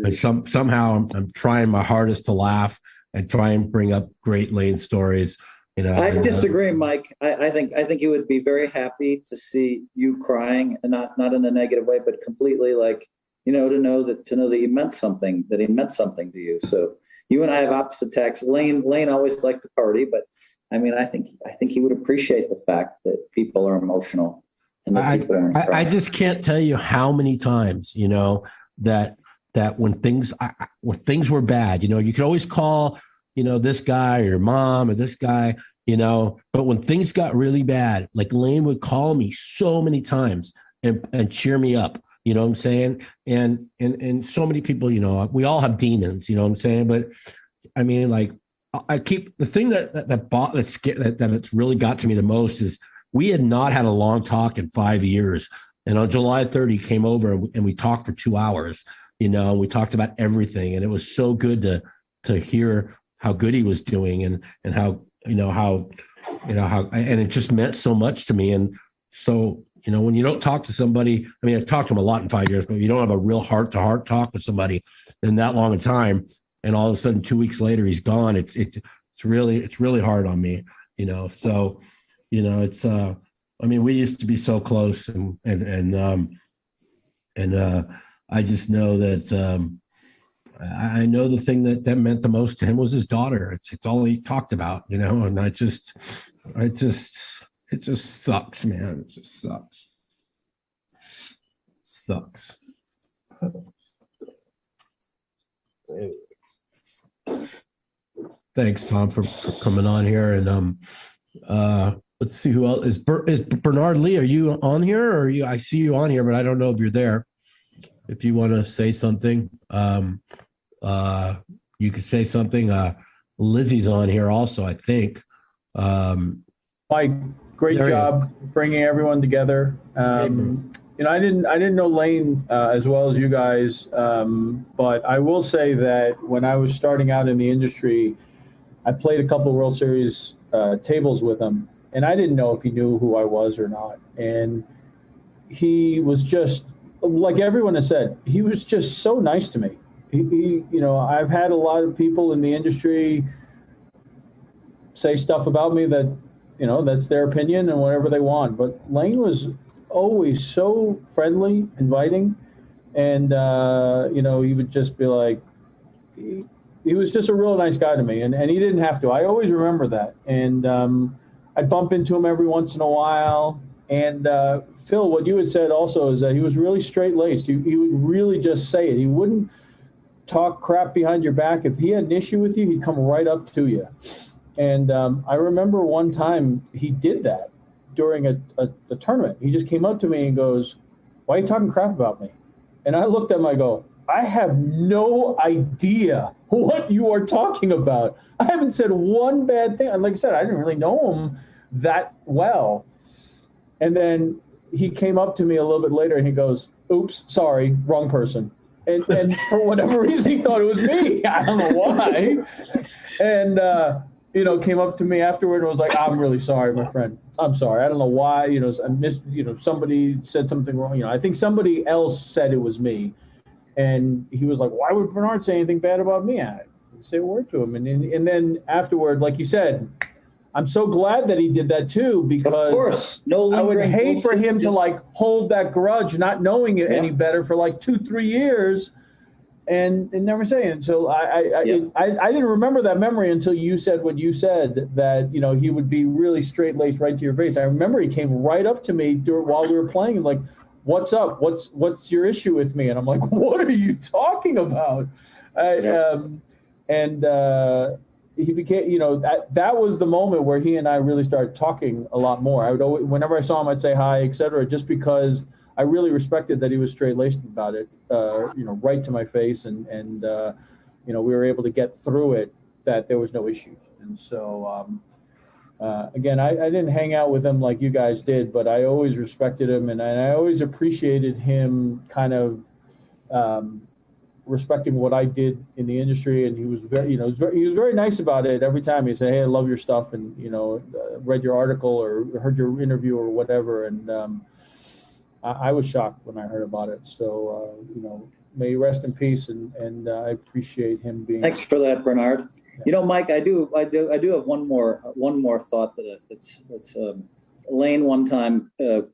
[SPEAKER 1] And somehow I'm trying my hardest to laugh and try and bring up great Layne stories. You know,
[SPEAKER 9] I disagree, Mike. I think he would be very happy to see you crying, and not in a negative way, but completely like, you know, to know that he meant something to you. So you and I have opposite tacks. Layne always liked to party, but I mean, I think he would appreciate the fact that people are emotional. And
[SPEAKER 1] I just can't tell you how many times, you know, that when things were bad, you know, you could always call, you know, this guy or your mom or this guy, you know, but when things got really bad, like Layne would call me so many times and cheer me up. You know what I'm saying? And so many people, you know, we all have demons, you know what I'm saying? But I mean, like, I keep the thing that it's really got to me the most is we had not had a long talk in 5 years. And on July 3rd, he came over and we talked for 2 hours, you know, and we talked about everything. And it was so good to hear how good he was doing and how and it just meant so much to me. And so, you know, when you don't talk to somebody, I mean, I've talked to him a lot in 5 years, but you don't have a real heart-to-heart talk with somebody in that long a time, and all of a sudden 2 weeks later he's gone. It's really hard on me, you know. So, you know, it's I mean, we used to be so close, and I just know that I know the thing that meant the most to him was his daughter. It's all he talked about, you know, and it just sucks, man. It just sucks. Sucks. Thanks, Tom, for coming on here. And let's see who else is Bernard Lee. Are you on here, or I see you on here, but I don't know if you're there. If you want to say something, you could say something. Lizzie's on here also, I think.
[SPEAKER 22] Mike, great job bringing everyone together. I didn't know Layne as well as you guys, but I will say that when I was starting out in the industry, I played a couple of World Series tables with him, and I didn't know if he knew who I was or not. And he was just, like everyone has said, he was just so nice to me. I've had a lot of people in the industry say stuff about me that, that's their opinion and whatever they want. But Layne was always so friendly, inviting, and he would just be like, he was just a real nice guy to me, and he didn't have to. I always remember that, and I'd bump into him every once in a while. And Phil, what you had said also is that he was really straight-laced. He would really just say it. He wouldn't talk crap behind your back. If he had an issue with you, he'd come right up to you. And I remember one time he did that during a tournament. He just came up to me and goes, "Why are you talking crap about me?" And I looked at him, I go, "I have no idea what you are talking about. I haven't said one bad thing." And like I said, I didn't really know him that well. And then he came up to me a little bit later and he goes, "Oops, sorry, wrong person." And for whatever reason, he thought it was me. I don't know why. And, came up to me afterward and was like, "I'm really sorry, my friend. I'm sorry. I don't know why, I missed, somebody said something wrong. I think somebody else said it was me." And he was like, "Why would Bernard say anything bad about me?" I didn't say a word to him. And then afterward, like you said, I'm so glad that he did that too, because
[SPEAKER 9] of course,
[SPEAKER 22] I would hate for him to like hold that grudge, not knowing it any better for like 2-3 years, and never say it. And so I didn't remember that memory until you said what you said, that he would be really straight laced right to your face. I remember he came right up to me while we were playing, like, "What's up? What's your issue with me?" And I'm like, "What are you talking about?" He became, that was the moment where he and I really started talking a lot more. I would always, whenever I saw him, I'd say hi, etc., just because I really respected that he was straight laced about it, right to my face, and we were able to get through it, that there was no issue. And so, again, I didn't hang out with him like you guys did, but I always respected him, and I always appreciated him kind of respecting what I did in the industry. And he was very, he was very nice about it. Every time he said, "Hey, I love your stuff, and read your article or heard your interview or whatever." And I was shocked when I heard about it. So may he rest in peace, and I appreciate him being.
[SPEAKER 9] Thanks for that, Bernard. Yeah. Mike, I do have one more thought that it's Layne. One time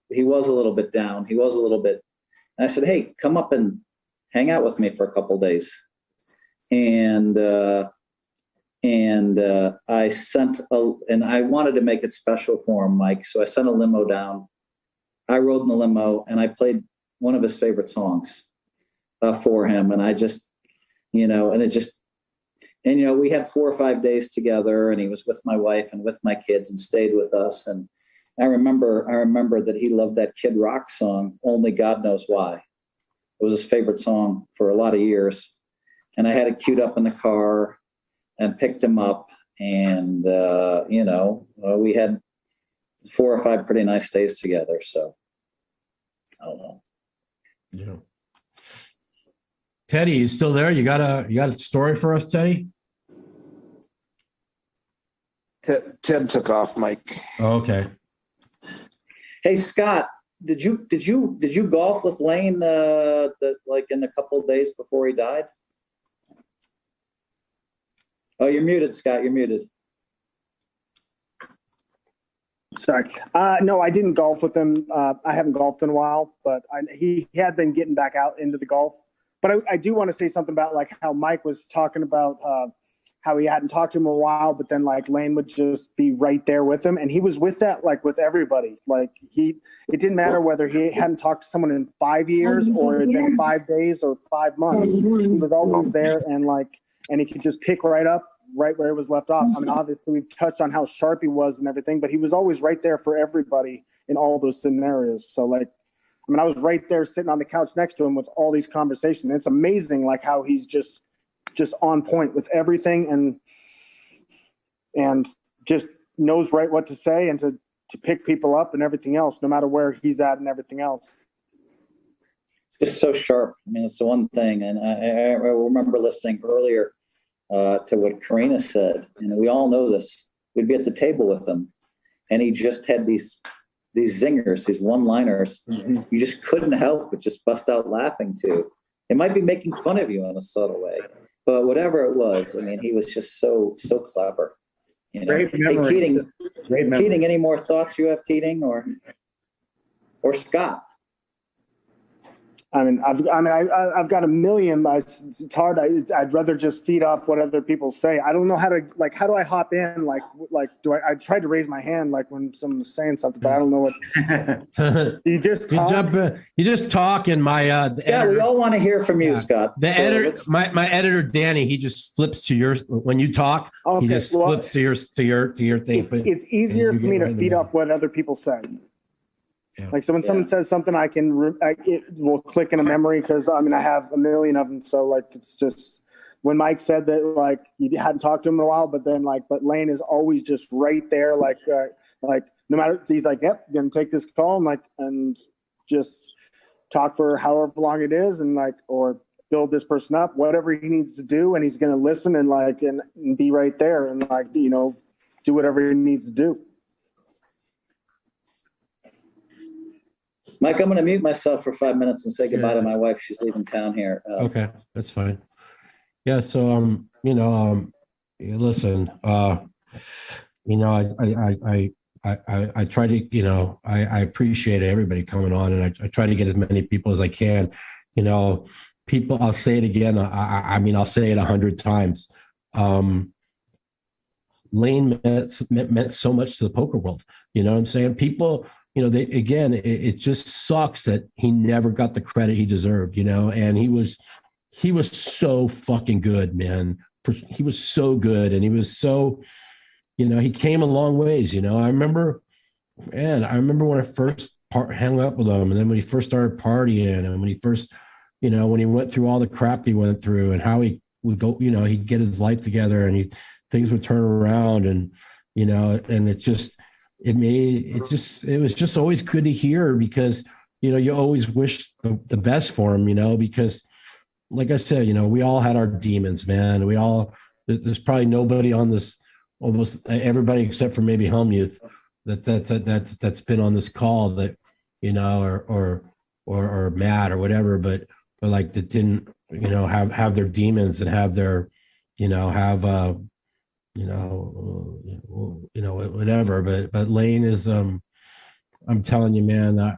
[SPEAKER 9] he was a little bit down. He was a little bit. And I said, "Hey, come up and hang out with me for a couple of days." And I sent and I wanted to make it special for him, Mike. So I sent a limo down. I rode in the limo and I played one of his favorite songs for him. And I just, we had 4 or 5 days together, and he was with my wife and with my kids and stayed with us. And I remember that he loved that Kid Rock song, "Only God Knows Why." It was his favorite song for a lot of years. And I had it queued up in the car and picked him up. And, we had 4 or 5 pretty nice days together. So, I don't know.
[SPEAKER 1] Yeah. Teddy, you still there? You got a story for us, Teddy?
[SPEAKER 21] Ted took off, Mike.
[SPEAKER 1] Oh, okay.
[SPEAKER 9] Hey, Scott. Did you golf with Layne like in a couple of days before he died? Oh, you're muted, Scott. You're muted.
[SPEAKER 8] Sorry. No, I didn't golf with him. I haven't golfed in a while, but he had been getting back out into the golf. But I do want to say something about like how Mike was talking about how he hadn't talked to him in a while, but then like Layne would just be right there with him. And he was with that, like with everybody. Like it didn't matter whether he hadn't talked to someone in 5 years or it had been 5 days or 5 months. He was always there, and he could just pick right up right where it was left off. I mean, obviously we've touched on how sharp he was and everything, but he was always right there for everybody in all those scenarios. So like, I mean, I was right there sitting on the couch next to him with all these conversations. And it's amazing like how he's just on point with everything and just knows right what to say and to pick people up and everything else, no matter where he's at and everything else.
[SPEAKER 9] Just so sharp. I mean, it's the one thing. And I remember listening earlier to what Karina said, and we all know this. We'd be at the table with him, and he just had these zingers, these one-liners. You just couldn't help but just bust out laughing to. It might be making fun of you in a subtle way, but whatever it was, I mean, he was just so clever. You know?
[SPEAKER 3] Great memory.
[SPEAKER 9] Hey, Keating,
[SPEAKER 3] Great memory.
[SPEAKER 9] Keating, any more thoughts you have, Keating, or Scott?
[SPEAKER 8] I mean, I've got a million. But it's hard. I'd rather just feed off what other people say. I don't know how to how do I hop in? I tried to raise my hand when someone's saying something, but I don't know what. You just talk?
[SPEAKER 1] You just talk, and my
[SPEAKER 9] Scott, we all want to hear from you, Scott.
[SPEAKER 1] The editor, my editor Danny, he just flips to yours when you talk.
[SPEAKER 8] Okay,
[SPEAKER 1] he just flips to your thing.
[SPEAKER 8] It's easier for me to feed off what other people say. Yeah. So when someone says something, it will click in a memory because I have a million of them. So it's just when Mike said that you hadn't talked to him in a while, but Layne is always just right there. No matter, he's yep, gonna take this call and just talk for however long it is or build this person up, whatever he needs to do, and he's gonna listen and be right there and do whatever he needs to do.
[SPEAKER 9] Mike, I'm going to mute myself for 5 minutes and say goodbye to my wife. She's leaving town here.
[SPEAKER 1] Okay, that's fine. Yeah, so listen, I try to, I appreciate everybody coming on, and I try to get as many people as I can. People, I'll say it again. I'll say it 100 times. Layne meant so much to the poker world. You know what I'm saying? People, it just sucks that he never got the credit he deserved, and he was so fucking good, man. He was so good. And he was so, he came a long ways, I remember when I first hung up with him, and then when he first started partying, and when he first, when he went through all the crap he went through, and how he would go, he'd get his life together, and things would turn around, and, and it was just always good to hear, because, you always wish the best for him, because like I said, we all had our demons, man. There's probably nobody on this, almost everybody except for maybe Home Youth that's been on this call that, or Matt or whatever, but that didn't, have their demons and have their, whatever. But Layne is, I'm telling you, man,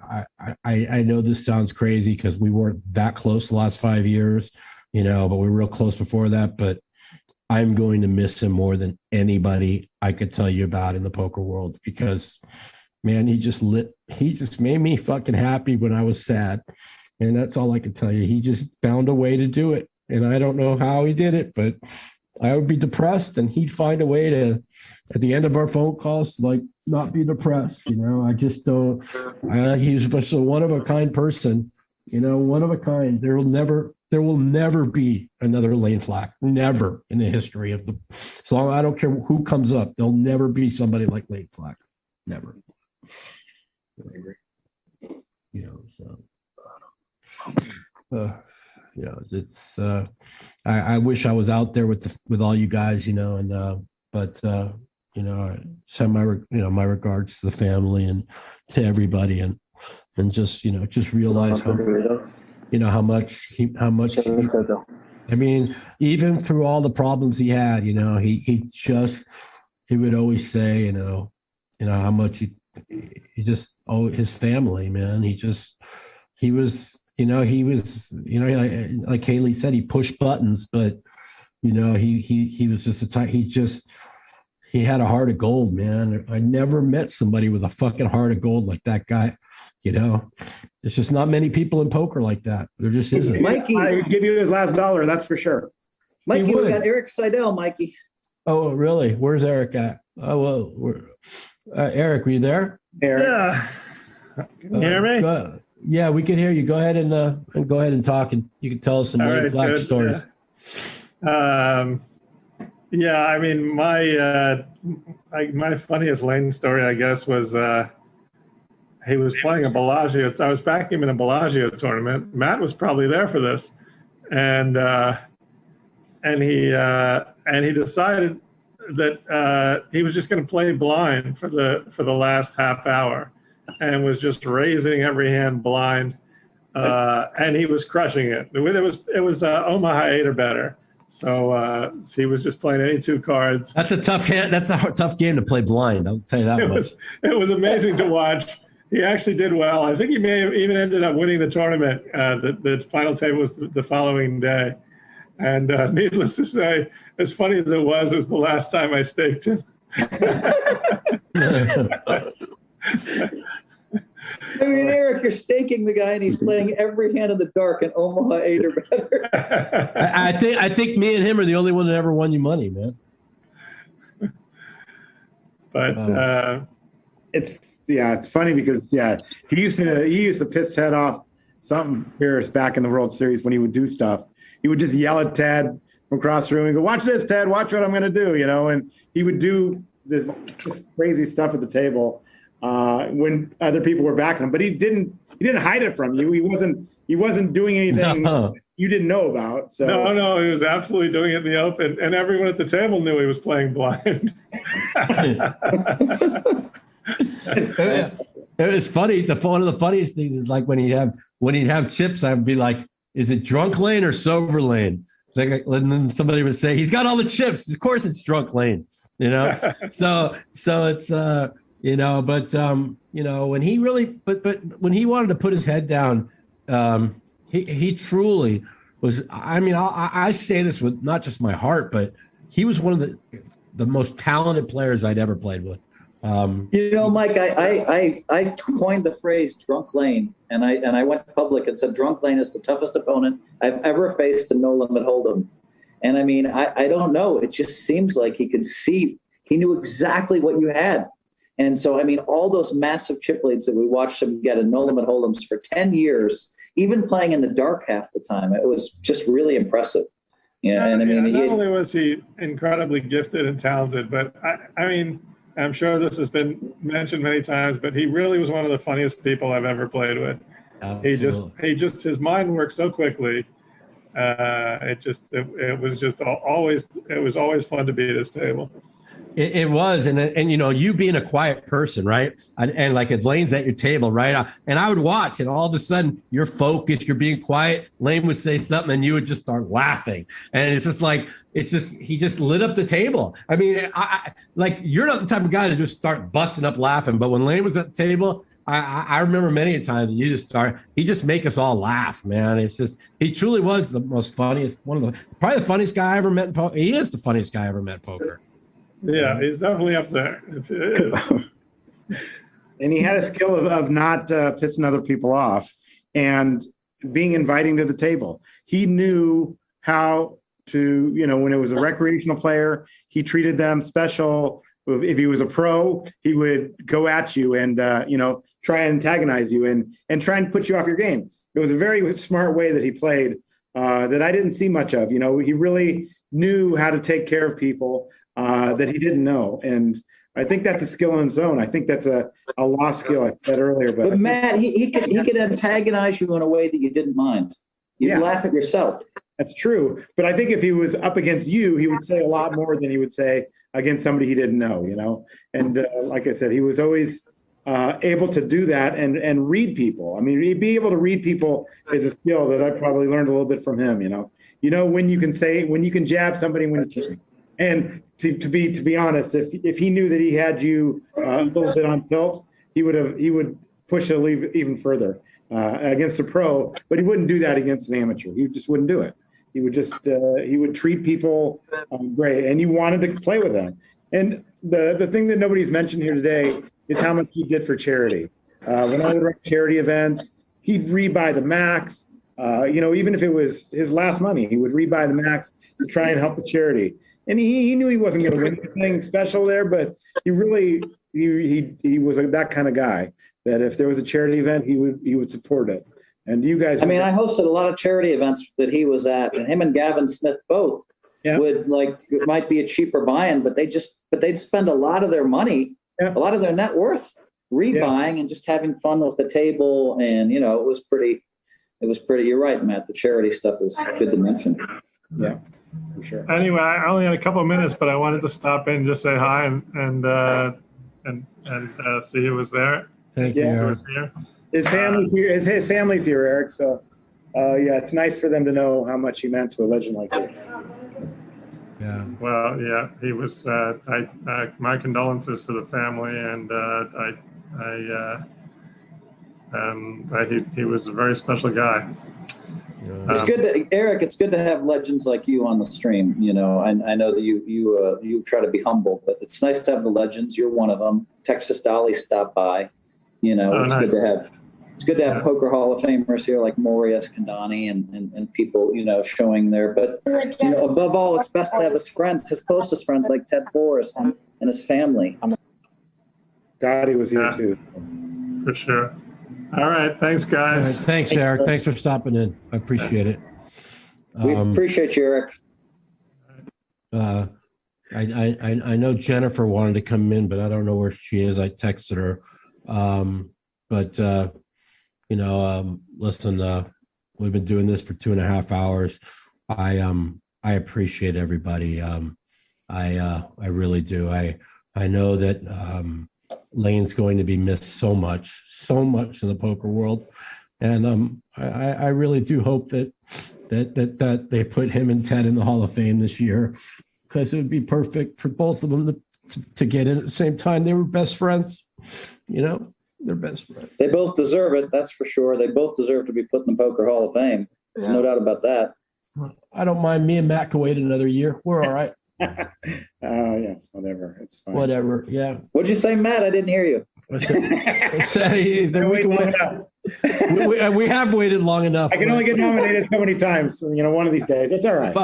[SPEAKER 1] I know this sounds crazy because we weren't that close the last 5 years, but we were real close before that. But I'm going to miss him more than anybody I could tell you about in the poker world, because, man, he just made me fucking happy when I was sad. And that's all I can tell you. He just found a way to do it. And I don't know how he did it, but I would be depressed and he'd find a way to, at the end of our phone calls, not be depressed. I just don't, he's just a one of a kind person, one of a kind. There will never be another Layne Flack, never in the history of so I don't care who comes up. There'll never be somebody like Layne Flack. Never. I agree. It's I wish I was out there with all you guys, but send my regards to the family and to everybody, and just realize how much I mean, even through all the problems he had, he would always say, how much he just his family, man. He was like Haley said, he pushed buttons, but he was just he had a heart of gold, man. I never met somebody with a fucking heart of gold like that guy. There's just not many people in poker like that. There just isn't.
[SPEAKER 3] Mikey, I'd give you his last dollar, that's for sure.
[SPEAKER 9] Mikey, we got Eric Seidel, Mikey.
[SPEAKER 1] Oh, really? Where's Eric at? Oh, well, Eric, were you there?
[SPEAKER 3] Eric.
[SPEAKER 2] Yeah. Can you hear me?
[SPEAKER 1] Yeah, we can hear you. Go ahead and talk, and you can tell us some Layne Flack stories.
[SPEAKER 2] Yeah, I mean, my funniest Layne story, I guess, was he was playing a Bellagio. I was backing him in a Bellagio tournament. Matt was probably there for this, and he decided that he was just going to play blind for the last half hour, and was just raising every hand blind, and he was crushing it. It was Omaha 8 or better. So he was just playing any two cards.
[SPEAKER 1] That's a tough hand. That's a tough game to play blind. I'll tell you that much.
[SPEAKER 2] It was amazing to watch. He actually did well. I think he may have even ended up winning the tournament. The final table was the following day. And needless to say, as funny as it was the last time I staked him.
[SPEAKER 9] I mean, Eric, you're staking the guy, and he's playing every hand in the dark in Omaha 8 or better.
[SPEAKER 1] I think me and him are the only one that ever won you money, man.
[SPEAKER 2] But
[SPEAKER 3] it's funny because he used to piss Ted off something Pierce back in the World Series when he would do stuff. He would just yell at Ted from across the room and go, "Watch this, Ted! Watch what I'm going to do," and he would do this just crazy stuff at the table. When other people were backing him, but he didn't hide it from you. He wasn't doing anything you didn't know about. So
[SPEAKER 2] no, he was absolutely doing it in the open, and everyone at the table knew he was playing blind.
[SPEAKER 1] It was funny. One of the funniest things is like when he'd have chips, I'd be like, "Is it drunk Layne or sober Layne?" And then somebody would say, "He's got all the chips. Of course, it's drunk Layne." So it's. When he really, but when he wanted to put his head down, he truly was. I mean, I say this with not just my heart, but he was one of the most talented players I'd ever played with.
[SPEAKER 9] Mike, I coined the phrase "drunk Layne," and I went public and said drunk Layne is the toughest opponent I've ever faced in no limit hold'em. And I mean, I don't know. It just seems like he could see. He knew exactly what you had. And so, I mean, all those massive chip leads that we watched him get in no limit hold'ems for 10 years, even playing in the dark half the time, it was just really impressive. Yeah, and I mean,
[SPEAKER 2] not only was he incredibly gifted and talented, but I mean, I'm sure this has been mentioned many times, but he really was one of the funniest people I've ever played with. Absolutely. His mind worked so quickly. It was always fun to be at his table.
[SPEAKER 1] It was, and you being a quiet person, right? And like if Layne's at your table, right? And I would watch, and all of a sudden you're focused, you're being quiet. Layne would say something, and you would just start laughing, and he just lit up the table. I mean, you're not the type of guy to just start busting up laughing, but when Layne was at the table, I remember many a time he just make us all laugh, man. It's just he truly was the most funniest, probably the funniest guy I ever met in poker. He is the funniest guy I ever met in poker.
[SPEAKER 2] Yeah, he's definitely up there.
[SPEAKER 3] And he had a skill of not pissing other people off and being inviting to the table. He knew how to, when it was a recreational player, he treated them special. If he was a pro, he would go at you and, try and antagonize you and try and put you off your game. It was a very smart way that he played that I didn't see much of. He really knew how to take care of people that he didn't know. And I think that's a skill in its own. I think that's a lost skill I said earlier.
[SPEAKER 9] But Matt, he could antagonize you in a way that you didn't mind. You'd laugh at yourself.
[SPEAKER 3] That's true. But I think if he was up against you, he would say a lot more than he would say against somebody he didn't know, And like I said, he was always able to do that and read people. I mean, he'd be able to read people is a skill that I probably learned a little bit from him, when you can jab somebody, when you can't. And to be honest, if he knew that he had you a little bit on tilt, he would push it even further against a pro, but he wouldn't do that against an amateur. He just wouldn't do it. He would just he would treat people great, and you wanted to play with them. And the thing that nobody's mentioned here today is how much he did for charity. When I would run charity events, he'd rebuy the max. Even if it was his last money, he would rebuy the max to try and help the charity. And he knew he wasn't going to win anything special there, but he really he was that kind of guy that if there was a charity event, he would support it. And you guys,
[SPEAKER 9] I hosted a lot of charity events that he was at, and him and Gavin Smith both would it might be a cheaper buy-in, but they'd spend a lot of their money, a lot of their net worth rebuying and just having fun with the table. And, you know, it was pretty, you're right, Matt. The charity stuff is good to mention.
[SPEAKER 3] Yeah, for sure.
[SPEAKER 2] Anyway, I only had a couple of minutes, but I wanted to stop in and just say hi and see who was there.
[SPEAKER 1] Thank you.
[SPEAKER 2] Who was here.
[SPEAKER 3] His family's here. His family's here, Eric. So, yeah, it's nice for them to know how much he meant to a legend like you.
[SPEAKER 1] Yeah.
[SPEAKER 2] Well, yeah, he was. My condolences to the family, and he was a very special guy.
[SPEAKER 9] It's good to, Eric, it's good to have legends like you on the stream. You know, I know that you try to be humble, but it's nice to have the legends. You're one of them. Texas Dolly stopped by. You know, it's nice. It's good to have Poker Hall of Famers here like Maury Escandani and people, you know, showing there. But, you know, above all, it's best to have his friends, his closest friends like Ted Boris and his family.
[SPEAKER 3] Dottie was here too.
[SPEAKER 2] For sure. All right. Thanks, guys.
[SPEAKER 1] Right, thanks, Eric. Thanks for stopping in. I appreciate it.
[SPEAKER 9] We appreciate you, Eric.
[SPEAKER 1] I know Jennifer wanted to come in, but I don't know where she is. I texted her. You know, listen, we've been doing this for 2.5 hours. I appreciate everybody. I really do. I know that Layne's going to be missed so much in the poker world, and I really do hope that they put him and Ted in the Hall of Fame this year, because it would be perfect for both of them to get in at the same time. They were best friends, you know. They're best friends.
[SPEAKER 9] They both deserve it. That's for sure. They both deserve to be put in the Poker Hall of Fame. There's no doubt about that.
[SPEAKER 1] I don't mind. Me and Matt can wait another year. We're all right.
[SPEAKER 3] Yeah, whatever. It's fine.
[SPEAKER 1] Whatever. Yeah.
[SPEAKER 9] What'd you say, Matt? I didn't hear you.
[SPEAKER 1] We have waited long enough.
[SPEAKER 3] I can only get nominated so many times. You know, one of these days. That's all right.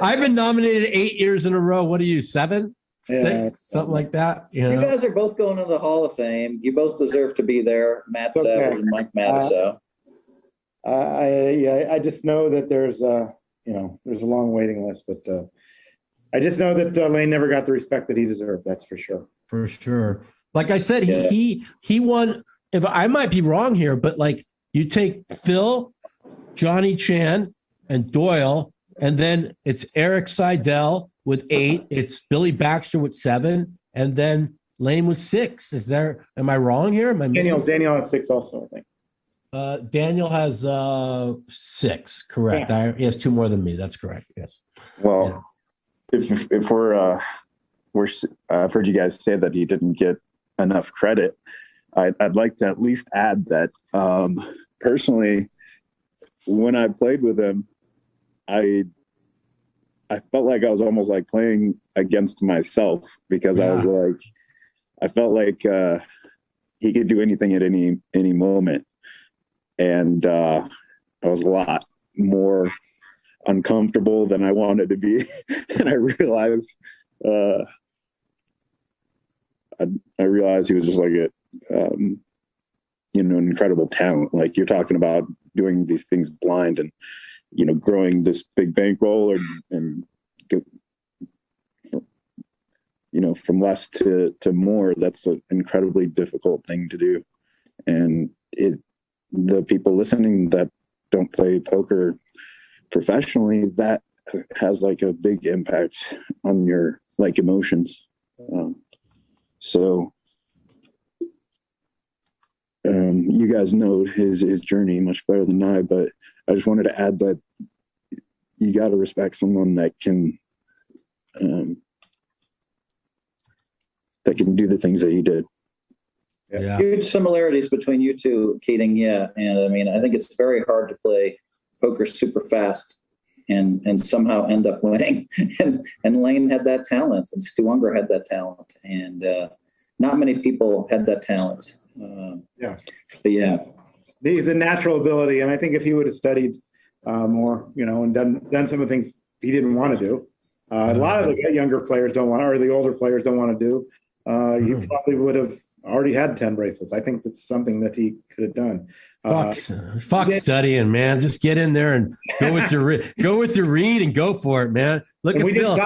[SPEAKER 1] I've been nominated 8 years in a row. What are you, 7?
[SPEAKER 3] Yeah,
[SPEAKER 1] 6? Something like that. You know?
[SPEAKER 9] guys are both going to the Hall of Fame. You both deserve to be there. Matt Savage and Mike Matusow.
[SPEAKER 3] I just know that there's a long waiting list, but I just know that Layne never got the respect that he deserved. That's for sure.
[SPEAKER 1] For sure. Like I said, he won. If I might be wrong here, but like you take Phil, Johnny Chan, and Doyle, and then it's Eric Seidel with 8. It's Billy Baxter with 7, and then Layne with 6. Am I wrong here? Am I missing?
[SPEAKER 3] Daniel has 6 also, I think.
[SPEAKER 1] Daniel has 6. Correct.
[SPEAKER 3] Yeah.
[SPEAKER 1] He has 2 more than me. That's correct. Yes.
[SPEAKER 18] Well, if we're I've heard you guys say that he didn't get enough credit. I'd like to at least add that personally, when I played with him, I felt like I was almost like playing against myself, because I felt like he could do anything at any moment. And I was a lot more uncomfortable than I wanted to be. And I realized he was just like an incredible talent. Like, you're talking about doing these things blind and, you know, growing this big bankroll and you know, from less to more. That's an incredibly difficult thing to do. And the people listening that don't play poker professionally, that has like a big impact on your like emotions. You guys know his journey much better than I, but I just wanted to add that you got to respect someone that can do the things that you did.
[SPEAKER 1] Yeah.
[SPEAKER 9] Huge similarities between you two, Keating. Yeah. And I mean, I think it's very hard to play poker super fast and somehow end up winning. and Layne had that talent, and Stu Unger had that talent. And not many people had that talent.
[SPEAKER 3] He's a natural ability. And I think if he would have studied more, you know, and done some of the things he didn't want to do, a lot of the younger players don't want, or the older players don't want to do, he probably would have already had 10 bracelets. I think that's something that he could have done.
[SPEAKER 1] Fuck studying, man. Just get in there and go with your read and go for it, man. Look at Phil.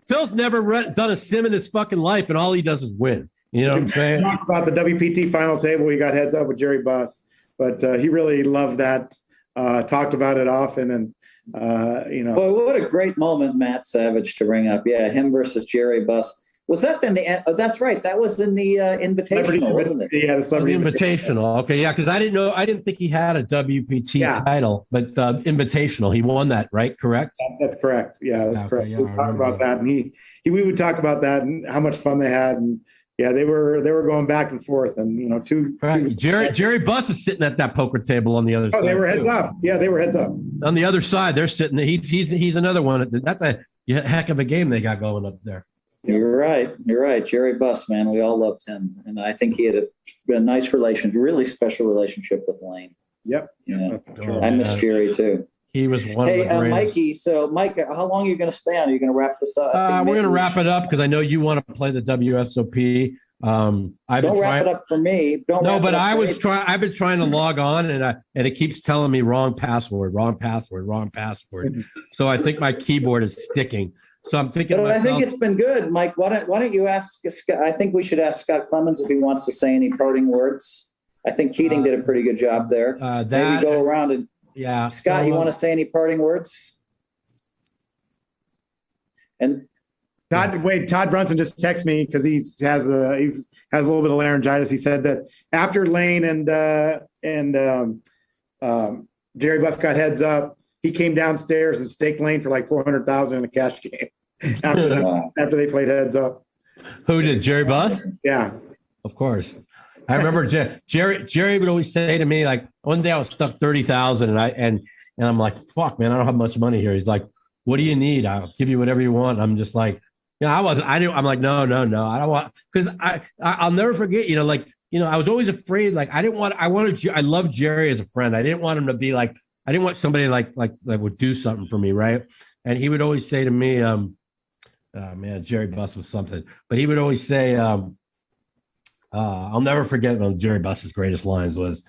[SPEAKER 1] Phil's never done a sim in his fucking life, and all he does is win. You know what I'm saying?
[SPEAKER 3] Talk about the WPT final table. He got heads up with Jerry Buss, but he really loved that. Talked about it often, and
[SPEAKER 9] Boy, what a great moment, Matt Savage, to bring up. Yeah, him versus Jerry Buss. Was that in the end? Oh, that's right. That was in the Invitational, wasn't it?
[SPEAKER 3] Yeah, the Celebrity
[SPEAKER 1] Invitational. Okay, yeah, because I didn't think he had a WPT title, but Invitational, he won that, right? Correct?
[SPEAKER 3] That's correct. Yeah, that's correct.
[SPEAKER 1] Yeah,
[SPEAKER 3] we talked about that, and we would talk about that and how much fun they had, and yeah, they were going back and forth, and two.
[SPEAKER 1] Jerry Buss is sitting at that poker table on the other side.
[SPEAKER 3] Oh, they were heads up. Yeah, they were heads up.
[SPEAKER 1] On the other side, they're sitting. He's another one. That's a heck of a game they got going up there.
[SPEAKER 9] You're right. Jerry Buss, man, we all loved him, and I think he had a nice really special relationship with Layne.
[SPEAKER 3] Yep.
[SPEAKER 9] Yeah, I miss Jerry too.
[SPEAKER 1] He was one of the greatest.
[SPEAKER 9] Mikey. So, Mike, how long are you going to stay on? Are you going to wrap this up?
[SPEAKER 1] We're going to wrap it up because I know you want to play the WSOP.
[SPEAKER 9] Don't wrap it up for me.
[SPEAKER 1] I've been trying to log on, and it keeps telling me wrong password. So I think my keyboard is sticking. So I'm thinking.
[SPEAKER 9] But I think it's been good, Mike. Why don't you ask Scott? I think we should ask Scott Clemens if he wants to say any parting words. I think Keating did a pretty good job there. Maybe go around and.
[SPEAKER 1] Yeah,
[SPEAKER 9] Scott, you want to say any parting words? And
[SPEAKER 3] Todd Brunson just texted me because he has a little bit of laryngitis. He said that after Layne and Jerry Buss got heads up, he came downstairs and staked Layne for like $400,000 in a cash game after they played heads up.
[SPEAKER 1] Who did, Jerry Buss?
[SPEAKER 3] Yeah,
[SPEAKER 1] of course. I remember Jerry would always say to me, like, one day I was stuck 30,000 and I'm like, fuck, man, I don't have much money here. He's like, what do you need? I'll give you whatever you want. I'm just like, I'm like, no, I don't want, because I'll never forget, I was always afraid, like, I loved Jerry as a friend. I didn't want him to be like, I didn't want somebody like that would do something for me. Right. And he would always say to me, man, Jerry Buss was something, but he would always say, I'll never forget one of Jerry Buss's greatest lines was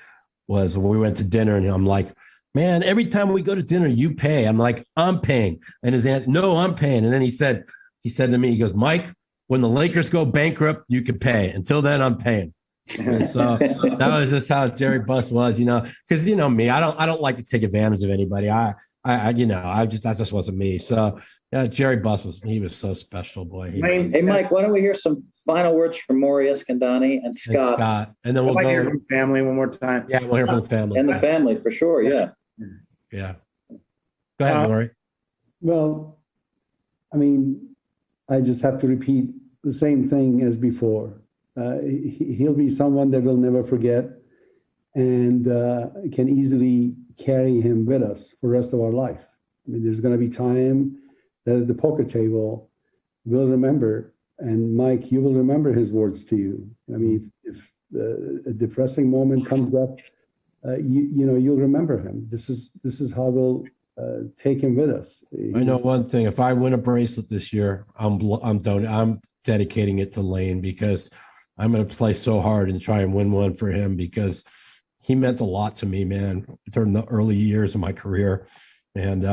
[SPEAKER 1] when we went to dinner and I'm like, man, every time we go to dinner, you pay. I'm like, I'm paying. And his aunt, no, I'm paying. And then he said to me, he goes, Mike, when the Lakers go bankrupt, you can pay. Until then, I'm paying. And so that was just how Jerry Buss was, because me, I don't like to take advantage of anybody. That just wasn't me. So yeah, Jerry Buss was so special, boy.
[SPEAKER 9] Hey, Mike, why don't we hear some final words from Maury Escandani and Scott?
[SPEAKER 3] And then we'll go hear from the family one more time.
[SPEAKER 1] Yeah, we'll hear from the family.
[SPEAKER 9] And the family for sure. Yeah.
[SPEAKER 1] Yeah. Go ahead, Maury.
[SPEAKER 14] Well, I mean, I just have to repeat the same thing as before. He'll be someone that we'll never forget and can easily carry him with us for the rest of our life. I mean, there's going to be time that at the poker table we'll remember, and Mike, you will remember his words to you. I mean, if a depressing moment comes up, you'll remember him. This is how we'll take him with us.
[SPEAKER 1] I know one thing: if I win a bracelet this year, I'm dedicating it to Layne, because I'm going to play so hard and try and win one for him, because he meant a lot to me, man, during the early years of my career. And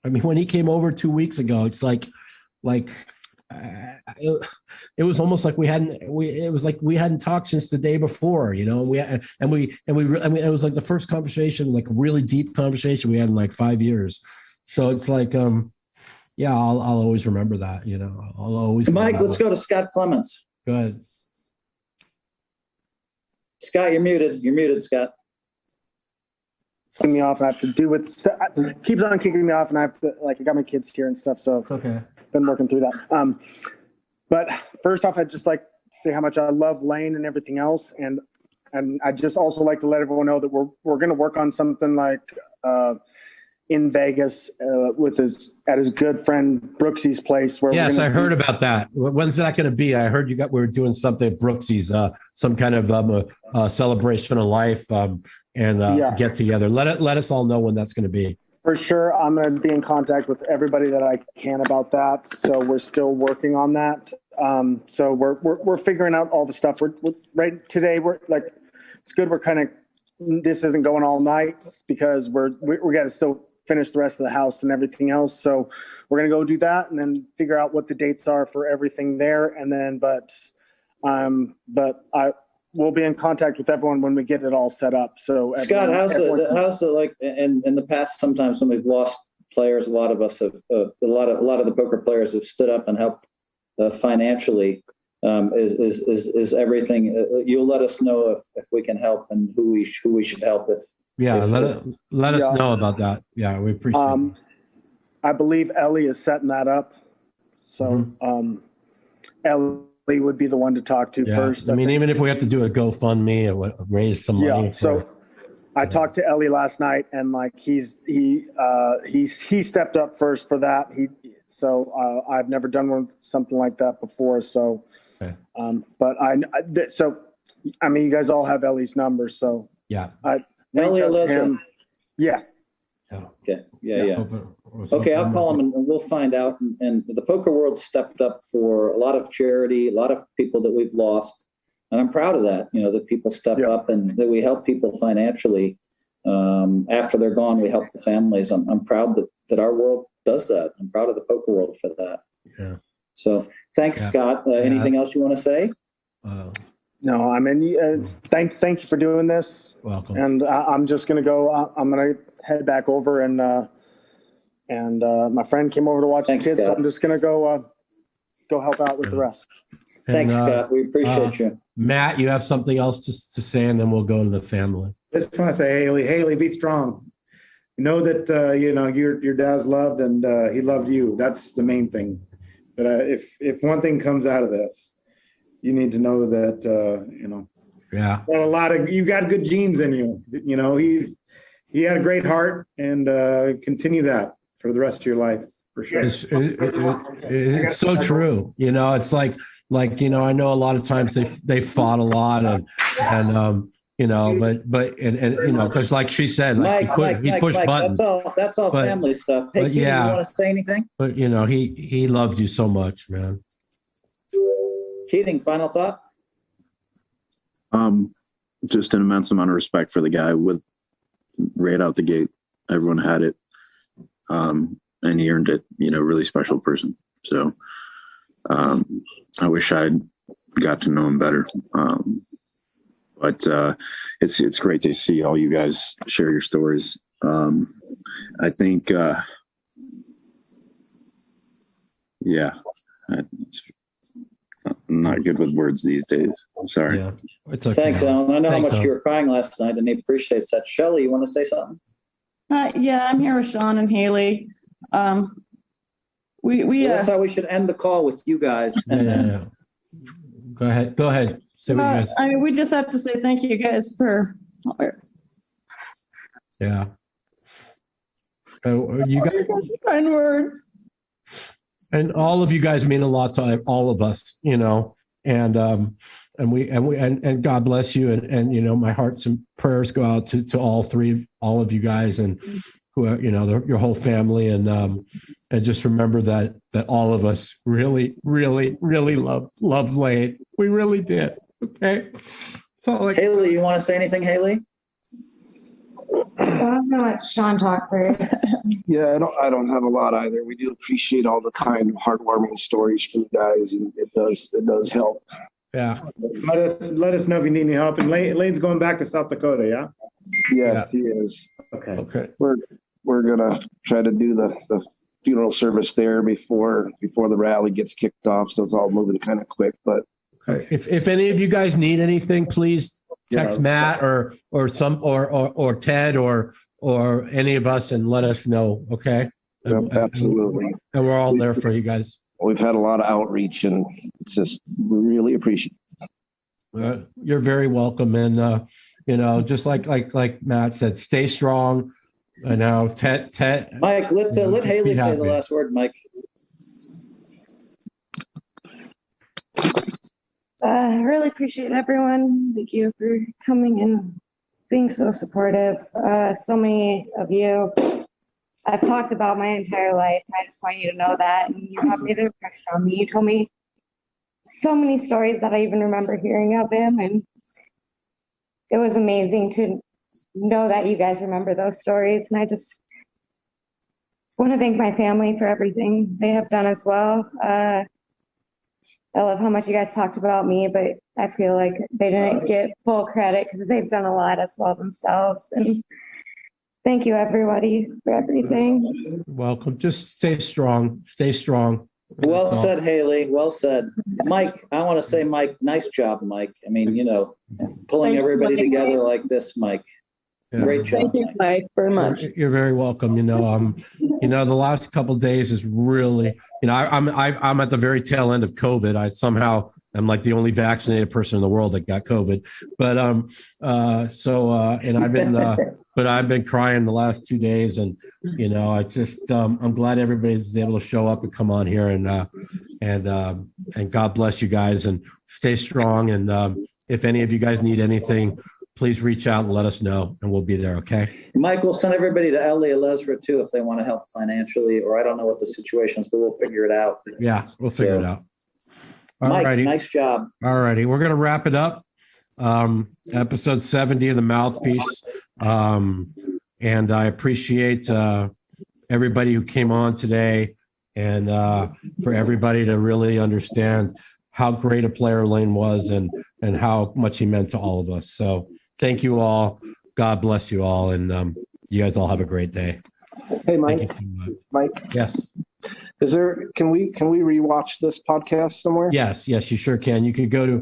[SPEAKER 1] when he came over 2 weeks ago, it's like it was almost like we hadn't talked since the day before, it was like the first conversation, like a really deep conversation we had in like 5 years. So it's like, yeah, I'll always remember that, I'll always.
[SPEAKER 9] Mike, let's go to Scott Clemens.
[SPEAKER 1] Go ahead.
[SPEAKER 9] Scott, you're muted. You're muted, Scott.
[SPEAKER 8] Kicking me off, and I have to do with keeps on kicking me off, and I have to I got my kids here and stuff, so
[SPEAKER 1] okay,
[SPEAKER 8] been working through that. But first off, I'd just like to say how much I love Layne and everything else, and I just also like to let everyone know that we're going to work on something like in Vegas at his good friend Brooksy's place.
[SPEAKER 1] Yes, I heard about that. When's that going to be? I heard we're doing something at Brooksy's, some kind of celebration of life and get together. Let us all know when that's going to be.
[SPEAKER 8] For sure, I'm going to be in contact with everybody that I can about that. So we're still working on that. So we're figuring out all the stuff. We're right today. We're like, it's good. We're kind of, this isn't going all night because we got to still finish the rest of the house and everything else. So we're going to go do that and then figure out what the dates are for everything there. And then, but I will be in contact with everyone when we get it all set up. So
[SPEAKER 9] Scott, how's it like in the past? Sometimes when we've lost players, a lot of us have, a lot of the poker players have stood up and helped financially. Is everything? You'll let us know if we can help and who we should help with.
[SPEAKER 1] Yeah, let us know about that. Yeah, we appreciate it.
[SPEAKER 8] I believe Ellie is setting that up. So Ellie would be the one to talk to first.
[SPEAKER 1] I mean, even if we have to do a GoFundMe or raise some money.
[SPEAKER 8] So I talked to Ellie last night, and like he stepped up first for that. I've never done something like that before. So, but I mean, you guys all have Ellie's number, so
[SPEAKER 1] yeah.
[SPEAKER 9] Ellie Elizabeth.
[SPEAKER 8] Yeah.
[SPEAKER 9] Okay. Yeah. Okay, I'll call him and we'll find out. And the poker world stepped up for a lot of charity, a lot of people that we've lost. And I'm proud of that, that people step up and that we help people financially. After they're gone, we help the families. I'm proud that our world does that. I'm proud of the poker world for that.
[SPEAKER 1] Yeah.
[SPEAKER 9] So thanks, Scott. Anything else you want to say?
[SPEAKER 8] No, I mean, thank you for doing this.
[SPEAKER 1] Welcome.
[SPEAKER 8] And I'm just going to go, I'm going to head back over and my friend came over to watch the kids.
[SPEAKER 9] Scott.
[SPEAKER 8] So I'm just going to go help out with the rest.
[SPEAKER 9] Thanks, Scott. We appreciate you.
[SPEAKER 1] Matt, you have something else to say, and then we'll go to the family.
[SPEAKER 3] I just want to say, Haley, be strong. Know that, your dad's loved and he loved you. That's the main thing. But if one thing comes out of this, you need to know that, you got good genes in you. He had a great heart, and continue that for the rest of your life, for sure.
[SPEAKER 1] It's so true. It's like, I know a lot of times they fought a lot and because like she said, like he pushed buttons.
[SPEAKER 9] That's all family stuff. Hey, Keating, you want to say anything?
[SPEAKER 1] But he loved you so much, man.
[SPEAKER 9] Keating, final thought?
[SPEAKER 18] Just an immense amount of respect for the guy with right out the gate. Everyone had it. And he earned it, really special person. So I wish I'd got to know him better. But it's great to see all you guys share your stories. I think, I'm not good with words these days. I'm sorry.
[SPEAKER 1] Yeah, it's okay.
[SPEAKER 9] Thanks, Alan. I know how much you were crying last night, and he appreciates that. Shelley, you want to say something?
[SPEAKER 11] Yeah, I'm here with Sean and Haley. That's
[SPEAKER 9] how we should end the call with you guys.
[SPEAKER 1] Yeah. Go ahead. Say what you guys.
[SPEAKER 11] I mean, we just have to say thank you guys for.
[SPEAKER 1] Yeah. You guys.
[SPEAKER 11] Kind words.
[SPEAKER 1] And all of you guys mean a lot to all of us, and God bless you. And my hearts and prayers go out to all of you guys and who are, your whole family. And just remember that all of us really, really, really loved Layne. We really did. Okay.
[SPEAKER 9] Haley, you want to say anything, Haley?
[SPEAKER 10] I'm gonna let Sean talk first.
[SPEAKER 21] Yeah, I don't have a lot either. We do appreciate all the kind, heartwarming stories from you guys, and it does help.
[SPEAKER 1] Yeah.
[SPEAKER 3] Let us know if you need any help. And Layne's going back to South Dakota, yeah?
[SPEAKER 21] Yes, he is.
[SPEAKER 3] Okay.
[SPEAKER 21] We're gonna try to do the funeral service there before the rally gets kicked off, so it's all moving kind of quick. But
[SPEAKER 1] if any of you guys need anything, please text Matt or Ted or any of us and let us know. Okay.
[SPEAKER 21] Yep, absolutely.
[SPEAKER 1] And we're all there for you guys.
[SPEAKER 21] We've had a lot of outreach, and it's just we really appreciate it.
[SPEAKER 1] You're very welcome. And just like Matt said, stay strong. I know Ted.
[SPEAKER 9] Mike, let Haley say the last word, Mike.
[SPEAKER 10] I really appreciate everyone. Thank you for coming and being so supportive. So many of you I've talked about my entire life. I just want you to know that. And you have made an impression on me. You told me so many stories that I even remember hearing of him. And it was amazing to know that you guys remember those stories. And want to thank my family for everything they have done as well. I love how much you guys talked about me, but I feel like they didn't get full credit because they've done a lot as well themselves. And thank you, everybody, for everything.
[SPEAKER 1] Welcome. Just stay strong. Stay strong.
[SPEAKER 9] Well said, Haley. Well said. Mike, I want to say, Mike, nice job, Mike. I mean, pulling everybody together like this, Mike.
[SPEAKER 1] Yeah.
[SPEAKER 9] Great job.
[SPEAKER 11] Thank you, Mike, very much.
[SPEAKER 1] You're very welcome. The last couple of days is really, I'm at the very tail end of COVID. I somehow am like the only vaccinated person in the world that got COVID. But I've been crying the last 2 days, and I just I'm glad everybody's able to show up and come on here, and God bless you guys, and stay strong. And if any of you guys need anything, please reach out and let us know, and we'll be there. Okay.
[SPEAKER 9] Mike, we'll send everybody to LA Lesra too if they want to help financially, or I don't know what the situation is, but we'll figure it out.
[SPEAKER 1] Yeah, we'll figure it out.
[SPEAKER 9] Mike,
[SPEAKER 1] Alrighty.
[SPEAKER 9] nice job.
[SPEAKER 1] All righty. We're going to wrap it up. Episode 70 of the Mouthpiece. And I appreciate everybody who came on today, and for everybody to really understand how great a player Layne was, and how much he meant to all of us. So thank you all. God bless you all. And you guys all have a great day.
[SPEAKER 21] Hey, Mike.
[SPEAKER 1] Thank you so much.
[SPEAKER 21] Mike.
[SPEAKER 1] Yes.
[SPEAKER 21] Can we rewatch this podcast somewhere?
[SPEAKER 1] Yes, you sure can. You can go to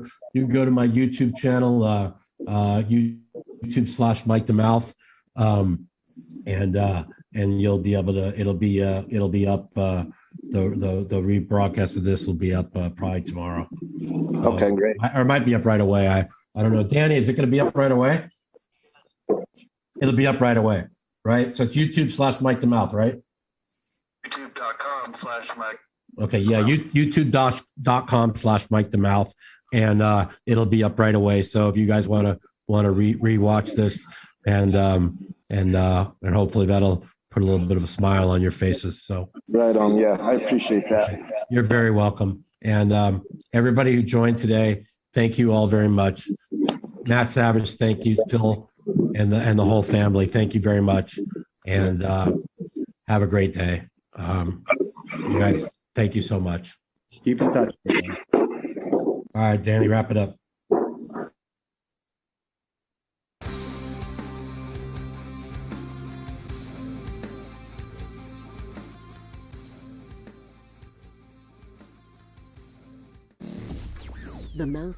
[SPEAKER 1] my YouTube channel, YouTube/Mike the Mouth. And you'll be able to, it'll be up, the rebroadcast of this will be up probably tomorrow.
[SPEAKER 21] Okay, great.
[SPEAKER 1] Or it might be up right away. I don't know. Danny, is it going to be up right away? It'll be up right away, right? So it's YouTube/Mike the Mouth, right?
[SPEAKER 7] YouTube.com/Mike.
[SPEAKER 1] Okay, yeah, YouTube.com/Mike the Mouth, and it'll be up right away. So if you guys want to rewatch this, and hopefully that'll put a little bit of a smile on your faces. So
[SPEAKER 21] right on. Yeah, I appreciate that.
[SPEAKER 1] You're very welcome. And everybody who joined today, thank you all very much. Matt Savage, thank you. Phil and the whole family, thank you very much. And have a great day. You guys, thank you so much.
[SPEAKER 3] Keep in touch.
[SPEAKER 1] All right, Danny, wrap it up.
[SPEAKER 23] The Mouth